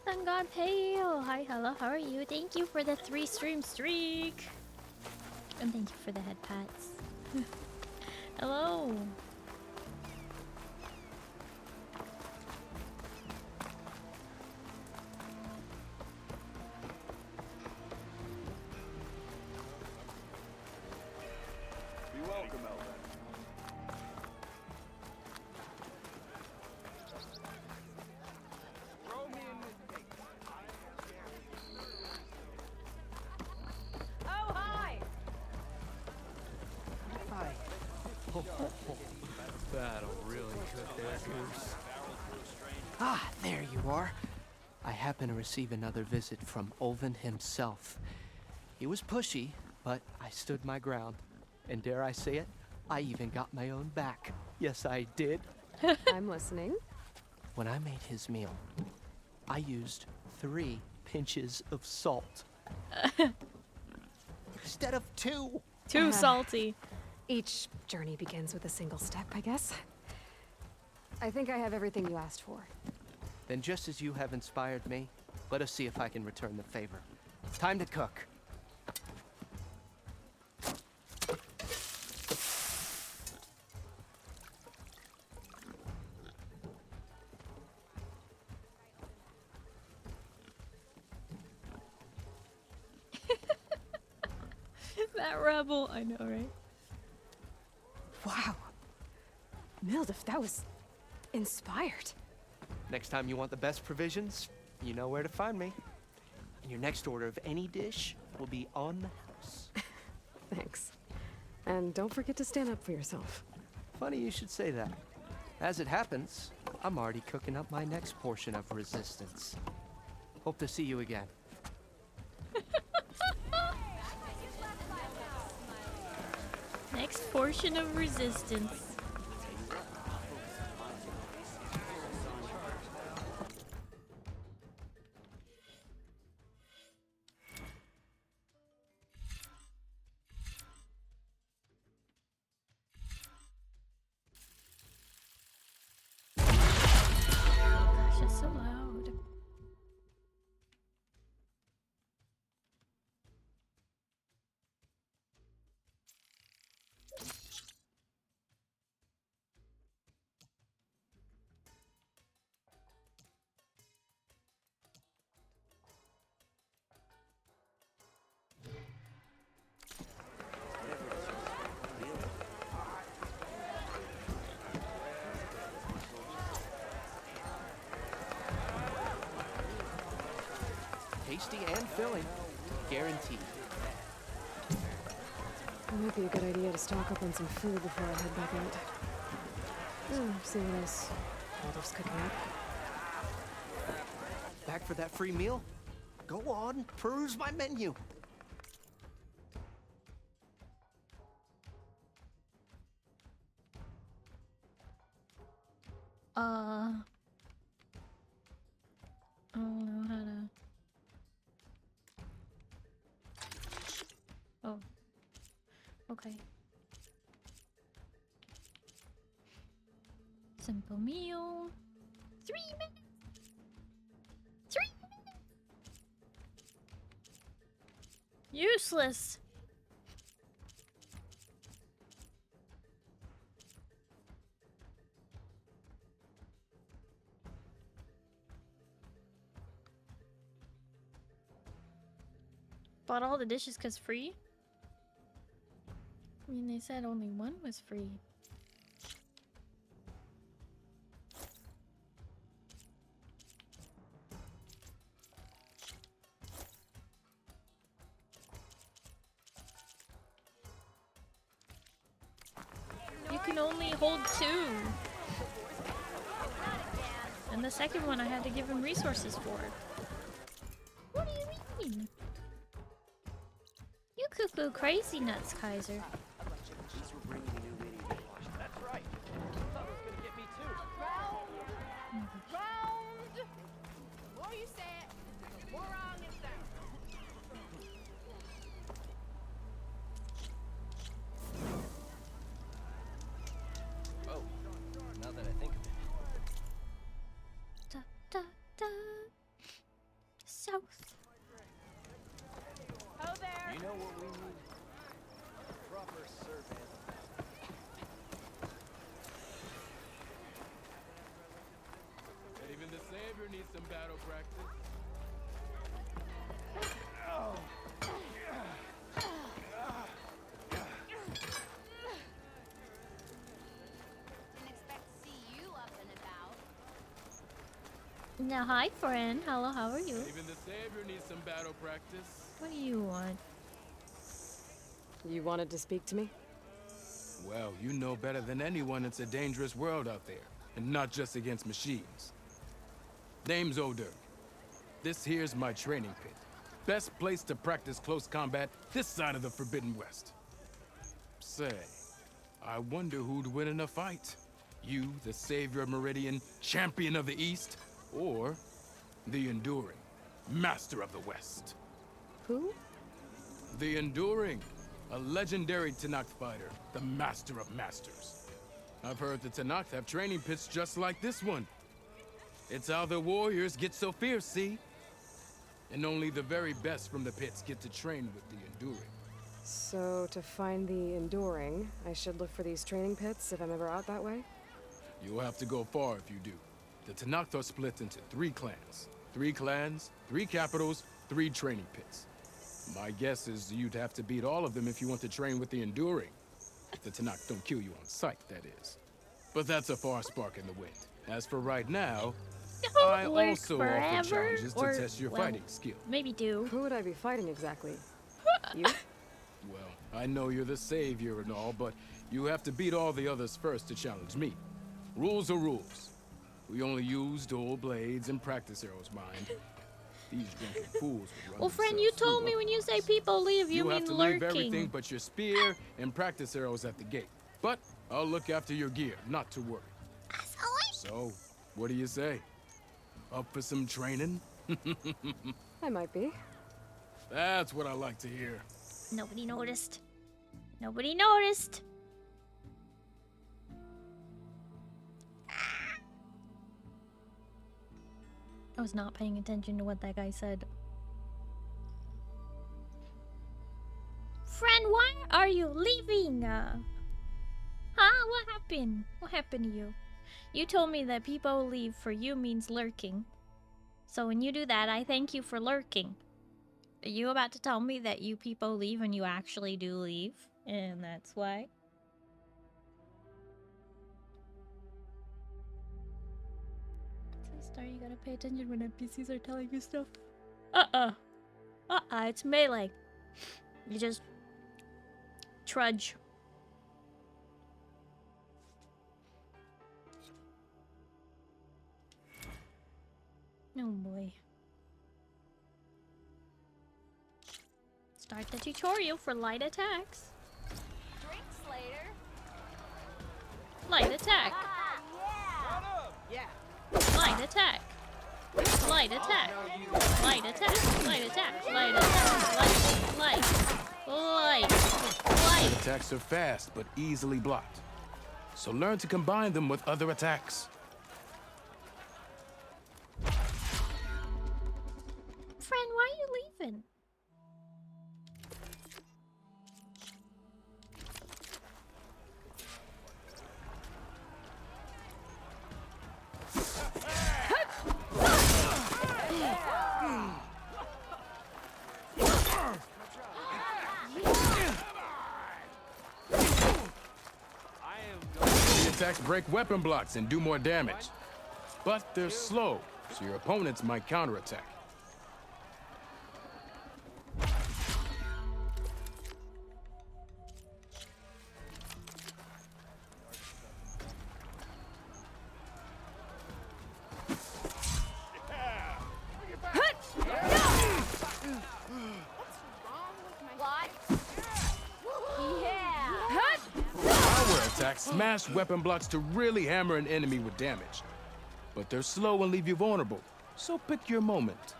Thank God, Pale. Hi, hello, how are you? Thank you for the 3 stream streak. And thank you for the head pats. Hello. Be welcome, Elvin. Oh, hi! Hi. That'll really cook that goose. Ah, there you are. I happen to receive another visit from Olvin himself. He was pushy, but I stood my ground. And dare I say it, I even got my own back. Yes, I did. I'm listening. When I made his meal, I used 3 pinches of salt. Instead of 2. Too salty. Each journey begins with a single step, I guess. I think I have everything you asked for. Then just as you have inspired me, let us see if I can return the favor. Time to cook. That rebel, I know, right? Wow. Mildef, that was inspired. Next time you want the best provisions, you know where to find me. And your next order of any dish will be on the house. Thanks. And don't forget to stand up for yourself. Funny you should say that. As it happens, I'm already cooking up my next portion of resistance. Hope to see you again. Next portion of resistance. Gosh, it's so loud. Tasty and filling. Guaranteed. It might be a good idea to stock up on some food before I head back out. See what else Mildef's cooking up. Back for that free meal? Go on, peruse my menu. I don't know how to. Oh. Okay. Simple meal. 3 minutes. 3 minutes. Useless. Bought all the dishes 'cause free? I mean, they said only one was free. You can only hold 2. And the second one I had to give him resources for. What do you mean? You cuckoo crazy nuts, Kaiser. That's right. That was gonna get me too. Round! The more you say it, the more wrong it sounds. Oh, now that I think of it. Da, da, da. south. Oh, there. You know what we need? A proper survey. Even the Savior needs some battle practice. Didn't expect to see you up and about. Now, hi, friend. Hello, how are you? Even the Savior needs some battle practice. What do you want? You wanted to speak to me? Well, you know better than anyone it's a dangerous world out there, and not just against machines. Name's Oddtop. This here's my training pit. Best place to practice close combat this side of the Forbidden West. Say, I wonder who'd win in a fight. You, the Savior of Meridian, Champion of the East, or the Enduring, Master of the West. Who? The Enduring, a legendary Tenakth fighter, the Master of Masters. I've heard the Tenakth have training pits just like this one. It's how the warriors get so fierce, see? And only the very best from the pits get to train with the Enduring. So, to find the Enduring, I should look for these training pits if I'm ever out that way? You'll have to go far if you do. The Tenakth are split into 3 clans. 3 clans, 3 capitals, 3 training pits. My guess is you'd have to beat all of them if you want to train with the Enduring. If the Tenakth don't kill you on sight, that is. But that's a far spark in the wind. As for right now, I also offer challenges to test your fighting skill. Maybe do. Who would I be fighting exactly? You? Well, I know you're the Savior and all, but you have to beat all the others first to challenge me. Rules are rules. We only use dual blades and practice arrows, mind. These drunken fools would run Well, friend, you told me when you say people leave, you mean have to lurking. leave everything but your spear and practice arrows at the gate. But I'll look after your gear, not to worry. So, what do you say? Up for some training? I might be. That's what I like to hear. Nobody noticed. Nobody noticed. I was not paying attention to what that guy said. Friend, why are you leaving? Huh? What happened? What happened to you? You told me that people leave for you means lurking. So when you do that, I thank you for lurking. Are you about to tell me that you people leave and you actually do leave? And that's why? Starry, you gotta pay attention when NPCs are telling you stuff. It's melee. You just trudge. Oh boy. Start the tutorial for light attacks. Drinks later. Light attack. Yeah. Light attack. Light attack. Light attack. Light attack. Light attack. Light. Attacks are fast, but easily blocked. So learn to combine them with other attacks. Friend, why are you leaving? The attacks break weapon blocks and do more damage. But they're slow, so your opponents might counterattack. Smash weapon blocks to really hammer an enemy with damage. But they're slow and leave you vulnerable, so pick your moment.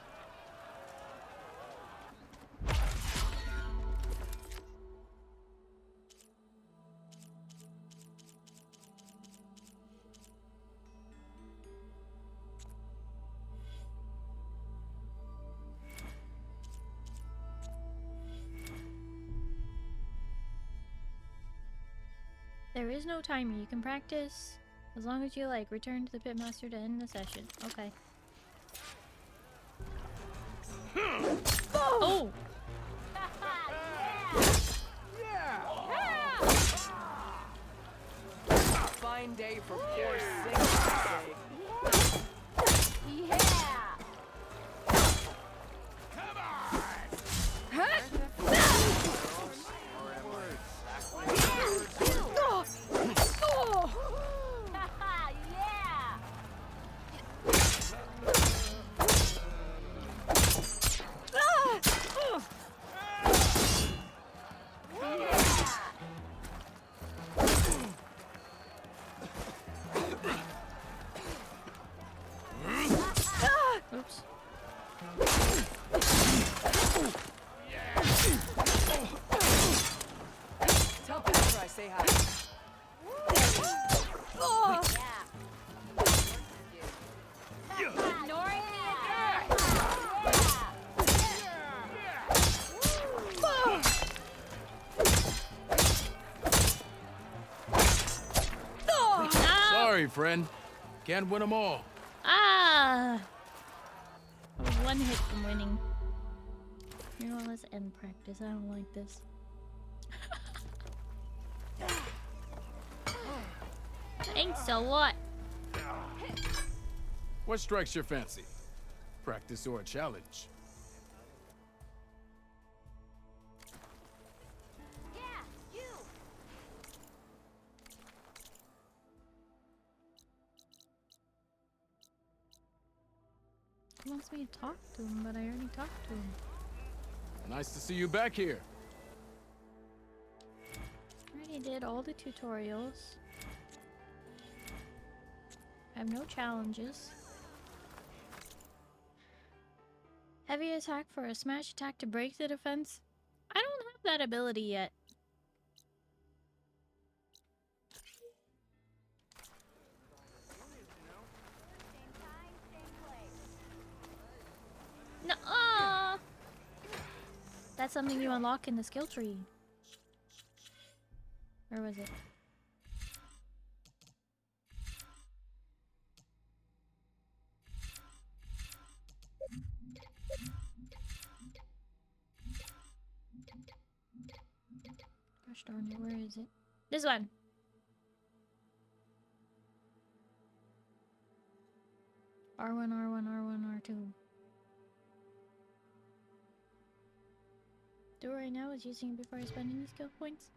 There is no timer. You can practice as long as you like. Return to the pitmaster to end the session. Okay. Oh! Fine day for poor singing. Yeah! Come on! Oops. Tell Petra I say hi. Oh! Ignoring the attack! Sorry, friend. Can't win them all. Ah! I was one hit from winning. You know what? Let's end practice. I don't like this. Thanks a lot. What strikes your fancy? Practice or a challenge? Yeah, you! He wants me to talk to him, but I already talked to him. Nice to see you back here. Already did all the tutorials. I have no challenges. Heavy attack for a smash attack to break the defense. I don't have that ability yet. No, that's something you unlock in the skill tree. Where was it? Gosh darn it, where is it? This one! R1, R1, R1, R2. Do it right now is using it before I spend any skill points.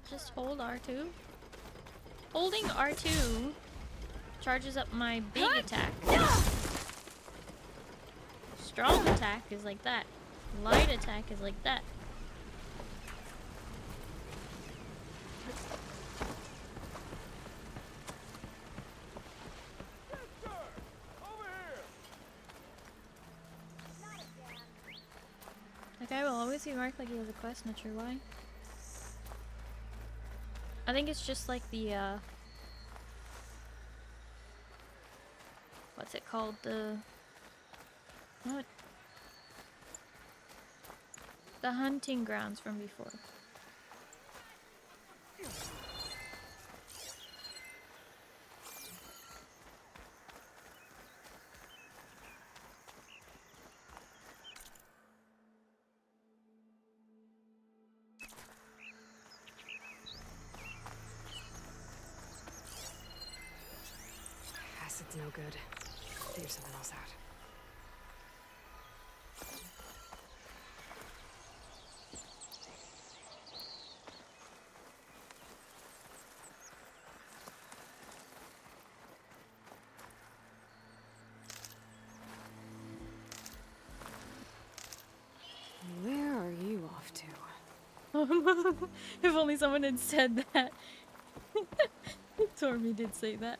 Just hold R2. Holding R2 charges up my big attack. Strong attack is like that. Light attack is like that. That guy will always be marked like he has a quest, not sure why. I think it's just like the, what's it called? What? The hunting grounds from before. Acid's no good. Figure something else out. If only someone had said that. Tormy did say that.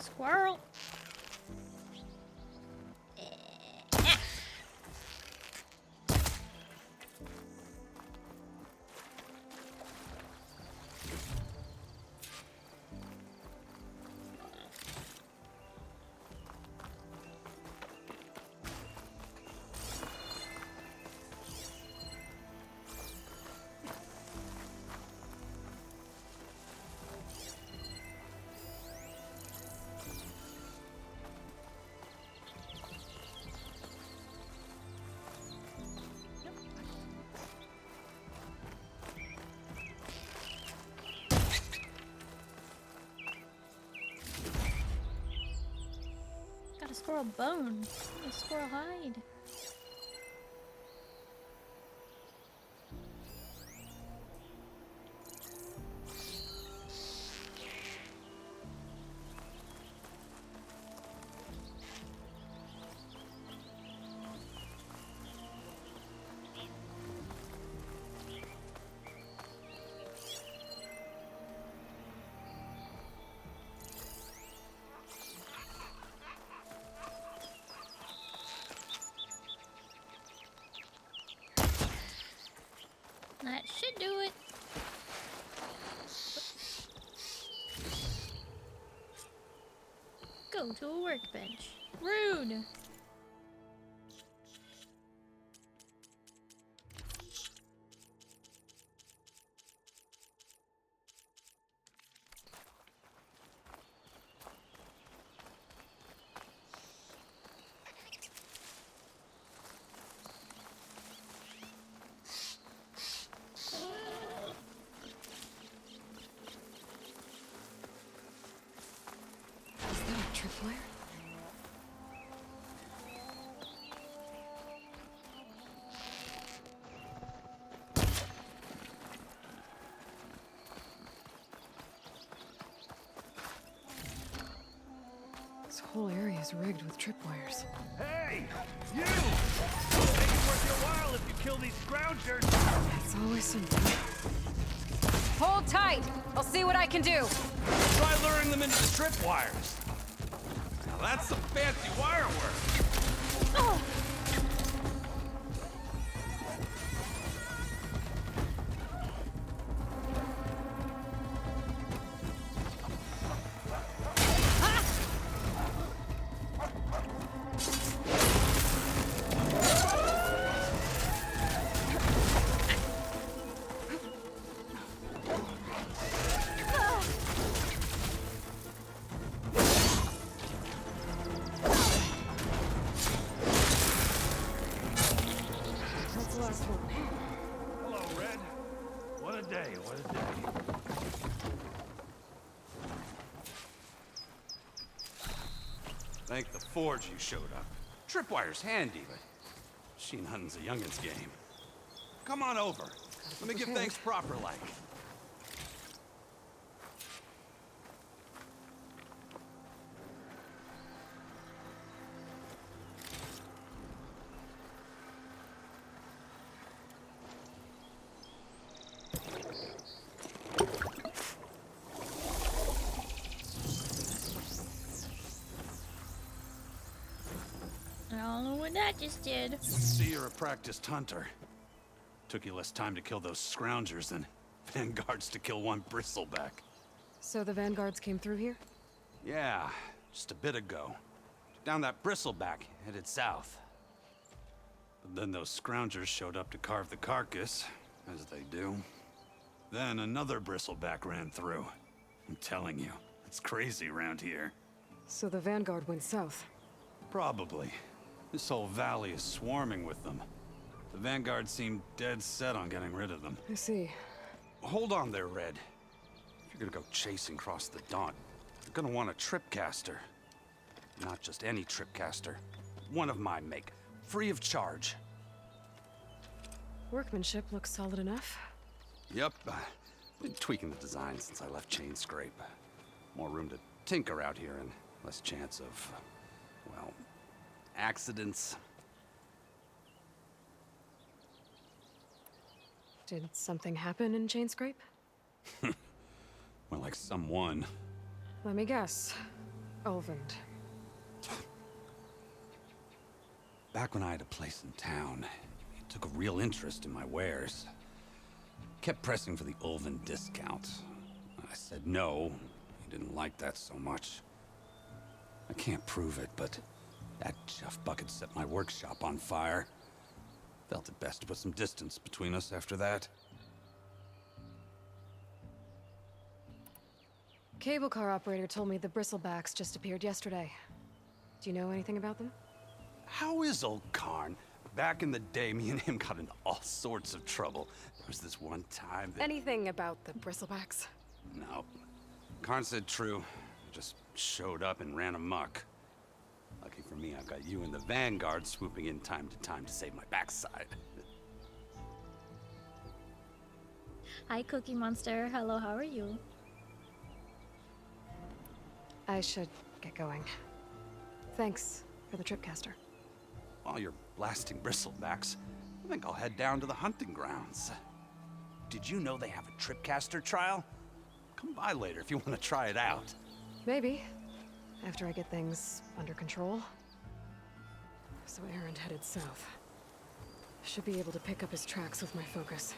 Squirrel. Got a squirrel bone. A squirrel hide. That should do it. Go to a workbench. Rude. Tripwire? This whole area is rigged with tripwires. Hey! You! Make it worth your while if you kill these scroungers! It's always something. Hold tight! I'll see what I can do! Try luring them into the tripwires. Now that's some fancy wire work. Oh. Hello, Red. What a day, what a day. Thank the Forge you showed up. Tripwire's handy, but machine hunting's a youngin's game. Come on over. Let me give thanks proper like. I don't know what that just did. See, you're a practiced hunter. Took you less time to kill those scroungers than vanguards to kill one bristleback. So the vanguards came through here? Yeah, just a bit ago. Down that bristleback, headed south. But then those scroungers showed up to carve the carcass, as they do. Then another bristleback ran through. I'm telling you, it's crazy around here. So the vanguard went south? Probably. This whole valley is swarming with them. The vanguard seemed dead set on getting rid of them. I see. Hold on there, Red. If you're gonna go chasing across the Daunt, you're gonna want a tripcaster. Not just any tripcaster. One of my make. Free of charge. Workmanship looks solid enough. Yep. Been tweaking the design since I left Chainscrape. More room to tinker out here and less chance of, well, accidents. Did something happen in Chainscrape? Well, like someone. Let me guess. Ulvund. Back when I had a place in town, he took a real interest in my wares. Kept pressing for the Ulvund discount. I said no. He didn't like that so much. I can't prove it, but that chuff bucket set my workshop on fire. Felt it best to put some distance between us after that. Cable car operator told me the bristlebacks just appeared yesterday. Do you know anything about them? How is old Karn? Back in the day, me and him got into all sorts of trouble. There was this one time that... Anything about the bristlebacks? No. Karn said true. Just showed up and ran amok. Lucky for me, I've got you and the Vanguard swooping in time to save my backside. Hi, Cookie Monster. Hello, how are you? I should get going. Thanks for the tripcaster. While you're blasting bristlebacks, I think I'll head down to the hunting grounds. Did you know they have a tripcaster trial? Come by later if you want to try it out. Maybe. After I get things under control. So Aaron headed south. Should be able to pick up his tracks with my focus.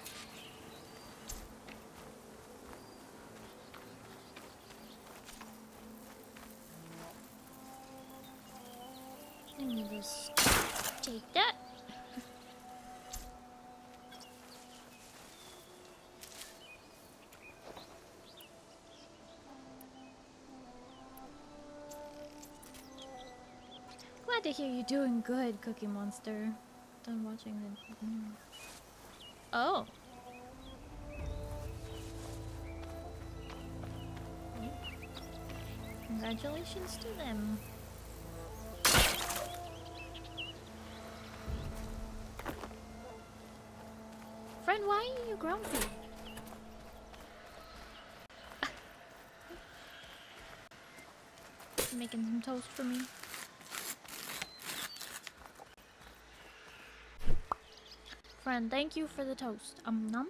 Let me just take that. Glad to hear you're doing good, Cookie Monster. Done watching the... Oh. Congratulations to them. Friend, why are you grumpy? Making some toast for me. Friend, thank you for the toast. Nom. Nom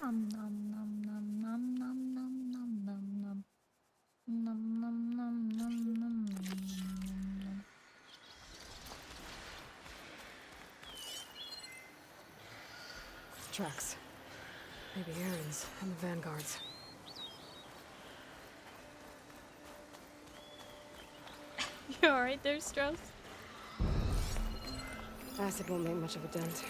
nom nom nom nom nom nom nom nom. Nom nom nom nom nom nom. Tracks. Maybe Aaron's and the Vanguard's. You alright there, Strauss? Acid won't make much of a dent.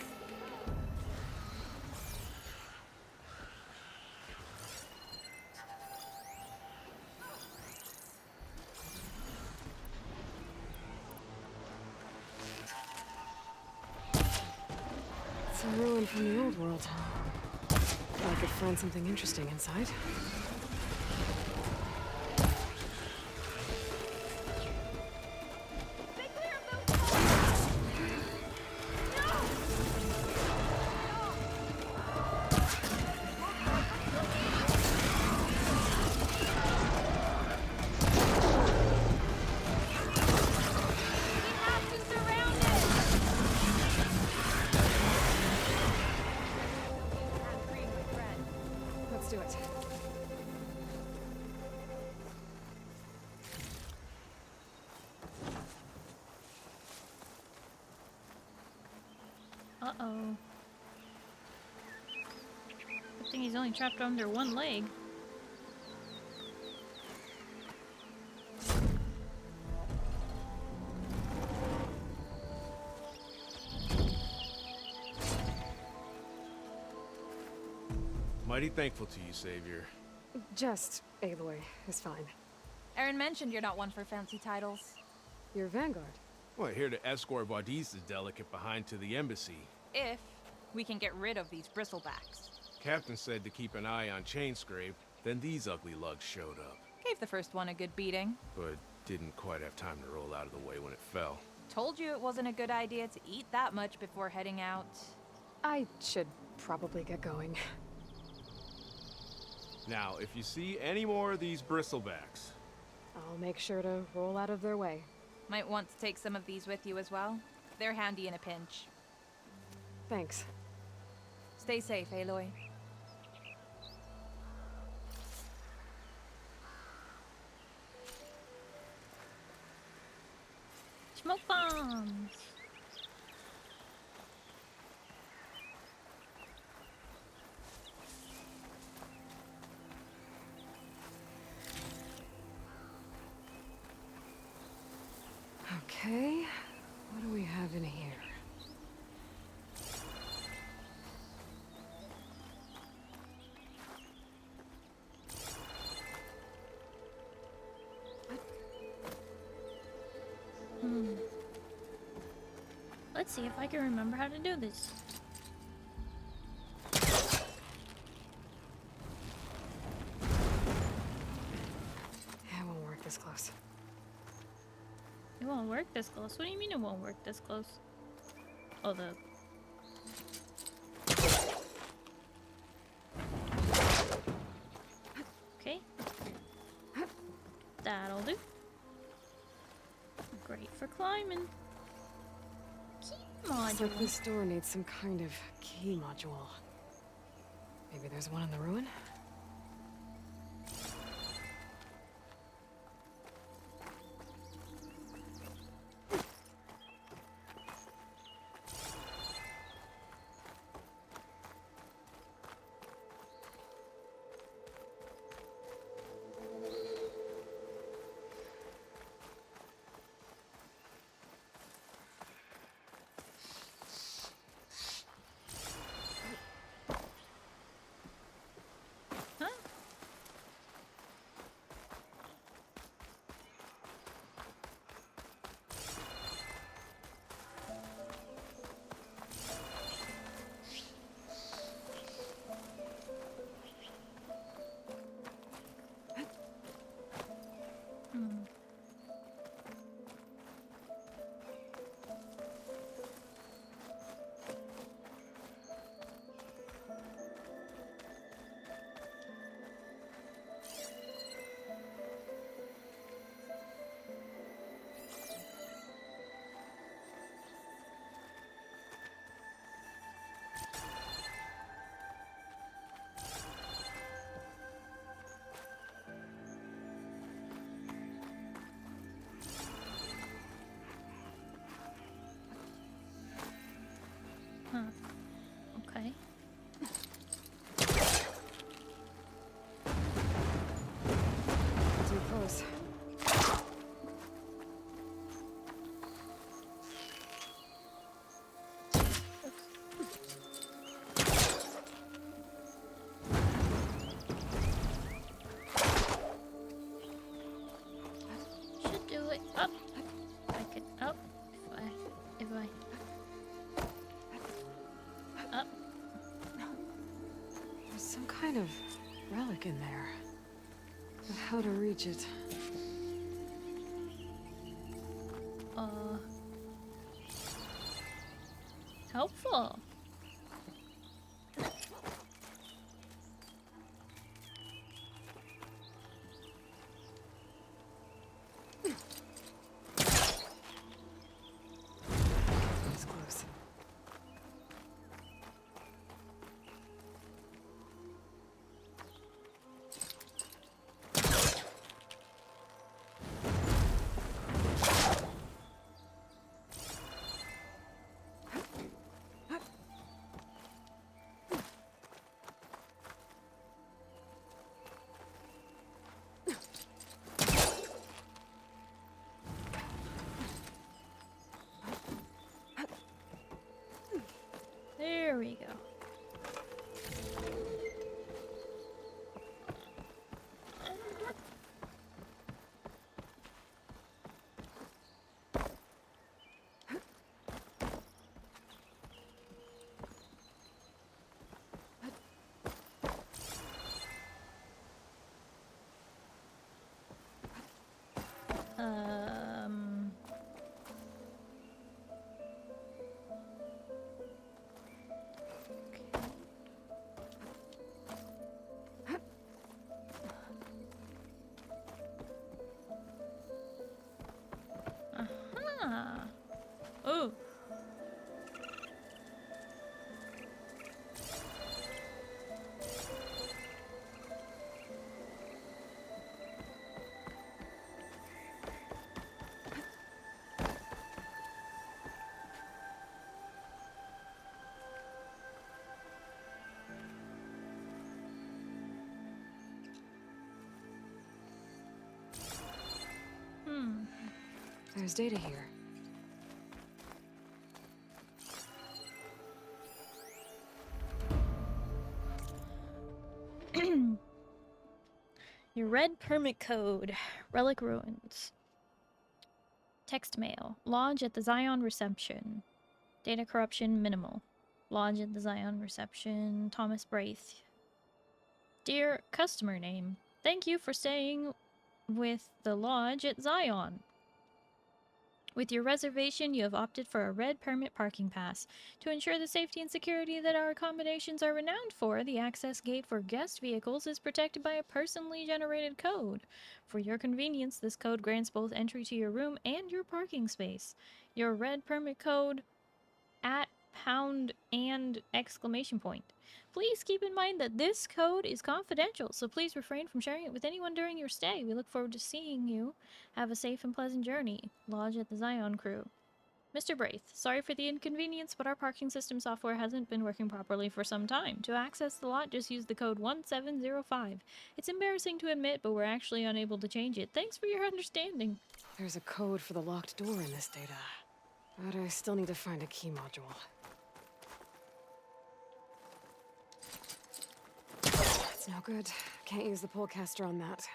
It's a ruin from the old world. I could find something interesting inside. Let's do it. Uh-oh. Good thing he's only trapped under one leg. Mighty thankful to you, Savior. Just Aloy is fine. Aaron mentioned you're not one for fancy titles. You're Vanguard. Well, here to escort Wadis' delicate behind to the embassy. If we can get rid of these bristlebacks. Captain said to keep an eye on Chainscrape, then these ugly lugs showed up. Gave the first one a good beating. But didn't quite have time to roll out of the way when it fell. Told you it wasn't a good idea to eat that much before heading out. I should probably get going. Now, if you see any more of these bristlebacks... I'll make sure to roll out of their way. Might want to take some of these with you as well. They're handy in a pinch. Thanks. Stay safe, Aloy. Smoke bombs. Okay, what do we have in here? Let's see if I can remember how to do this. It won't work this close. It won't work this close. What do you mean it won't work this close? Oh, the... Okay. That'll do. Great for climbing. Key Looks like module. this door needs some kind of key module. Maybe there's one in the ruin? Huh. Okay. Too close. Should do it. Up. I can up. If I. Up. There's some kind of relic in there. But how to reach it? Helpful. It's close. There we go. There's data here. Your red permit code. Relic Ruins. Text mail. Lodge at the Zion reception. Data corruption minimal. Lodge at the Zion reception. Thomas Braith. Dear customer name, thank you for staying with the lodge at Zion. With your reservation, you have opted for a red permit parking pass. To ensure the safety and security that our accommodations are renowned for, the access gate for guest vehicles is protected by a personally generated code. For your convenience, this code grants both entry to your room and your parking space. Your red permit code @ and exclamation point. Please keep in mind that this code is confidential, so please refrain from sharing it with anyone during your stay. We look forward to seeing you. Have a safe and pleasant journey. Lodge at the Zion crew. Mr. Braith, sorry for the inconvenience, but our parking system software hasn't been working properly for some time. To access the lot, just use the code 1705. It's embarrassing to admit, but we're actually unable to change it. Thanks for your understanding. There's a code for the locked door in this data. But I still need to find a key module. That's no good. Can't use the polecaster on that.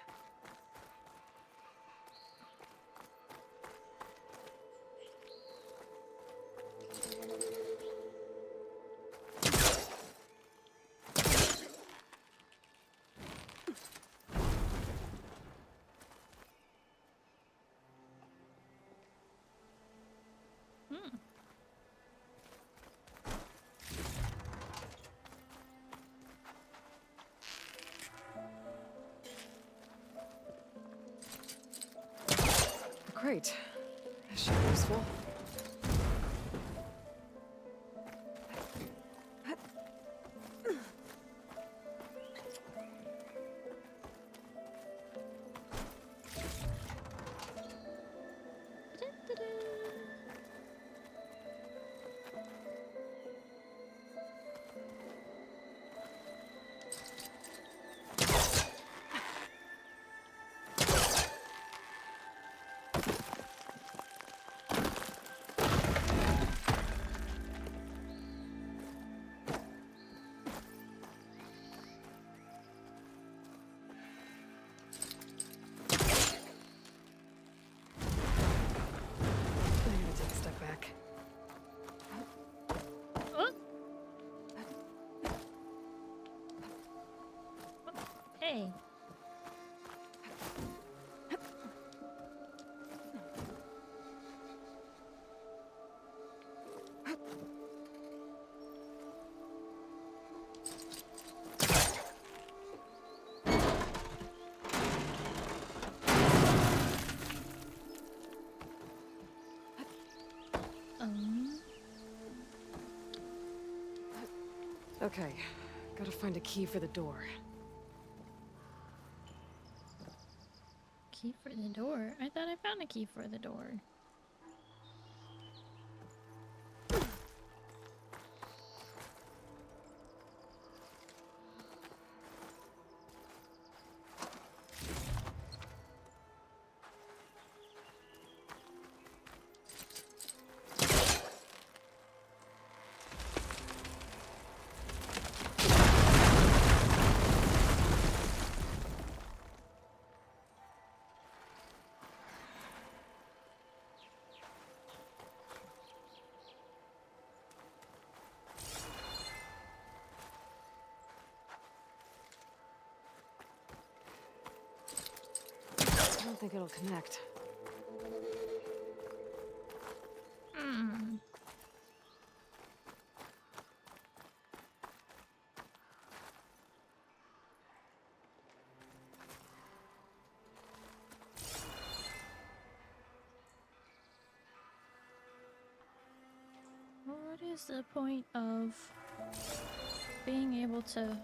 Great. This should be useful. Hey. Okay, gotta find a key for the door. Key for the door? I thought I found a key for the door. I don't think it'll connect. What is the point of being able to...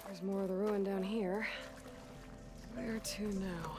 There's more of the ruin down here. Where to now?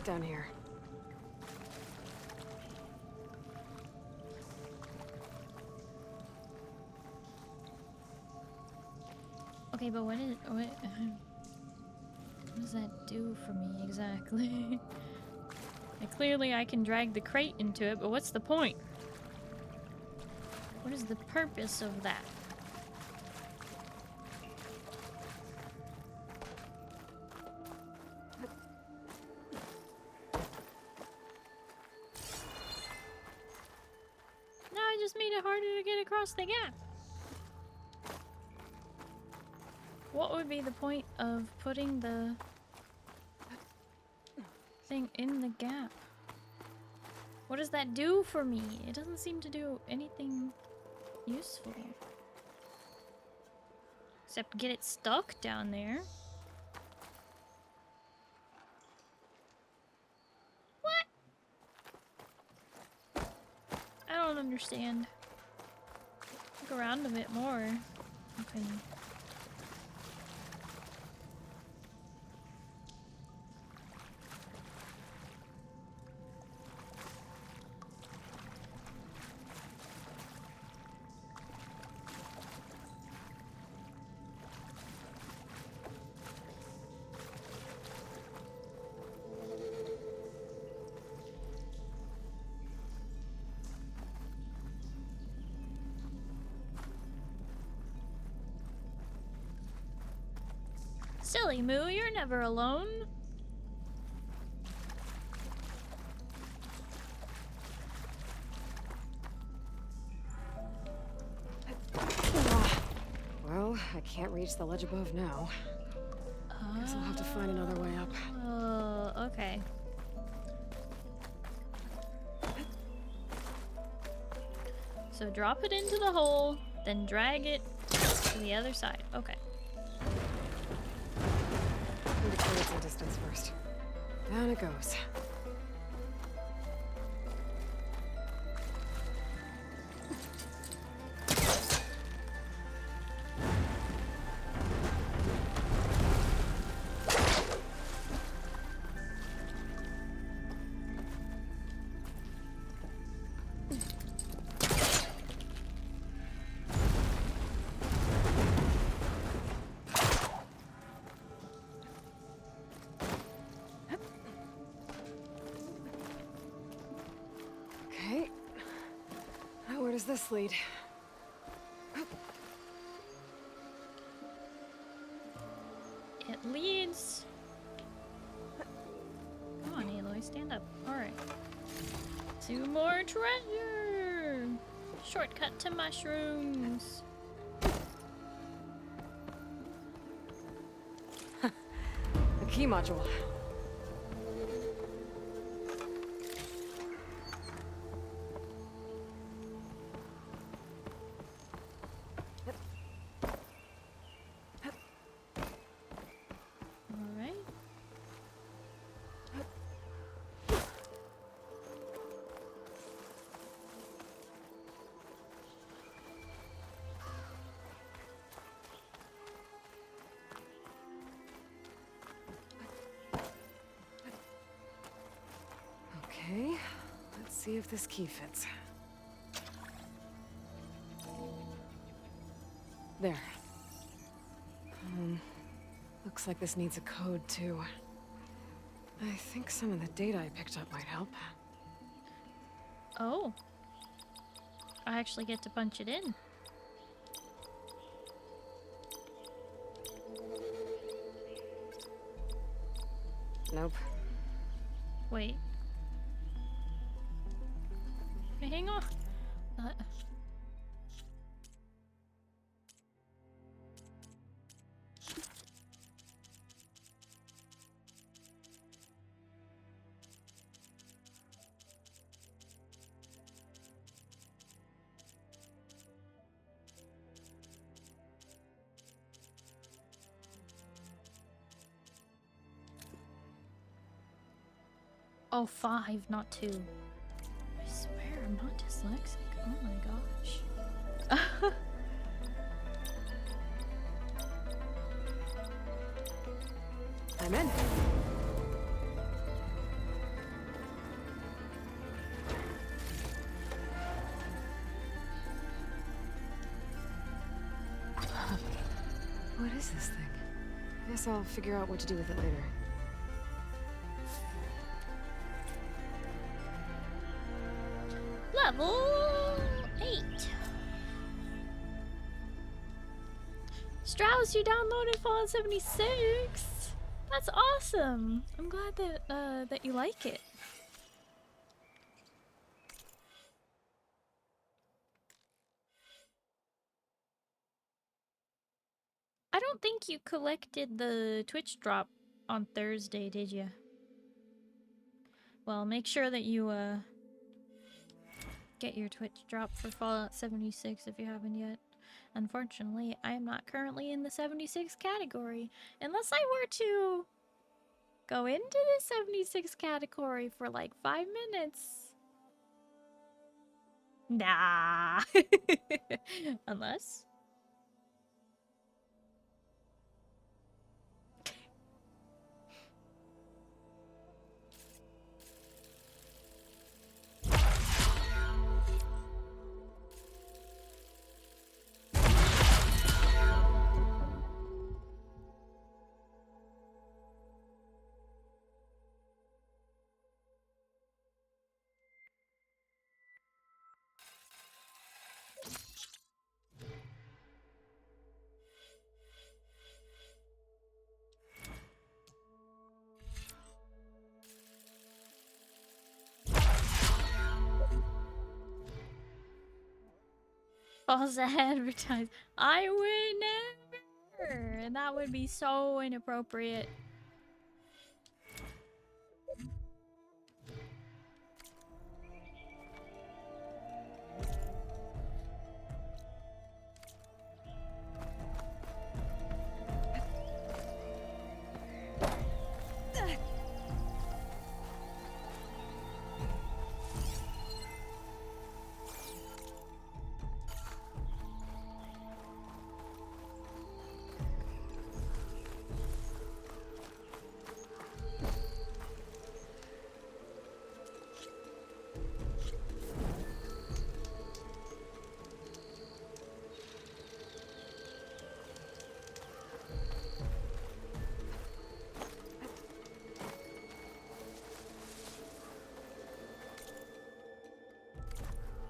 right down here. Okay, but what does that do for me exactly? And clearly I can drag the crate into it, but what's the point? What is the purpose of that? Now I just made it harder to get across the gap. What would be the point of putting the thing in the gap? What does that do for me? It doesn't seem to do anything useful. Except get it stuck down there. What? I don't understand. Look around a bit more. Okay. Silly Moo, you're never alone. Well, I can't reach the ledge above now. Guess I'll have to find another way up. Okay. So drop it into the hole, then drag it to the other side. Okay. Need to clear some distance first. Down it goes. Where does this lead? It leads... Come on, Aloy, stand up. Alright. 2 more treasure! Shortcut to mushrooms. The key module. Okay, let's see if this key fits. There. Looks like this needs a code too. I think some of the data I picked up might help. Oh. I actually get to punch it in. Nope. Wait. Hang on. Oh, 5, not 2. I swear I'm not dyslexic. Oh my gosh. I'm in. What is this thing? I guess I'll figure out what to do with it later. Level 8. Strauss, you downloaded Fallout 76. That's awesome. I'm glad that that you like it. I don't think you collected the Twitch drop on Thursday, did you? Well, make sure that you get your Twitch drop for Fallout 76 if you haven't yet. Unfortunately, I am not currently in the 76 category. Unless I were to go into the 76 category for like 5 minutes. Nah. Unless. False advertise. I would never. And that would be so inappropriate.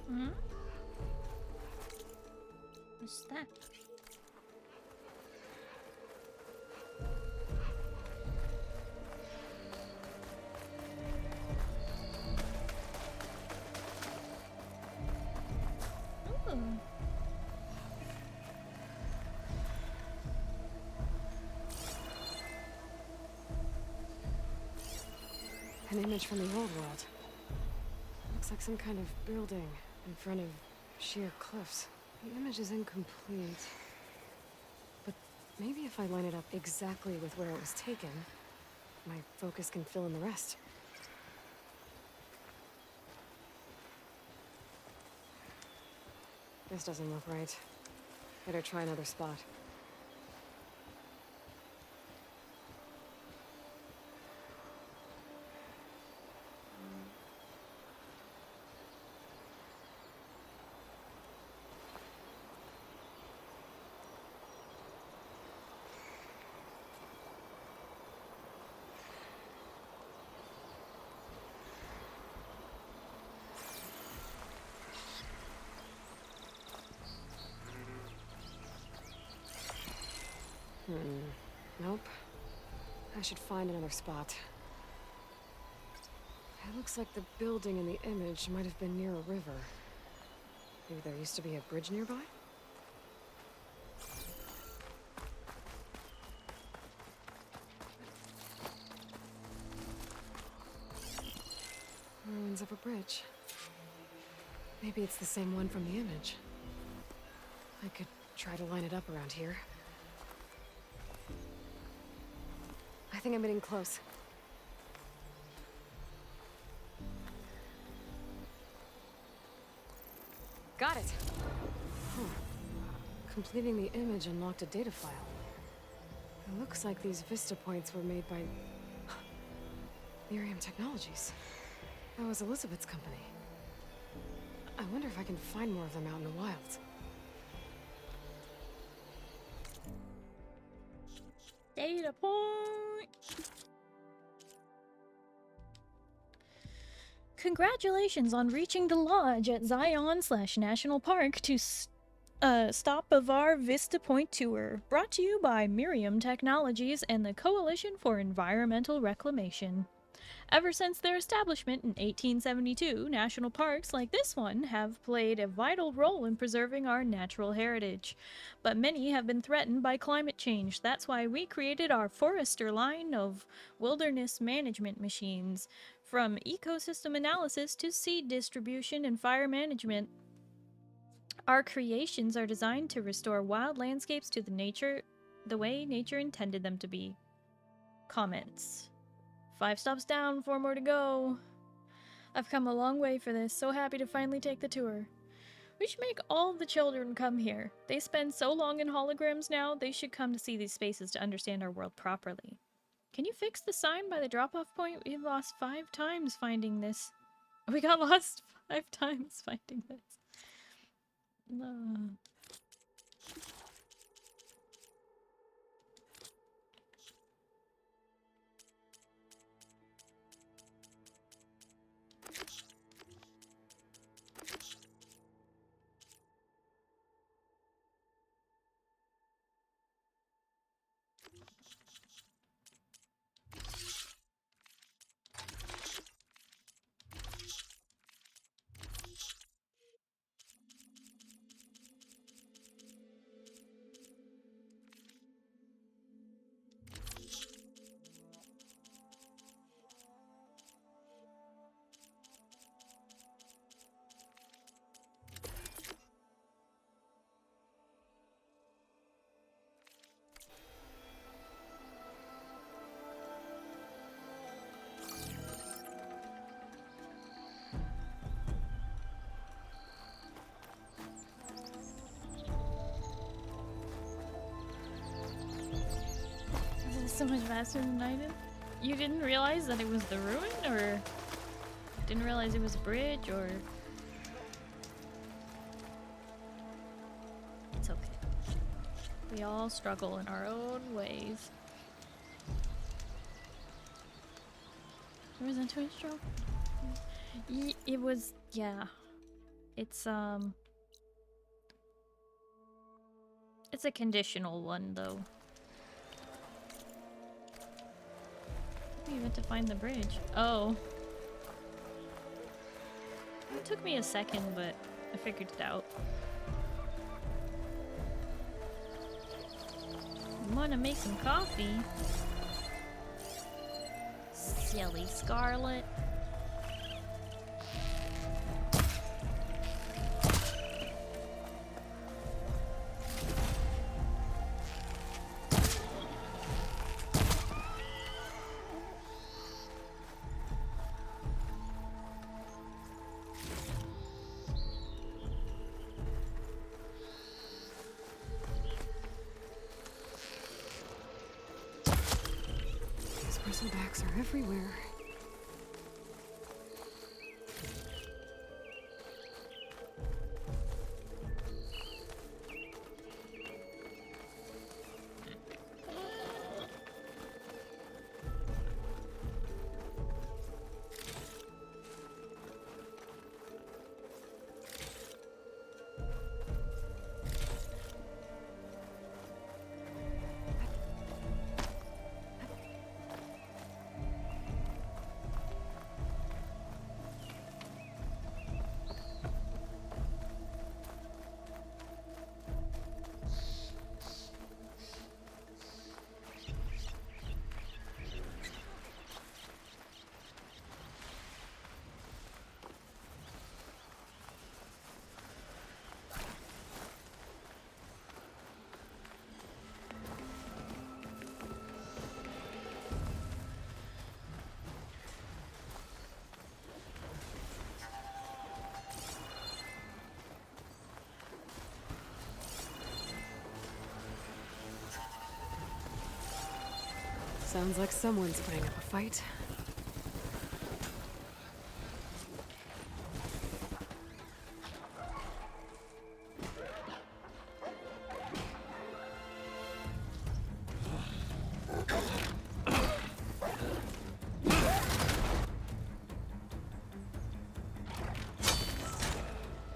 Hmm? What's that? Ooh. An image from the old world. Looks like some kind of building in front of sheer cliffs. The image is incomplete. But maybe if I line it up exactly with where it was taken, my focus can fill in the rest. This doesn't look right. Better try another spot. Nope. I should find another spot. It looks like the building in the image might have been near a river. Maybe there used to be a bridge nearby? Ruins of a bridge. Maybe it's the same one from the image. I could try to line it up around here. I think I'm getting close. Got it! Huh. Completing the image unlocked a data file. It looks like these vista points were made by Miriam Technologies. That was Elizabeth's company. I wonder if I can find more of them out in the wilds. Vita point. Congratulations on reaching the lodge at Zion/National Park to stop of our Vista Point tour. Brought to you by Miriam Technologies and the Coalition for Environmental Reclamation. Ever since their establishment in 1872, national parks like this one have played a vital role in preserving our natural heritage. But many have been threatened by climate change. That's why we created our Forester line of wilderness management machines. From ecosystem analysis to seed distribution and fire management, our creations are designed to restore wild landscapes to the way nature intended them to be. Comments. 5 stops down, 4 more to go. I've come a long way for this, so happy to finally take the tour. We should make all the children come here. They spend so long in holograms now, they should come to see these spaces to understand our world properly. Can you fix the sign by the drop-off point? We lost 5 times finding this. We got lost 5 times finding this. So much faster than I did. You didn't realize that it was the ruin, or didn't realize it was a bridge, or it's okay. We all struggle in our own ways. Was that twin stroke? It was, yeah. It's a conditional one though. You had to find the bridge. Oh. It took me a second, but I figured it out. Wanna make some coffee? Silly Scarlet. Backs are everywhere. Sounds like someone's putting up a fight.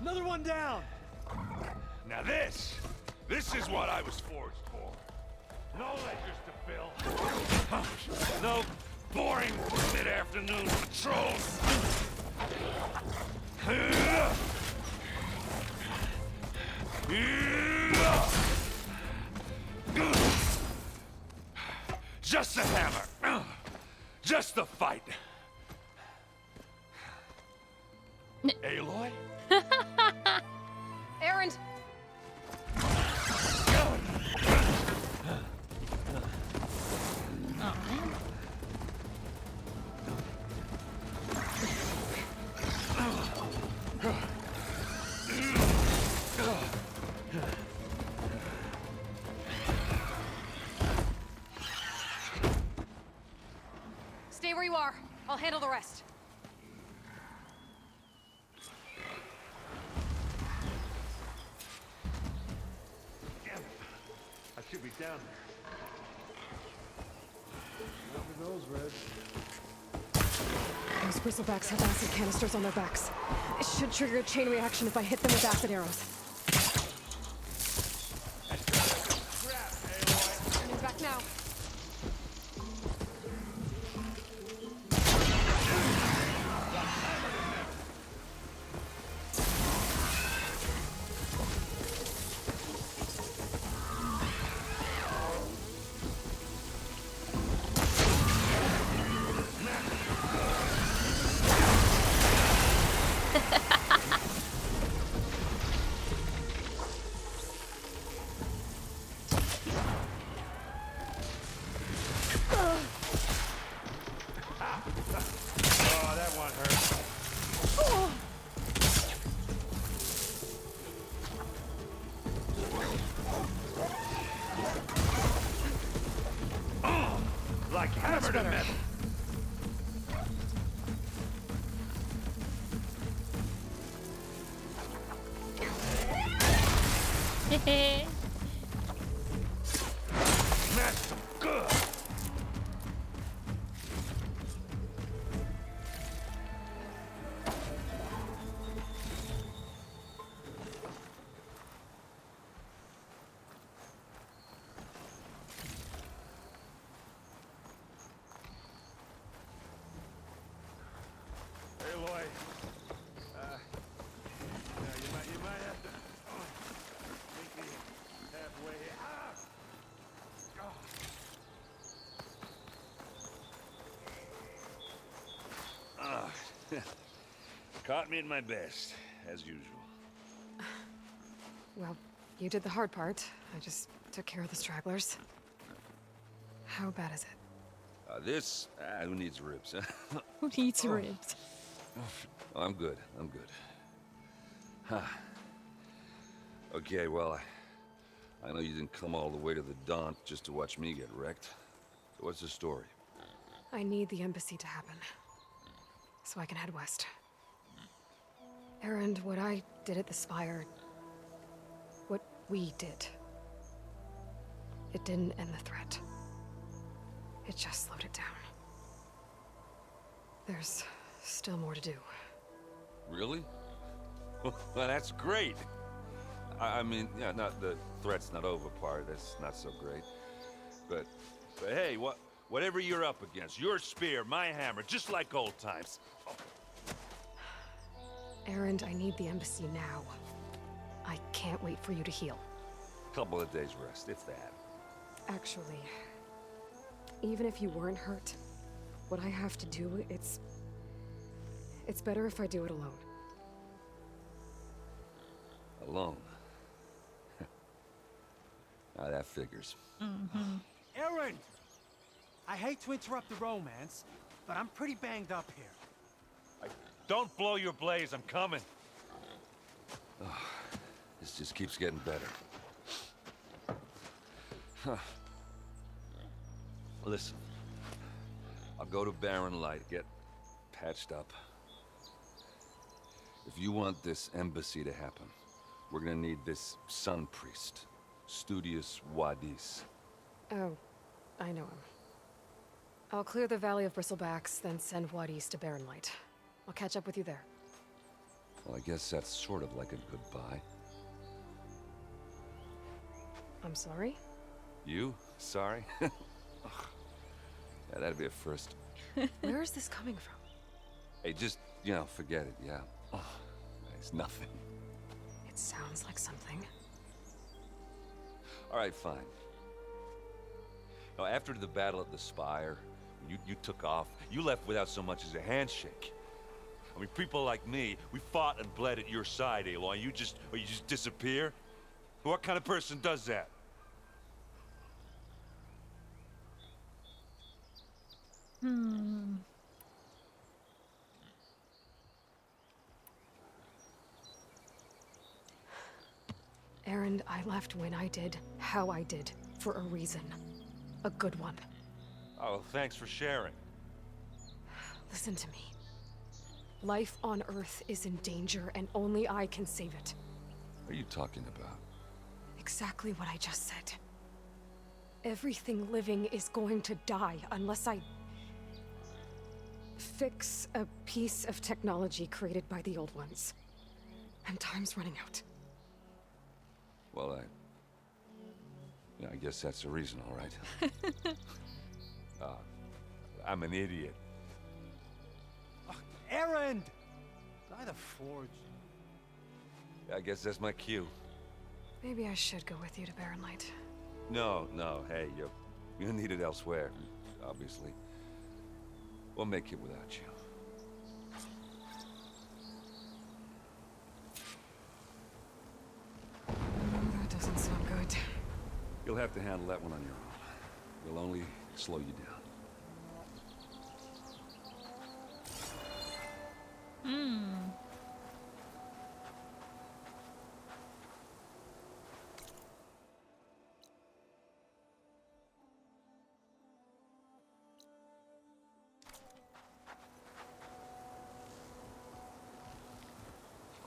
Another one down! Now this is what I was forged for. No ledgers to fill. No boring mid-afternoon patrols. Just the hammer. Just the fight. Aloy? Aaron! Oh, man. Stay where you are. I'll handle the rest. Damn it. I should be down there. Those Red. Those bristlebacks have acid canisters on their backs. It should trigger a chain reaction if I hit them with acid arrows. Turning back now. Oh, that one hurt. Like hammer to metal. That's some good. Aloy, you might have to meet me halfway. Caught me at my best, as usual. Well, you did the hard part. I just took care of the stragglers. How bad is it? Who needs ribs? Huh? Who needs ribs? Oh, I'm good. I'm good. Huh. Okay, well, I know you didn't come all the way to the Daunt just to watch me get wrecked. So what's the story? I need the embassy to happen, so I can head west. Aaron, what I did at the Spire, what we did, it didn't end the threat. It just slowed it down. There's still more to do. Really? Well, that's great. I mean, yeah, not the threat's not over part. That's not so great. But hey, whatever you're up against, your spear, my hammer, just like old times. Oh. Aaron, I need the embassy now. I can't wait for you to heal. Couple of days rest, if that. Actually, even if you weren't hurt, what I have to do, it's better if I do it alone. Alone? Now that figures. Aaron! I hate to interrupt the romance, but I'm pretty banged up here. Don't blow your blaze, I'm coming. Oh, this just keeps getting better. Huh. Listen, I'll go to Barren Light, get patched up. If you want this embassy to happen, we're gonna need this sun priest, Studius Wadis. Oh, I know him. I'll clear the Valley of Bristlebacks, then send Wadis to Barren Light. I'll catch up with you there. Well, I guess that's sort of like a goodbye. I'm sorry? You? Sorry? Ugh. Yeah, that'd be a first. Where is this coming from? Hey, just, you know, forget it, yeah. Oh, it's nothing. It sounds like something. All right, fine. Now, after the battle at the Spire, you took off, you left without so much as a handshake. I mean, people like me, we fought and bled at your side, Aloy, and you just disappear? What kind of person does that? Aaron, I left when I did, how I did, for a reason. A good one. Oh, thanks for sharing. Listen to me. Life on Earth is in danger, and only I can save it. What are you talking about? Exactly what I just said. Everything living is going to die unless I fix a piece of technology created by the old ones. And time's running out. Well, I guess that's the reason, all right. I'm an idiot. Aaron! By the forge. I guess that's my cue. Maybe I should go with you to Barren Light. No, hey, you're needed elsewhere, obviously. We'll make it without you. That doesn't sound good. You'll have to handle that one on your own. We'll only slow you down.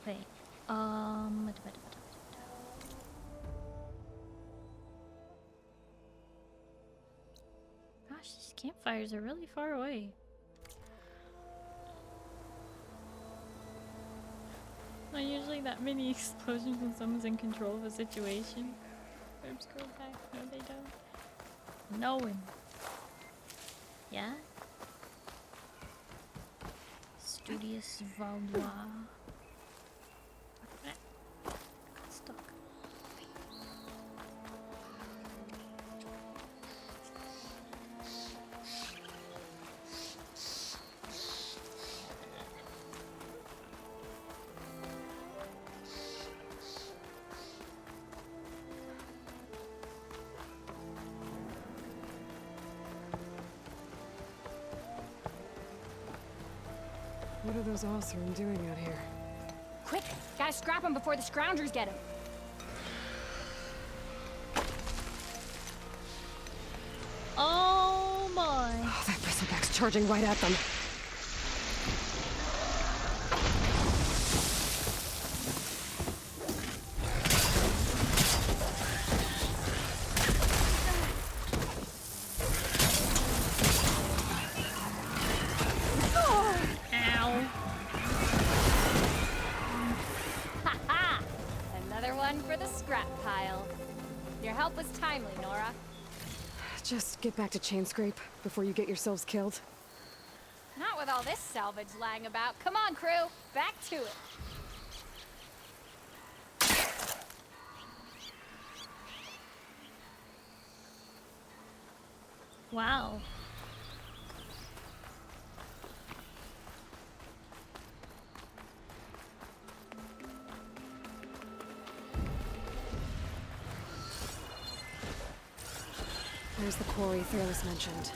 Wait, gosh, these campfires are really far away. Not usually that many explosions when someone's in control of a situation. Herbs grow back. No, they don't. No one. Yeah? Studious Vaudois. Got stuck. What are those Oseram doing out here? Quick! Gotta scrap him before the scroungers get him. Oh my! Oh, that bristleback's charging right at them. Just get back to Chainscrape before you get yourselves killed. Not with all this salvage lying about. Come on, crew. Back to it. Wow. There's the quarry Thalos mentioned.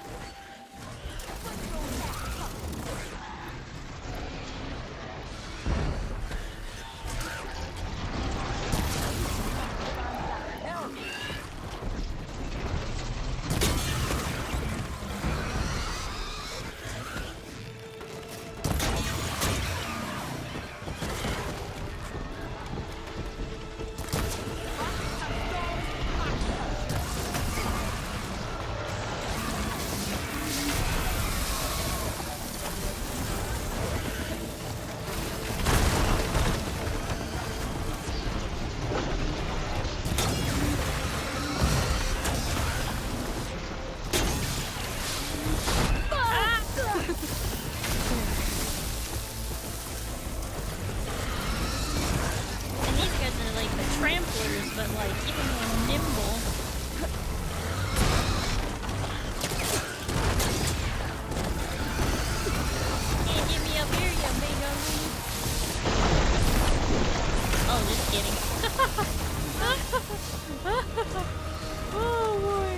like even more nimble. Can't get me up here yet, bingo. Oh, just kidding. Oh boy.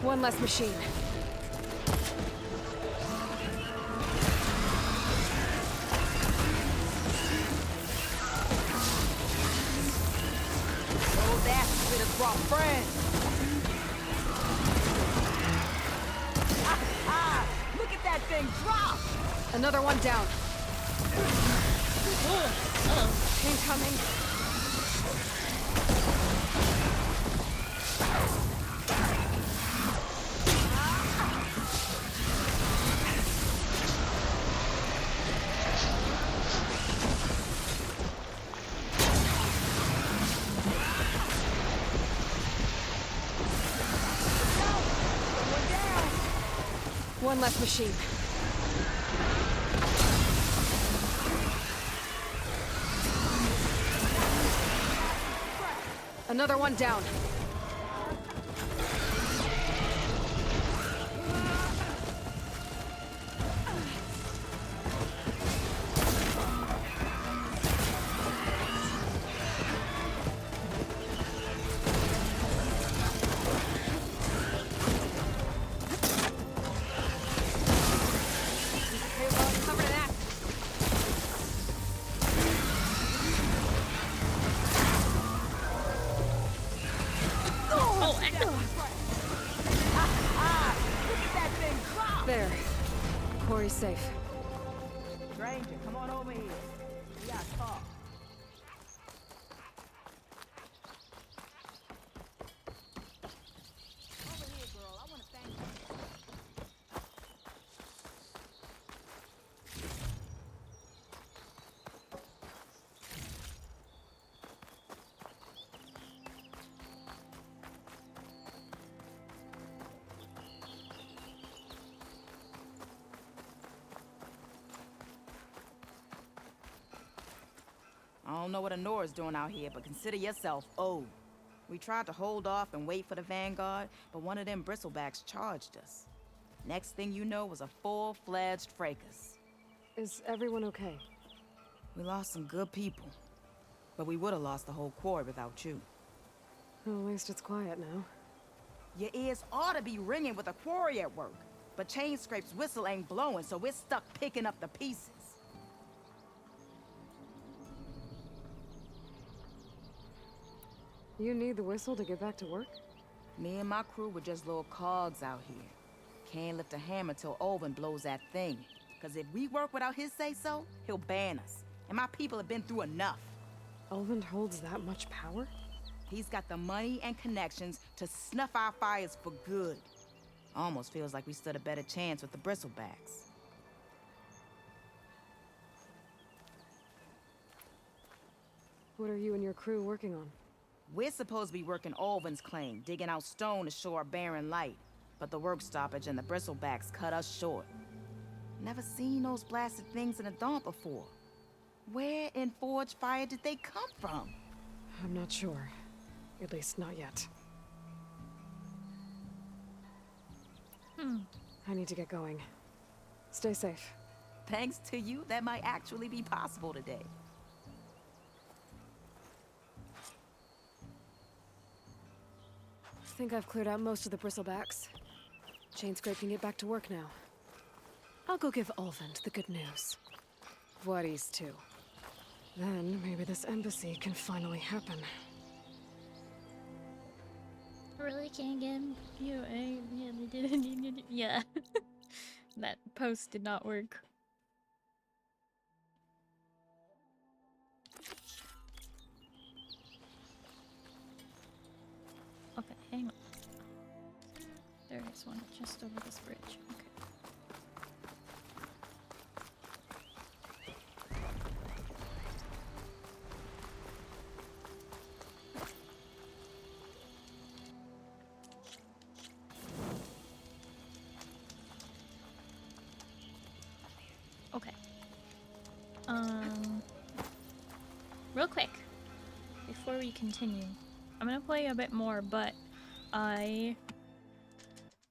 One less machine. Those asses with us brought friends. Look at that thing drop! Another one down. Incoming. One less machine. Another one down. There. Quarry's safe. Stranger, come on over here. We gotta talk. Over here, girl. I wanna thank you. I don't know what Honora's doing out here, but consider yourself owed. We tried to hold off and wait for the Vanguard, but one of them bristlebacks charged us. Next thing you know was a full-fledged fracas. Is everyone okay? We lost some good people, but we would have lost the whole quarry without you. Well, at least it's quiet now. Your ears ought to be ringing with a quarry at work, but Chainscrape's whistle ain't blowing, so we're stuck picking up the pieces. You need the whistle to get back to work? Me and my crew were just little cogs out here. Can't lift a hammer till Olvin blows that thing. Cause if we work without his say-so, he'll ban us. And my people have been through enough. Olvin holds that much power? He's got the money and connections to snuff our fires for good. Almost feels like we stood a better chance with the bristlebacks. What are you and your crew working on? We're supposed to be working Olvin's claim, digging out stone to show our barren light. But the work stoppage and the bristlebacks cut us short. Never seen those blasted things in a dump before. Where in Forge Fire did they come from? I'm not sure. At least not yet. I need to get going. Stay safe. Thanks to you, that might actually be possible today. I think I've cleared out most of the bristlebacks. Chainscrape can get back to work now. I'll go give Olvin the good news. Voorhees too. Then maybe this embassy can finally happen. Really can't get you. Yeah, they didn't. Yeah, that post did not work. Okay, hang on. There is one just over this bridge. Okay. Okay. Real quick, before we continue, I'm gonna play a bit more, but I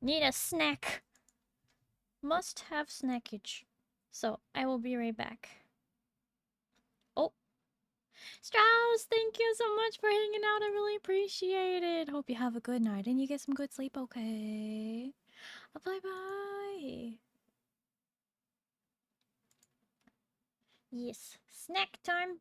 need a snack. Must have snackage. So I will be right back. Oh, Strauss, thank you so much for hanging out. I really appreciate it. Hope you have a good night and you get some good sleep, okay? Bye bye. Yes, snack time.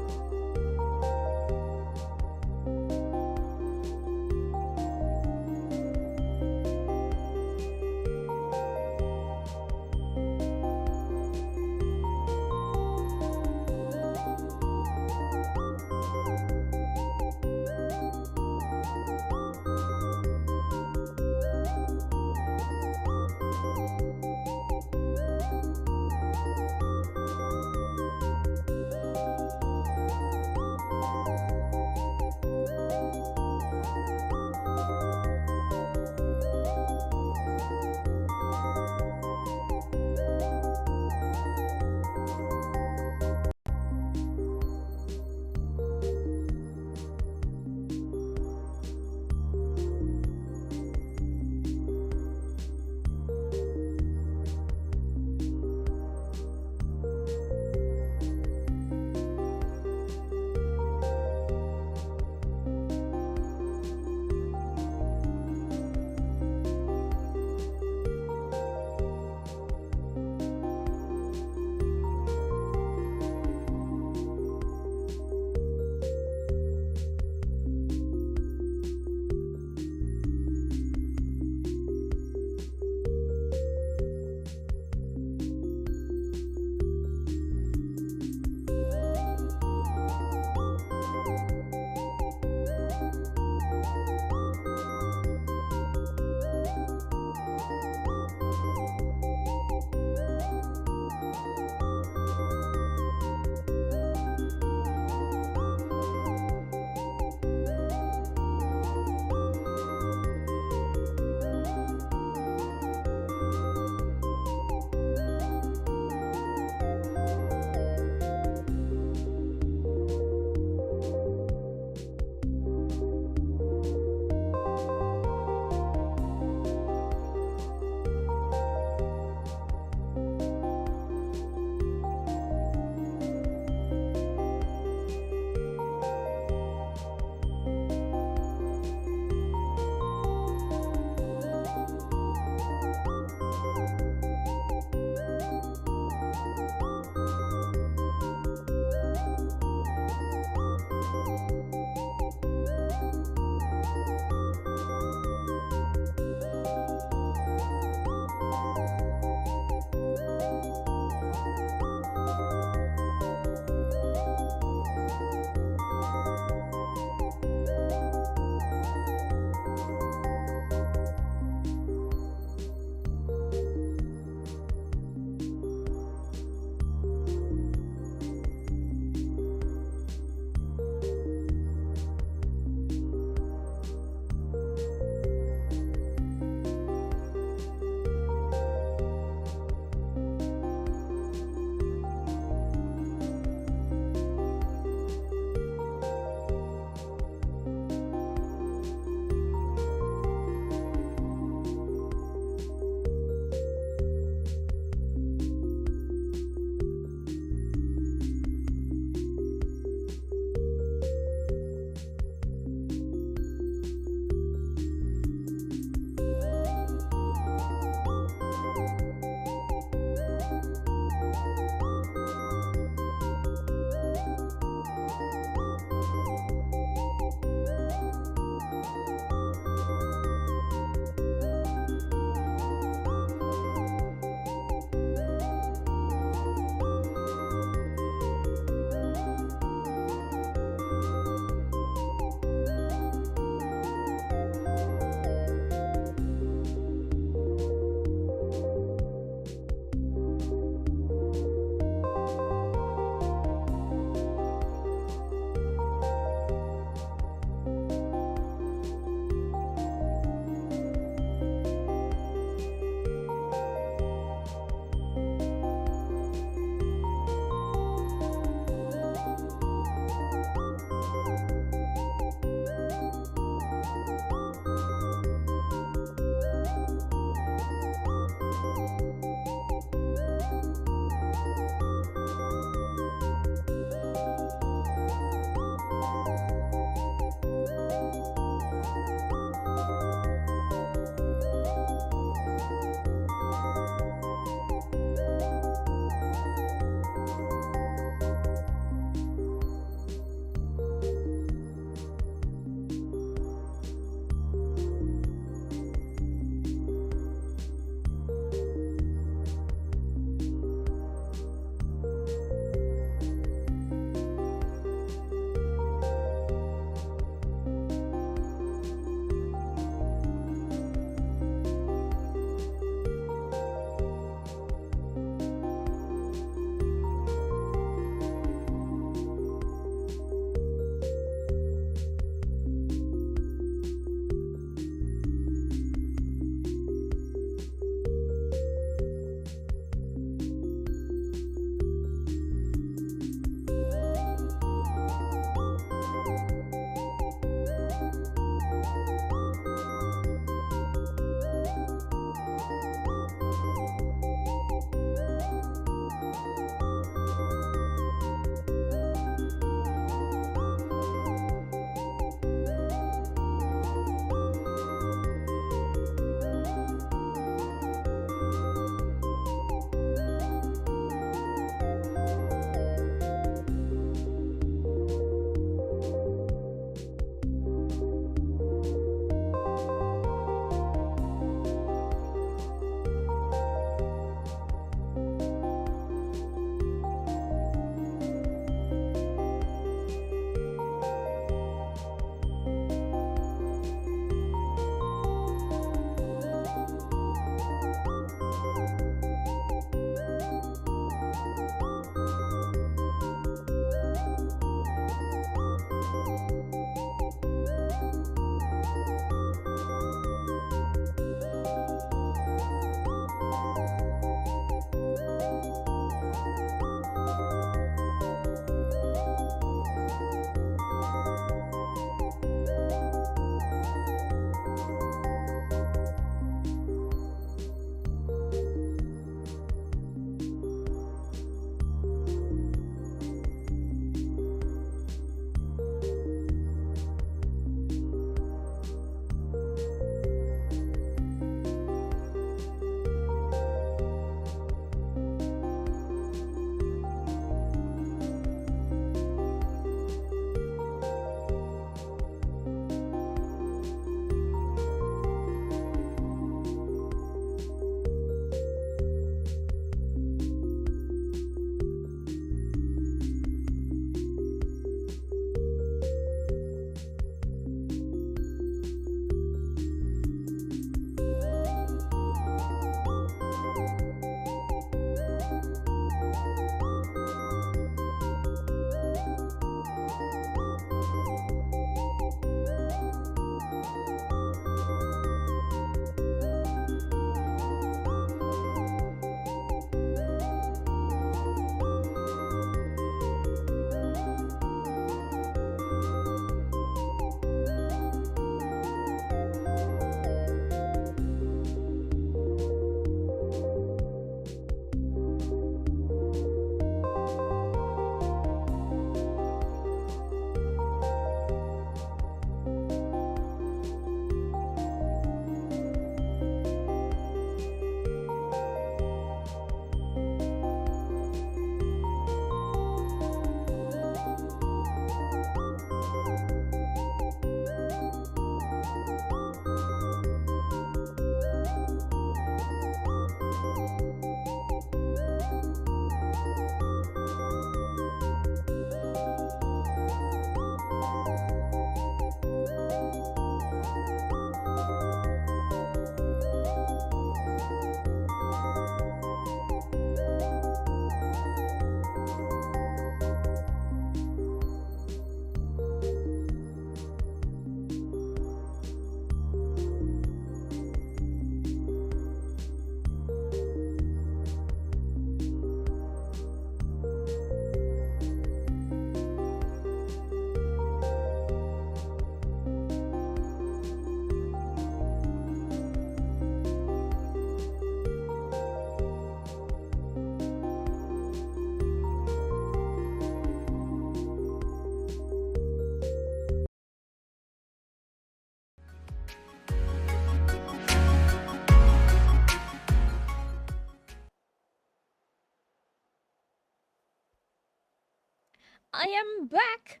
I am back.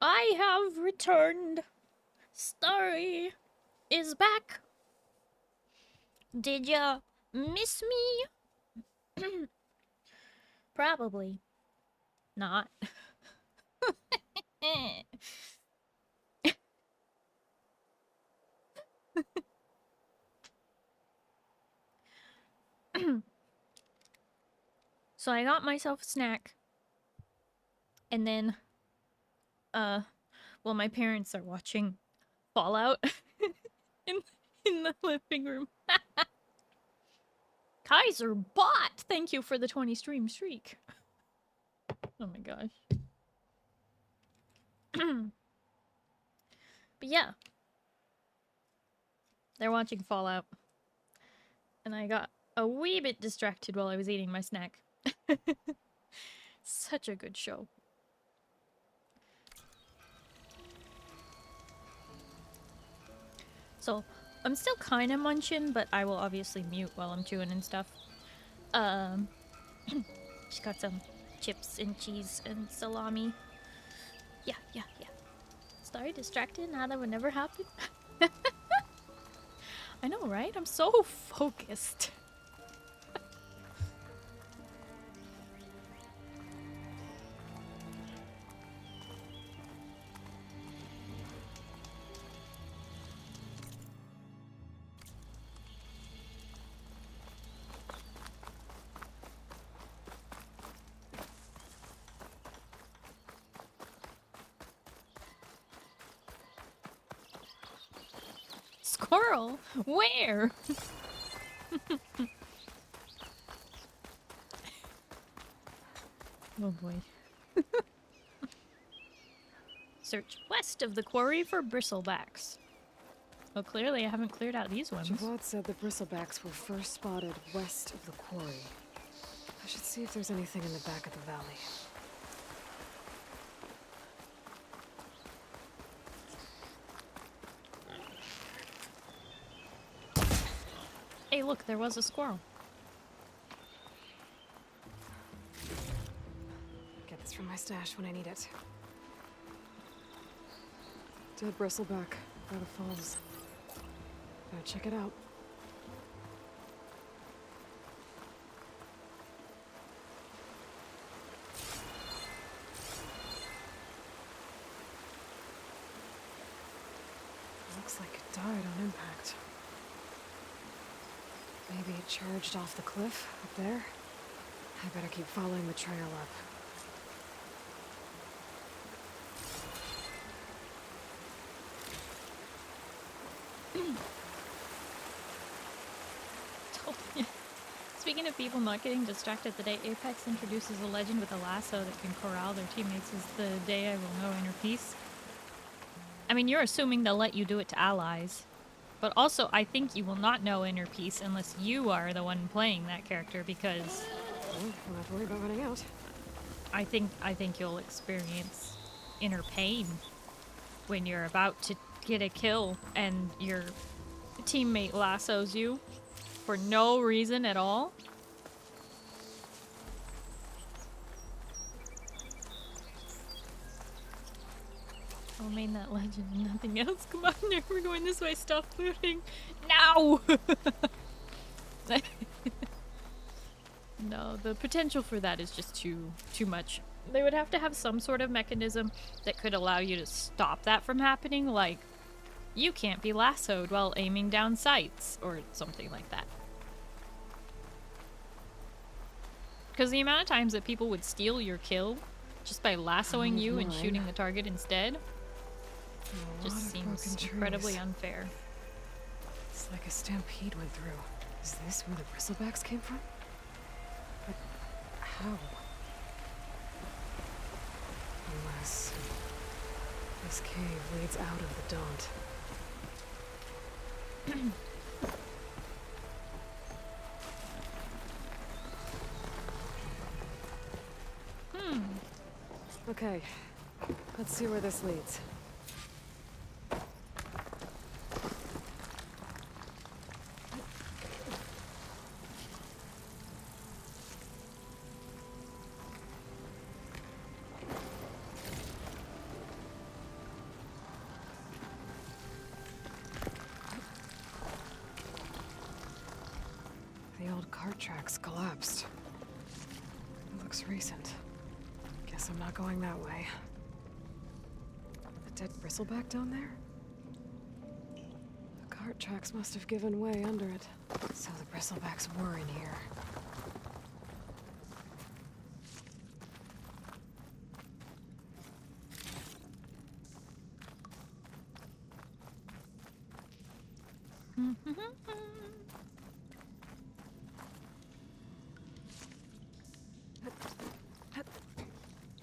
I have returned. Starry is back. Did ya miss me? Probably not. So I got myself a snack. And then, well, my parents are watching Fallout in the living room. Kaiser bot! Thank you for the 20 stream streak. Oh my gosh. But yeah. They're watching Fallout. And I got a wee bit distracted while I was eating my snack. Such a good show. So, I'm still kind of munching, but I will obviously mute while I'm chewing and stuff. Just got some chips and cheese and salami. Yeah. Sorry, distracted now that would never happen. I know, right? I'm so focused. Squirrel? Where? Oh boy. Search west of the quarry for bristlebacks. Well, clearly I haven't cleared out these ones. Javad said the bristlebacks were first spotted west of the quarry. I should see if there's anything in the back of the valley. Hey, look, there was a squirrel. Get this from my stash when I need it. Dead bristleback by the falls. Gotta check it out. Looks like it died on impact. Maybe it charged off the cliff up there. I better keep following the trail up. Speaking of people not getting distracted, the day Apex introduces a legend with a lasso that can corral their teammates is the day I will know inner peace. I mean, you're assuming they'll let you do it to allies. But also, I think you will not know inner peace unless you are the one playing that character, because... Well, we'll have to worry about running out. I think you'll experience inner pain when you're about to get a kill and your teammate lassos you for no reason at all. I'll main that legend and nothing else. Come on, we're going this way. Stop looting. Now! No, the potential for that is just too much. They would have to have some sort of mechanism that could allow you to stop that from happening, like you can't be lassoed while aiming down sights, or something like that. Because the amount of times that people would steal your kill just by lassoing you and shooting the target instead just seems incredibly unfair. It's like a stampede went through. Is this where the bristlebacks came from? But how? Unless this cave leads out of the Daunt. Okay, let's see where this leads. tracks collapsed. It looks recent. Guess I'm not going that way. A dead bristleback down there? The cart tracks must have given way under it. So the bristlebacks were in here.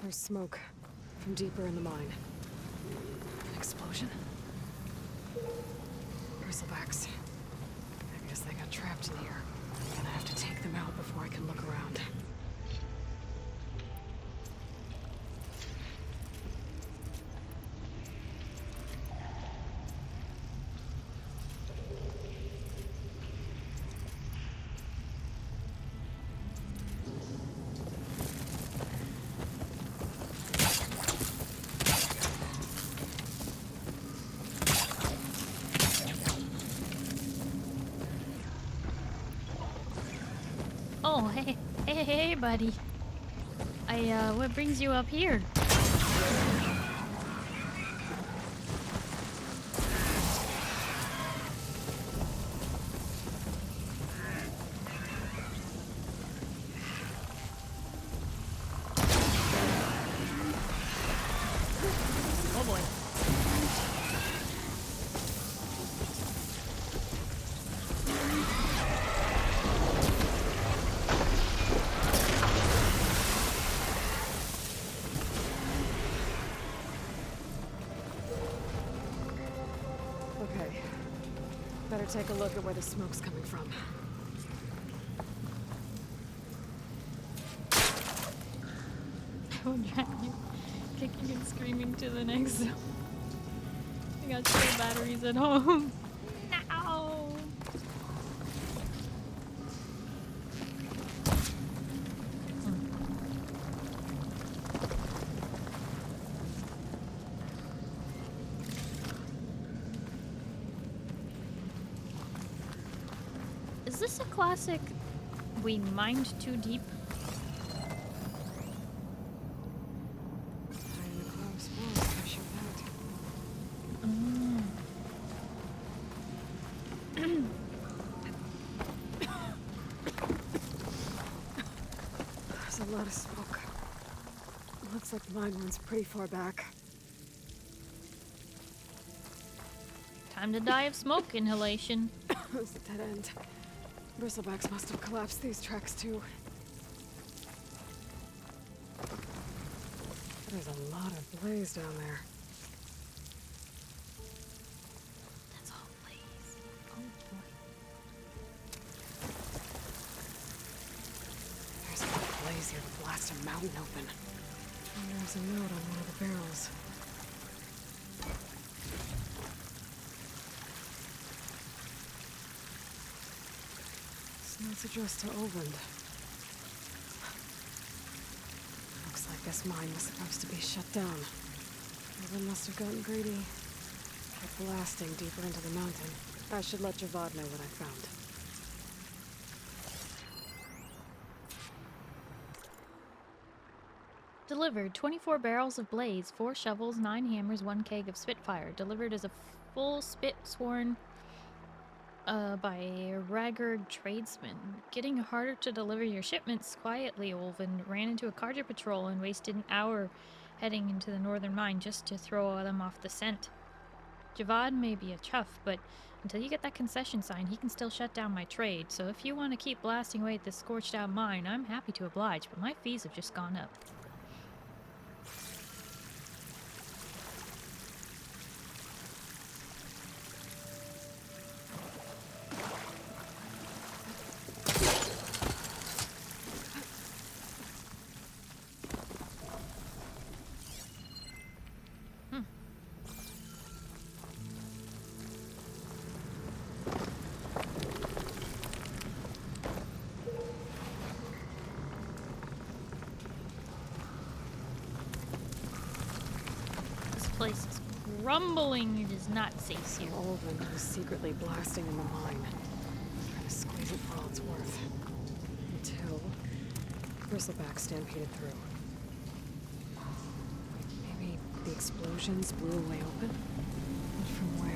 There's smoke from deeper in the mine. An explosion? Bristlebacks. I guess they got trapped in here. I'm gonna have to take them out before I can look around. Oh, hey, buddy. What brings you up here? Oh boy. Better take a look at where the smoke's coming from. I will drag you kicking and screaming to the next zone. I got 2 batteries at home. No! Is this a classic we mined too deep? There's a lot of smoke. Looks like the mine runs pretty far back. Time to die of smoke inhalation. It's a dead end. Bristlebacks must have collapsed these tracks too. There's a lot of blaze down there. That's all blaze. Oh boy. There's enough blaze here to blast a mountain open. And there's a note on one of the barrels. It's addressed to Ovind. Looks like this mine was supposed to be shut down. Ovind must have gotten greedy. Kept blasting deeper into the mountain. I should let Javad know what I found. Delivered 24 barrels of blaze, 4 shovels, 9 hammers, 1 keg of Spitfire. Delivered as a full spit sworn by a ragged tradesman. Getting harder to deliver your shipments quietly, Olvin ran into a Carja patrol and wasted an hour heading into the northern mine just to throw them off the scent. Javad may be a chuff, but until you get that concession sign, he can still shut down my trade, so if you want to keep blasting away at this scorched out mine, I'm happy to oblige, but my fees have just gone up. Place is crumbling. It is not safe here. Olvin was secretly blasting in the mine. Trying to squeeze it for all it's worth. Bristleback stampeded through. Maybe the explosions blew a way open? But from where?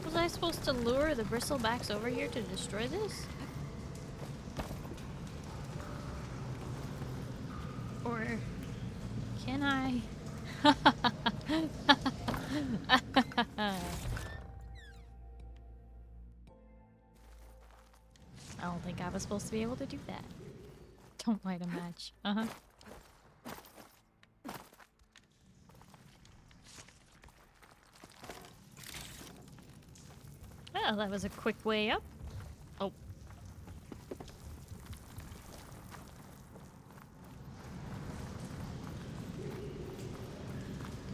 Was I supposed to lure the bristlebacks over here to destroy this? Or can I? I don't think I was supposed to be able to do that. Don't light a match. Uh-huh. Well, that was a quick way up. Oh.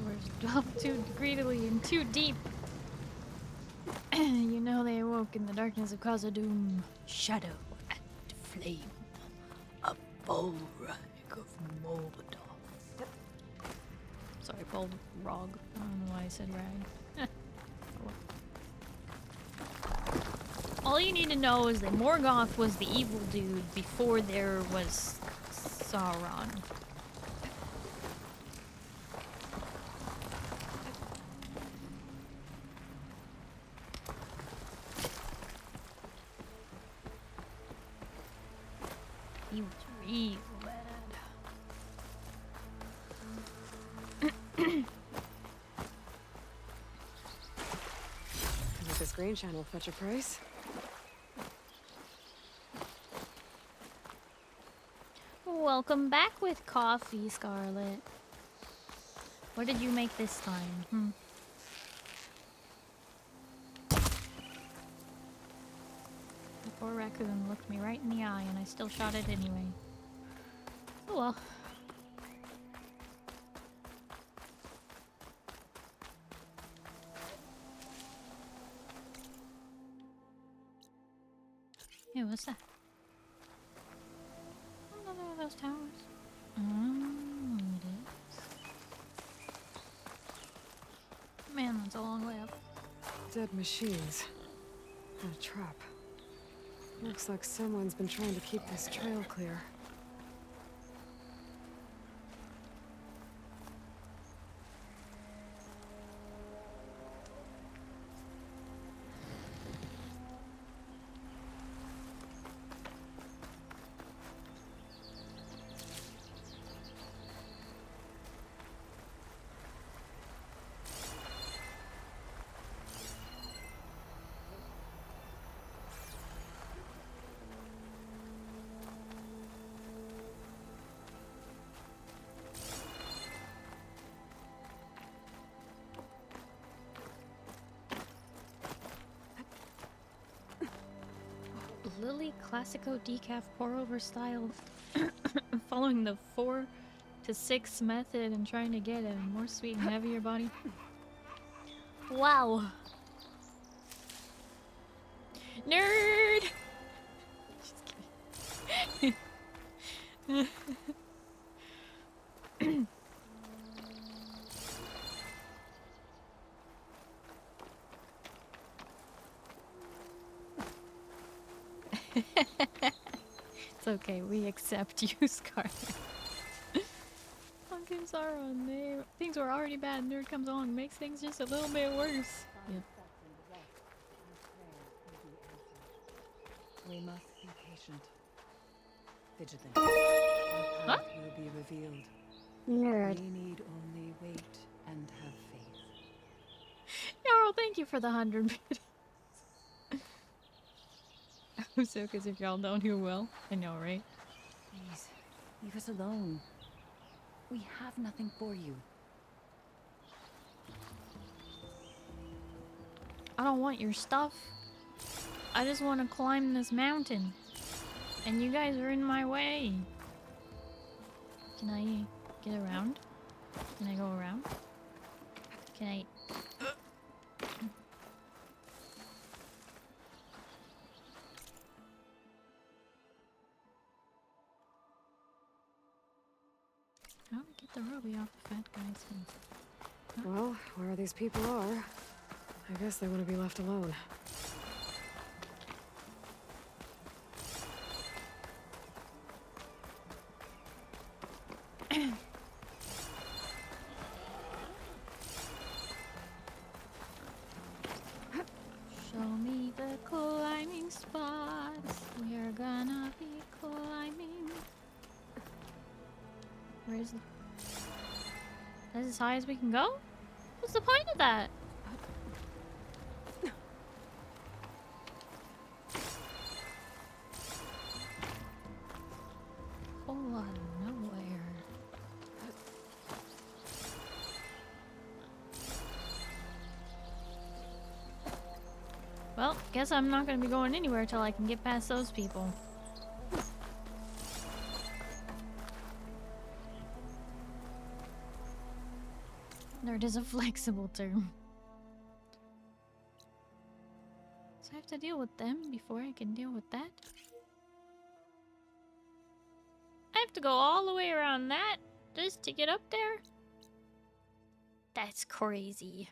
Doors delved too greedily and too deep. You know they awoke in the darkness of Khazad-dûm. Shadow and flame. A bull rag of Molotov. Sorry, bull rog. I don't know why I said rag. All you need to know is that Morgoth was the evil dude before there was Sauron. He was real bad. This green shine will fetch a price. Welcome back with coffee, Scarlet. What did you make this time? The poor raccoon looked me right in the eye and I still shot it anyway. Oh well. Hey, what's that? Those towers. Oh, it is. Man, that's a long way up. Dead machines. And a trap. Looks like someone's been trying to keep this trail clear. Lily Classico decaf pour over style, following the 4 to 6 method and trying to get a more sweet and heavier body. Wow. Nerd! Just kidding. It's okay, we accept you, Scarlet. Pumpkin Sauron, things were already bad. Nerd comes along, makes things just a little bit worse. Yep. We must be patient. Vigilant. Our path will be revealed. Nerd. We need only wait and have faith. Yarl, thank you for the 100 bit. So, because if y'all don't, who will? I know, right? Please, leave us alone. We have nothing for you. I don't want your stuff. I just want to climb this mountain. And you guys are in my way. Can I get around? Can I go around? Can I... How do I get the Ruby off the fat guy's head? Well, where these people are, I guess they want to be left alone. Show me the climbing spots. We're gonna be climbing. Where's the... That's as high as we can go? What's the point of that? Whole lot of nowhere. Well, guess I'm not gonna be going anywhere till I can get past those people. Nerd is a flexible term. So I have to deal with them before I can deal with that? I have to go all the way around that just to get up there? That's crazy.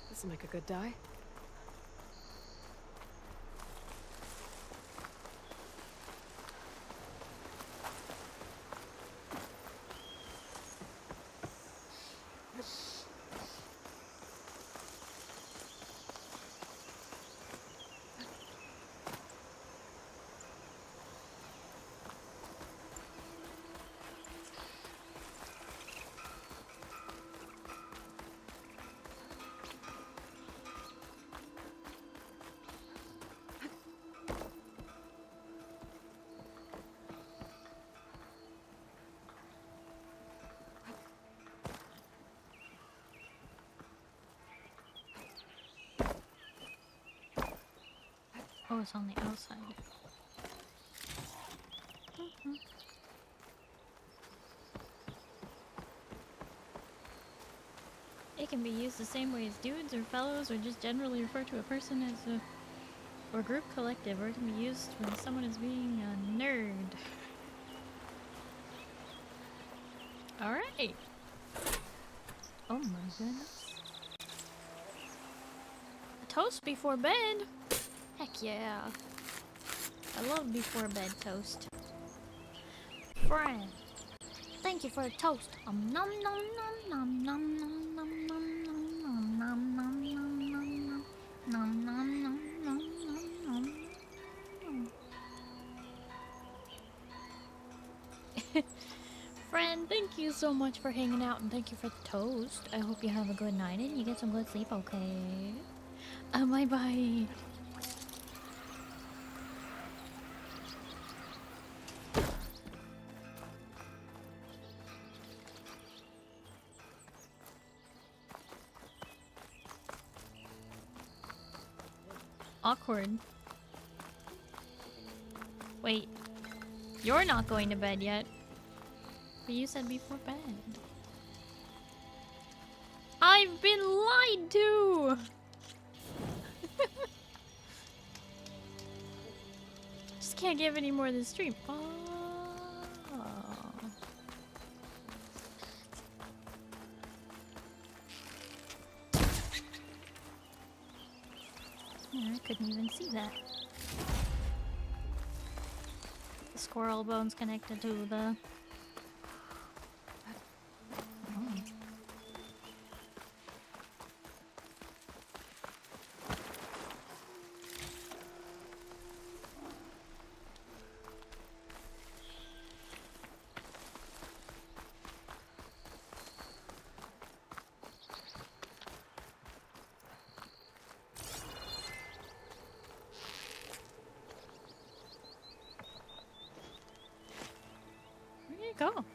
This'll make a good dye. Oh, it's on the outside. It can be used the same way as dudes or fellows, or just generally refer to a person as a or group collective, or it can be used when someone is being a nerd. Alright. Oh my goodness. A toast before bed. Heck yeah. I love before bed toast. Friend, thank you for the toast. Nom nom nom nom nom nom nom nom nom nom nom nom nom nom nom nom nom. Friend, thank you so much for hanging out, and thank you for the toast. I hope you have a good night and you get some good sleep, okay? Bye bye. Awkward. Wait, you're not going to bed yet. But you said before bed. I've been lied to! Just can't give any more of this stream. Oh. Yeah, I couldn't even see that. squirrel bones connected to the... Go. They're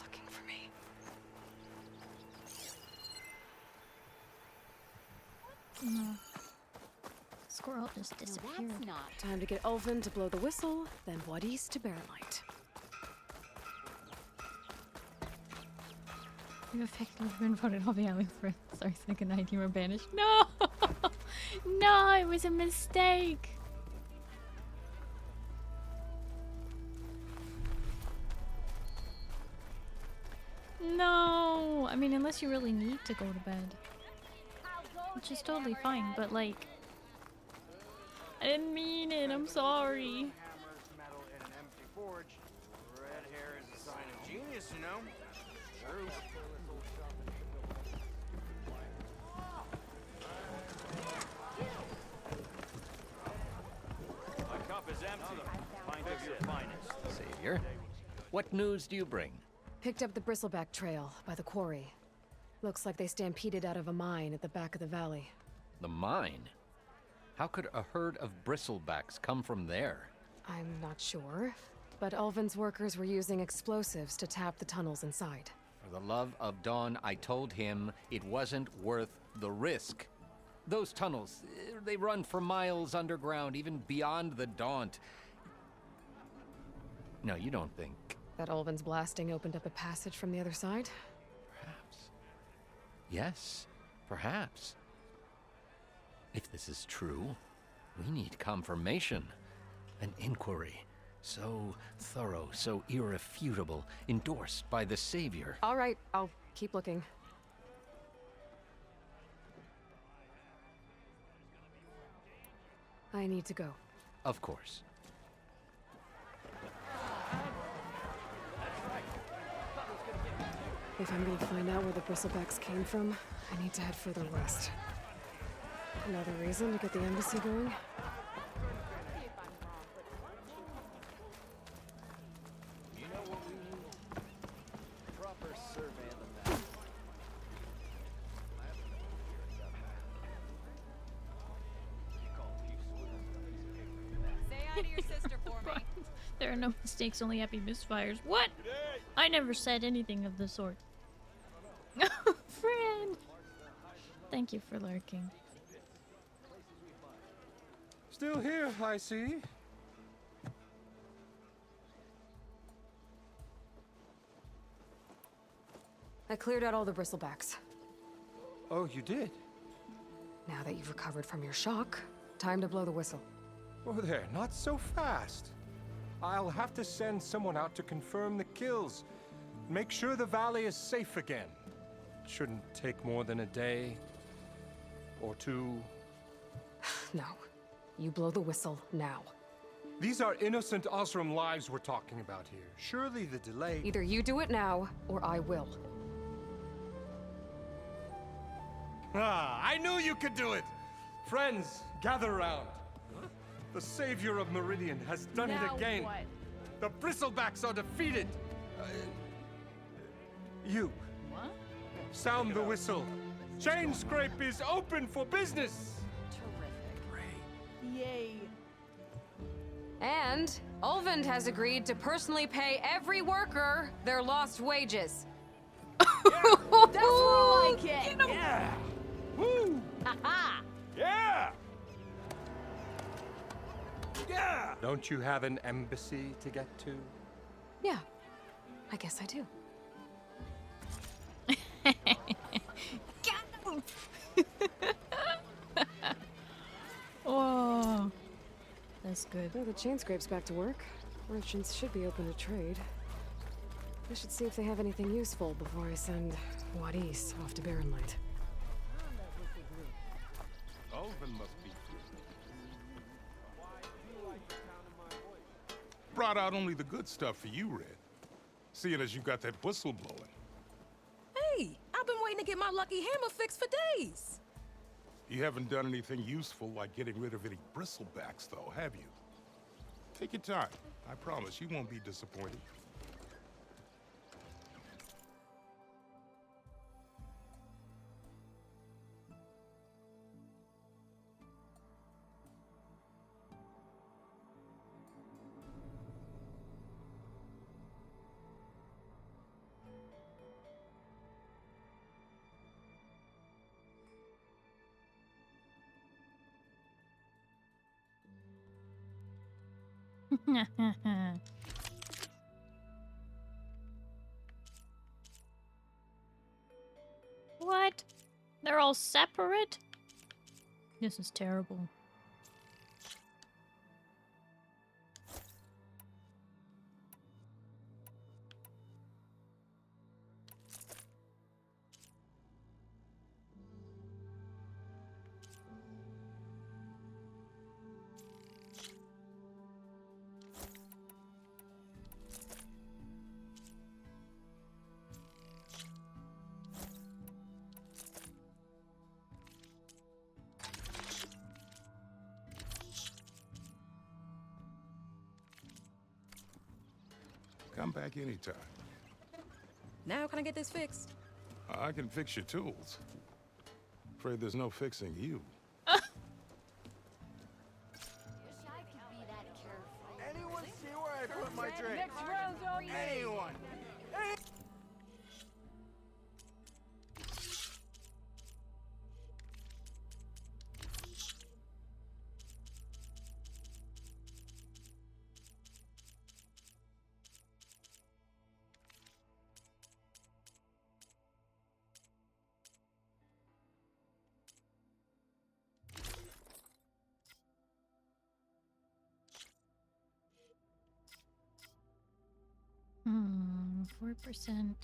looking for me. Squirrel just disappeared. That's not. Time to get Ulvin to blow the whistle, then Wadis to Bearlight. You effectively been voted off the island for sorry, second night you were banished. No! No, it was a mistake. No! I mean, unless you really need to go to bed. Which is totally fine, but like... I didn't mean it, I'm sorry. Metal in an empty forge. Red hair is a sign of genius, you know? True. My cup is empty. Pint of your finest. Savior, what news do you bring? Picked up the bristleback trail by the quarry. Looks like they stampeded out of a mine at the back of the valley. The mine? How could a herd of bristlebacks come from there? I'm not sure, but Ulvin's workers were using explosives to tap the tunnels inside. For the love of Dawn, I told him it wasn't worth the risk. Those tunnels, they run for miles underground, even beyond the Daunt. No, you don't think... That Ulvin's blasting opened up a passage from the other side? Perhaps. Yes, perhaps. If this is true, we need confirmation. An inquiry. So thorough, so irrefutable, endorsed by the Savior. All right, I'll keep looking. I need to go. Of course. If I'm gonna find out where the bristlebacks came from, I need to head further west. Another reason to get the embassy going? You know what we need? Proper survey of the map. Say hi to your sister for me. There are no mistakes, only happy misfires. What? I never said anything of the sort. Friend! Thank you for lurking. Still here, I see. I cleared out all the bristlebacks. Oh, you did? Now that you've recovered from your shock, time to blow the whistle. Oh there, not so fast. I'll have to send someone out to confirm the kills. Make sure the valley is safe again. It shouldn't take more than a day or two. No. You blow the whistle now. These are innocent Osram lives we're talking about here. Surely the delay... Either you do it now, or I will. Ah, I knew you could do it! Friends, gather around. The savior of Meridian has done it again. What? The bristlebacks are defeated. You. What? Sound the whistle. Chain Scrape is open for business. Yay. And Ulvin has agreed to personally pay every worker their lost wages. That's more like it. Yeah. Woo. Ha Yeah. Yeah. Don't you have an embassy to get to? Yeah, I guess I do. Oh, that's good. Well, the chain scrape's back to work. Merchants should be open to trade. I should see if they have anything useful before I send Wadis off to Barren Light. Ulvin must be. brought out only the good stuff for you, Red. Seeing as you got that whistle blowing. Hey, I've been waiting to get my lucky hammer fixed for days. You haven't done anything useful like getting rid of any bristlebacks, though, have you? Take your time. I promise you won't be disappointed. What? They're all separate? This is terrible. Come back anytime. Now can I get this fixed? I can fix your tools. Afraid there's no fixing you. Anyone see where I put my drink? Anyone? Hmm, 4%.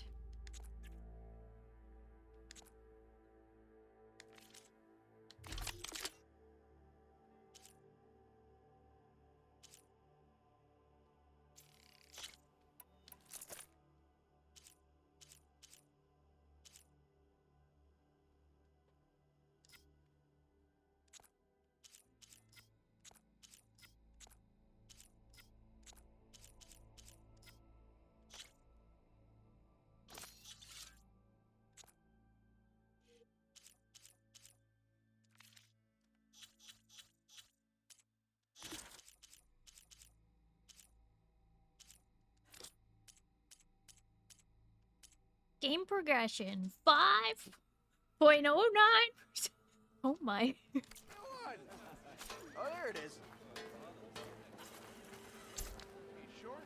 Game progression 5.09%. Oh my. Oh, there it is. Sure?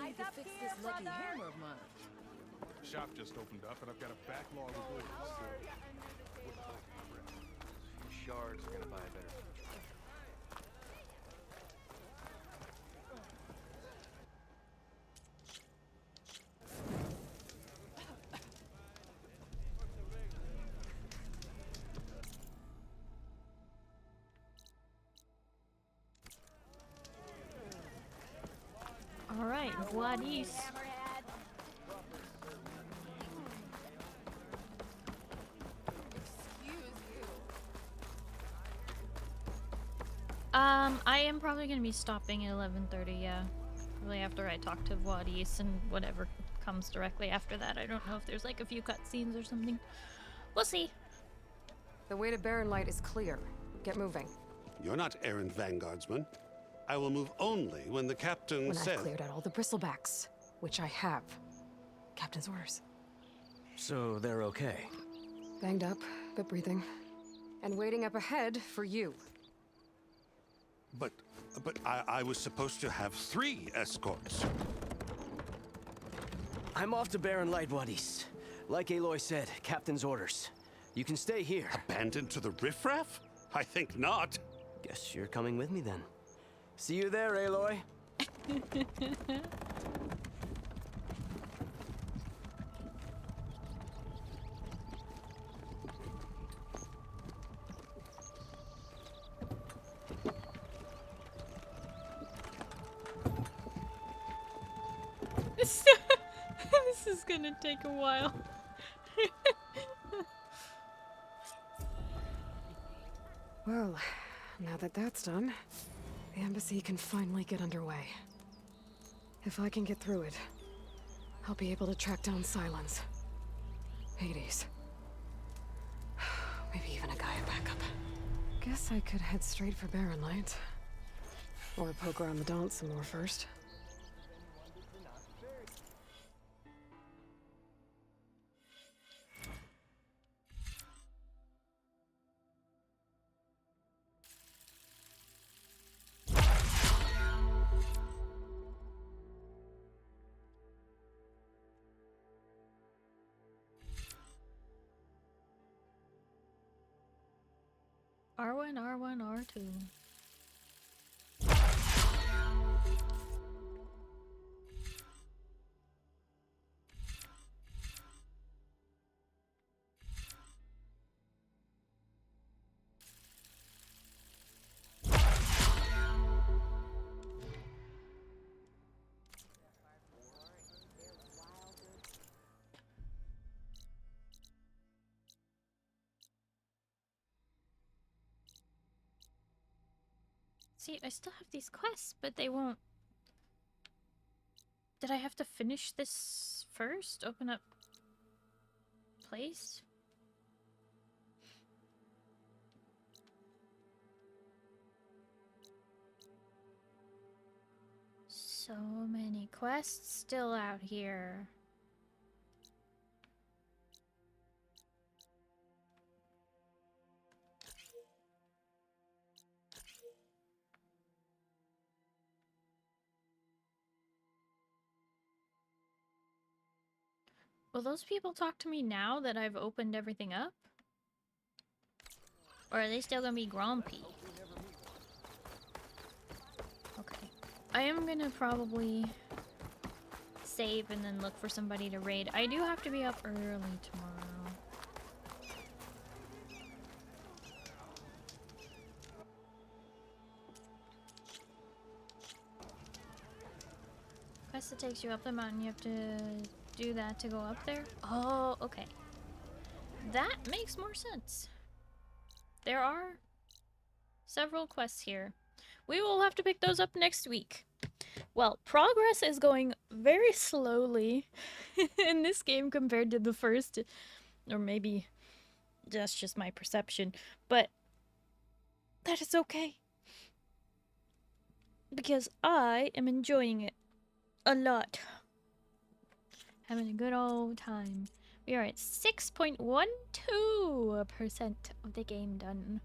I can fix this lucky hammer of mine. Shop just opened up, and I've got a backlog of orders. Few shards are gonna buy a better future. All right, what is? I am probably gonna be stopping at 11:30. Yeah, really after I talk to Wadis and whatever comes directly after that. I don't know if there's like a few cutscenes or something. We'll see. The way to Barren Light is clear. Get moving. You're not errant vanguardsman. I will move only when the captain When says... I've cleared out all the bristlebacks, which I have. Captain's orders. So they're okay? Banged up, but breathing. And waiting up ahead for you. But I was supposed to have 3 escorts. I'm off to Barren Lightwood East. Like Aloy said, Captain's orders. You can stay here. Abandoned to the riffraff? I think not. Guess you're coming with me then. See you there, Aloy. This is gonna take a while. Well, now that that's done, the embassy can finally get underway. If I can get through it, I'll be able to track down Silence, Hades, maybe even a Gaia backup. Guess I could head straight for Barren Light. Or poke around the Daunt some more first. R1, R1, R2. See, I still have these quests, but they won't... Did I have to finish this first? Open up... place? So many quests still out here. Will those people talk to me now that I've opened everything up? Or are they still gonna be grumpy? Okay. I am gonna probably save and then look for somebody to raid. I do have to be up early tomorrow. Quest that takes you up the mountain, you have to do that to go up there? Oh, okay. That makes more sense. There are several quests here. We will have to pick those up next week. Well, progress is going very slowly in this game compared to the first, or maybe that's just my perception, but that is okay. Because I am enjoying it a lot. Having a good old time. We are at 6.12% of the game done.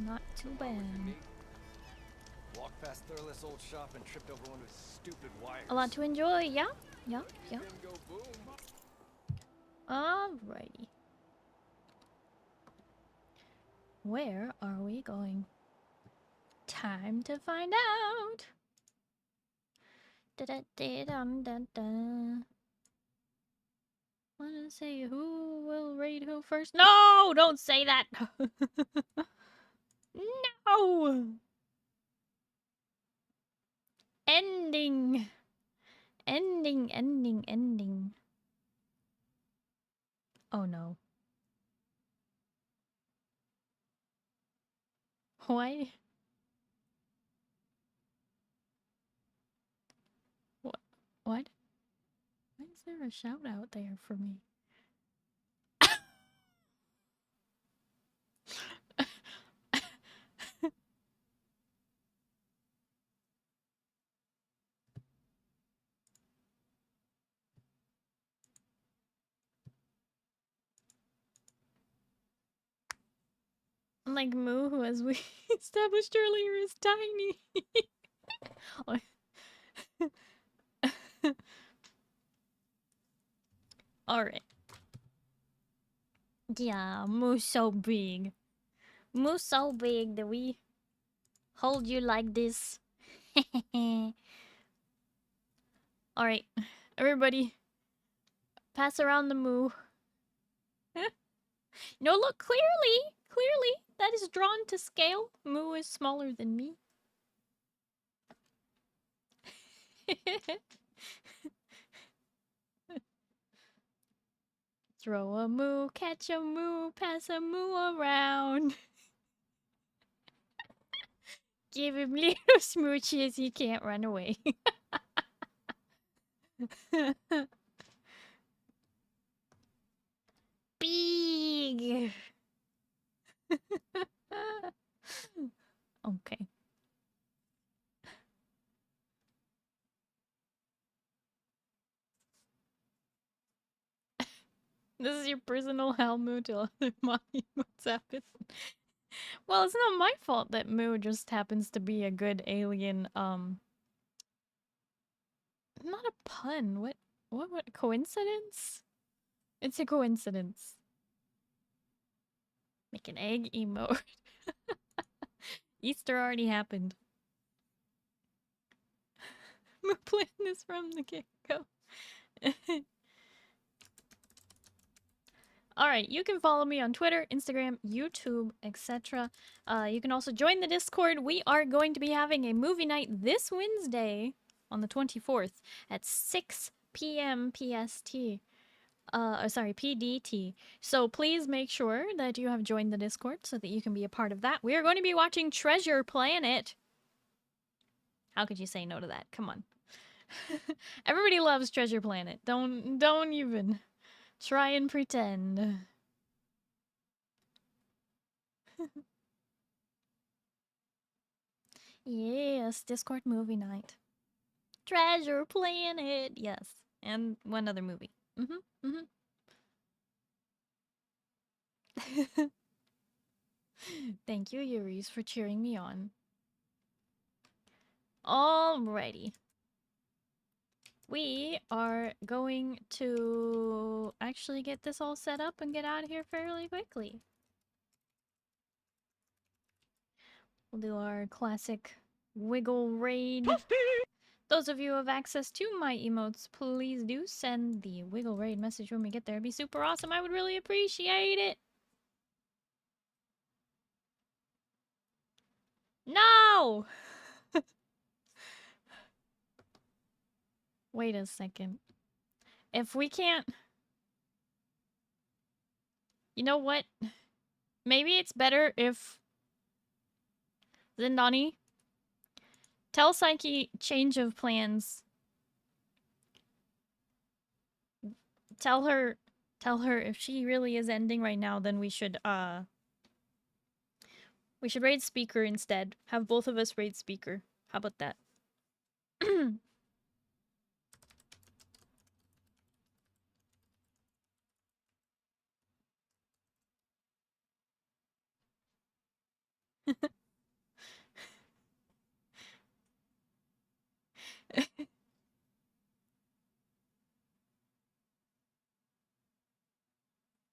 Not too bad. Walked past Thurless old shop and tripped over one of his stupid wires. A lot to enjoy, yeah? Yeah, yeah. Alrighty. Where are we going? Time to find out. Wanna say who will raid who first? No! Don't say that! No! Ending. Ending. Oh no. Why? What? Why is there a shout out there for me? Like Moo, who, as we established earlier, is tiny. Alright. Yeah, Moo's so big. Moo's so big that we hold you like this. Alright, everybody, pass around the Moo. No, look, clearly, that is drawn to scale. Moo is smaller than me. Throw a Moo, catch a Moo, pass a Moo around. Give him little smooches, he can't run away. Big. Okay. This is your personal hell Moo till other what's happened. Well, it's not my fault that Moo just happens to be a good alien, not a pun. What coincidence? It's a coincidence. Make an egg emote. Easter already happened. Moo planned this from the get-go. Alright, you can follow me on Twitter, Instagram, YouTube, etc. You can also join the Discord. We are going to be having a movie night this Wednesday on the 24th at 6 p.m. PST. Sorry, PDT. So please make sure that you have joined the Discord so that you can be a part of that. We are going to be watching Treasure Planet. How could you say no to that? Come on. Everybody loves Treasure Planet. Don't even try and pretend. Yes, Discord movie night. Treasure Planet. Yes. And one other movie. Thank you, Yuris, for cheering me on. Alrighty. We are going to actually get this all set up and get out of here fairly quickly. We'll do our classic wiggle raid. Those of you who have access to my emotes, please do send the wiggle raid message when we get there. It'd be super awesome. I would really appreciate it. No! Wait a second. If we can't... You know what? Maybe it's better if... Zindani, tell Psyche change of plans. Tell her if she really is ending right now, then we should raid speaker instead. Have both of us raid speaker. How about that?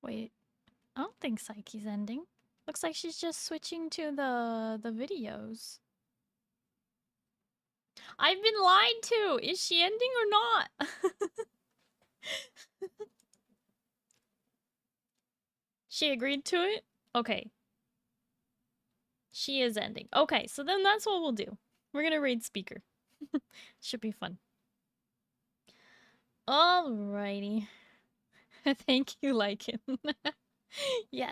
Wait, I don't think Psyche's ending. Looks like she's just switching to the videos. I've been lied to! Is she ending or not? She agreed to it? Okay. She is ending. Okay, so then that's what we'll do. We're gonna raid speaker. Should be fun. Alrighty. Thank you, Lycan. Yeah.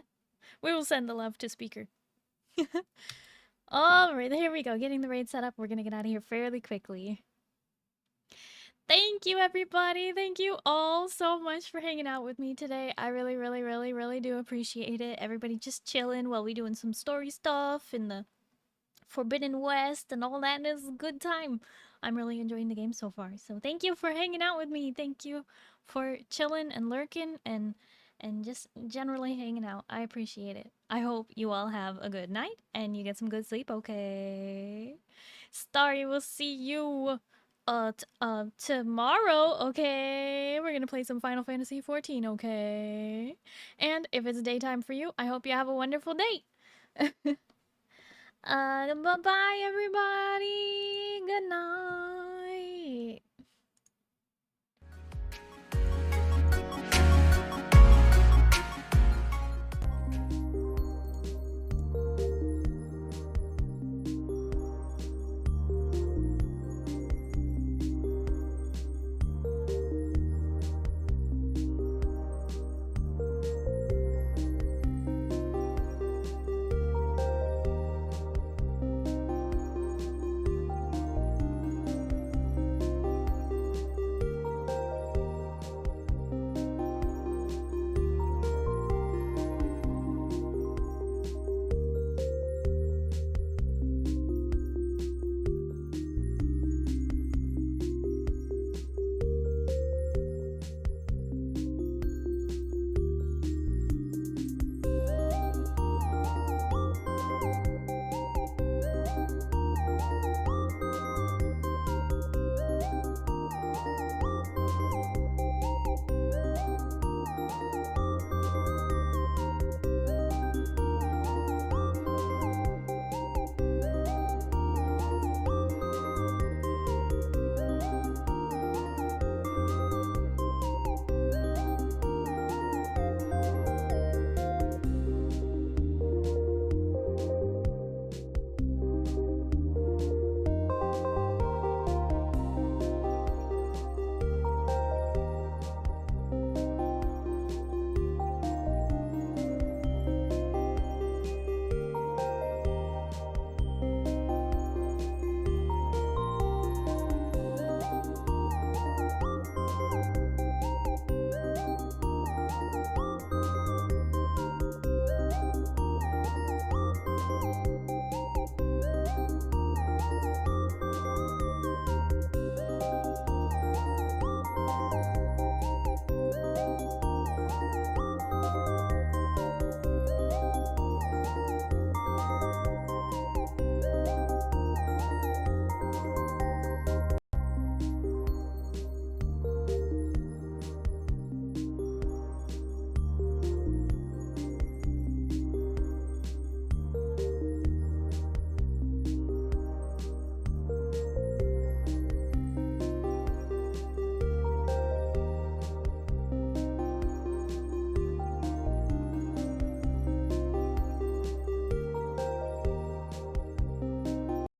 We will send the love to speaker. Alright, here we go. Getting the raid set up. We're gonna get out of here fairly quickly. Thank you, everybody. Thank you all so much for hanging out with me today. I really do appreciate it. Everybody just chilling while we doing some story stuff in the Forbidden West and all that. Is a good time. I'm really enjoying the game so far. So thank you for hanging out with me. Thank you for chilling and lurking and and just generally hanging out. I appreciate it. I hope you all have a good night and you get some good sleep, okay? Starry will see you tomorrow, okay? We're gonna play some Final Fantasy 14, okay? And if it's daytime for you, I hope you have a wonderful day. Bye-bye, everybody. Good night.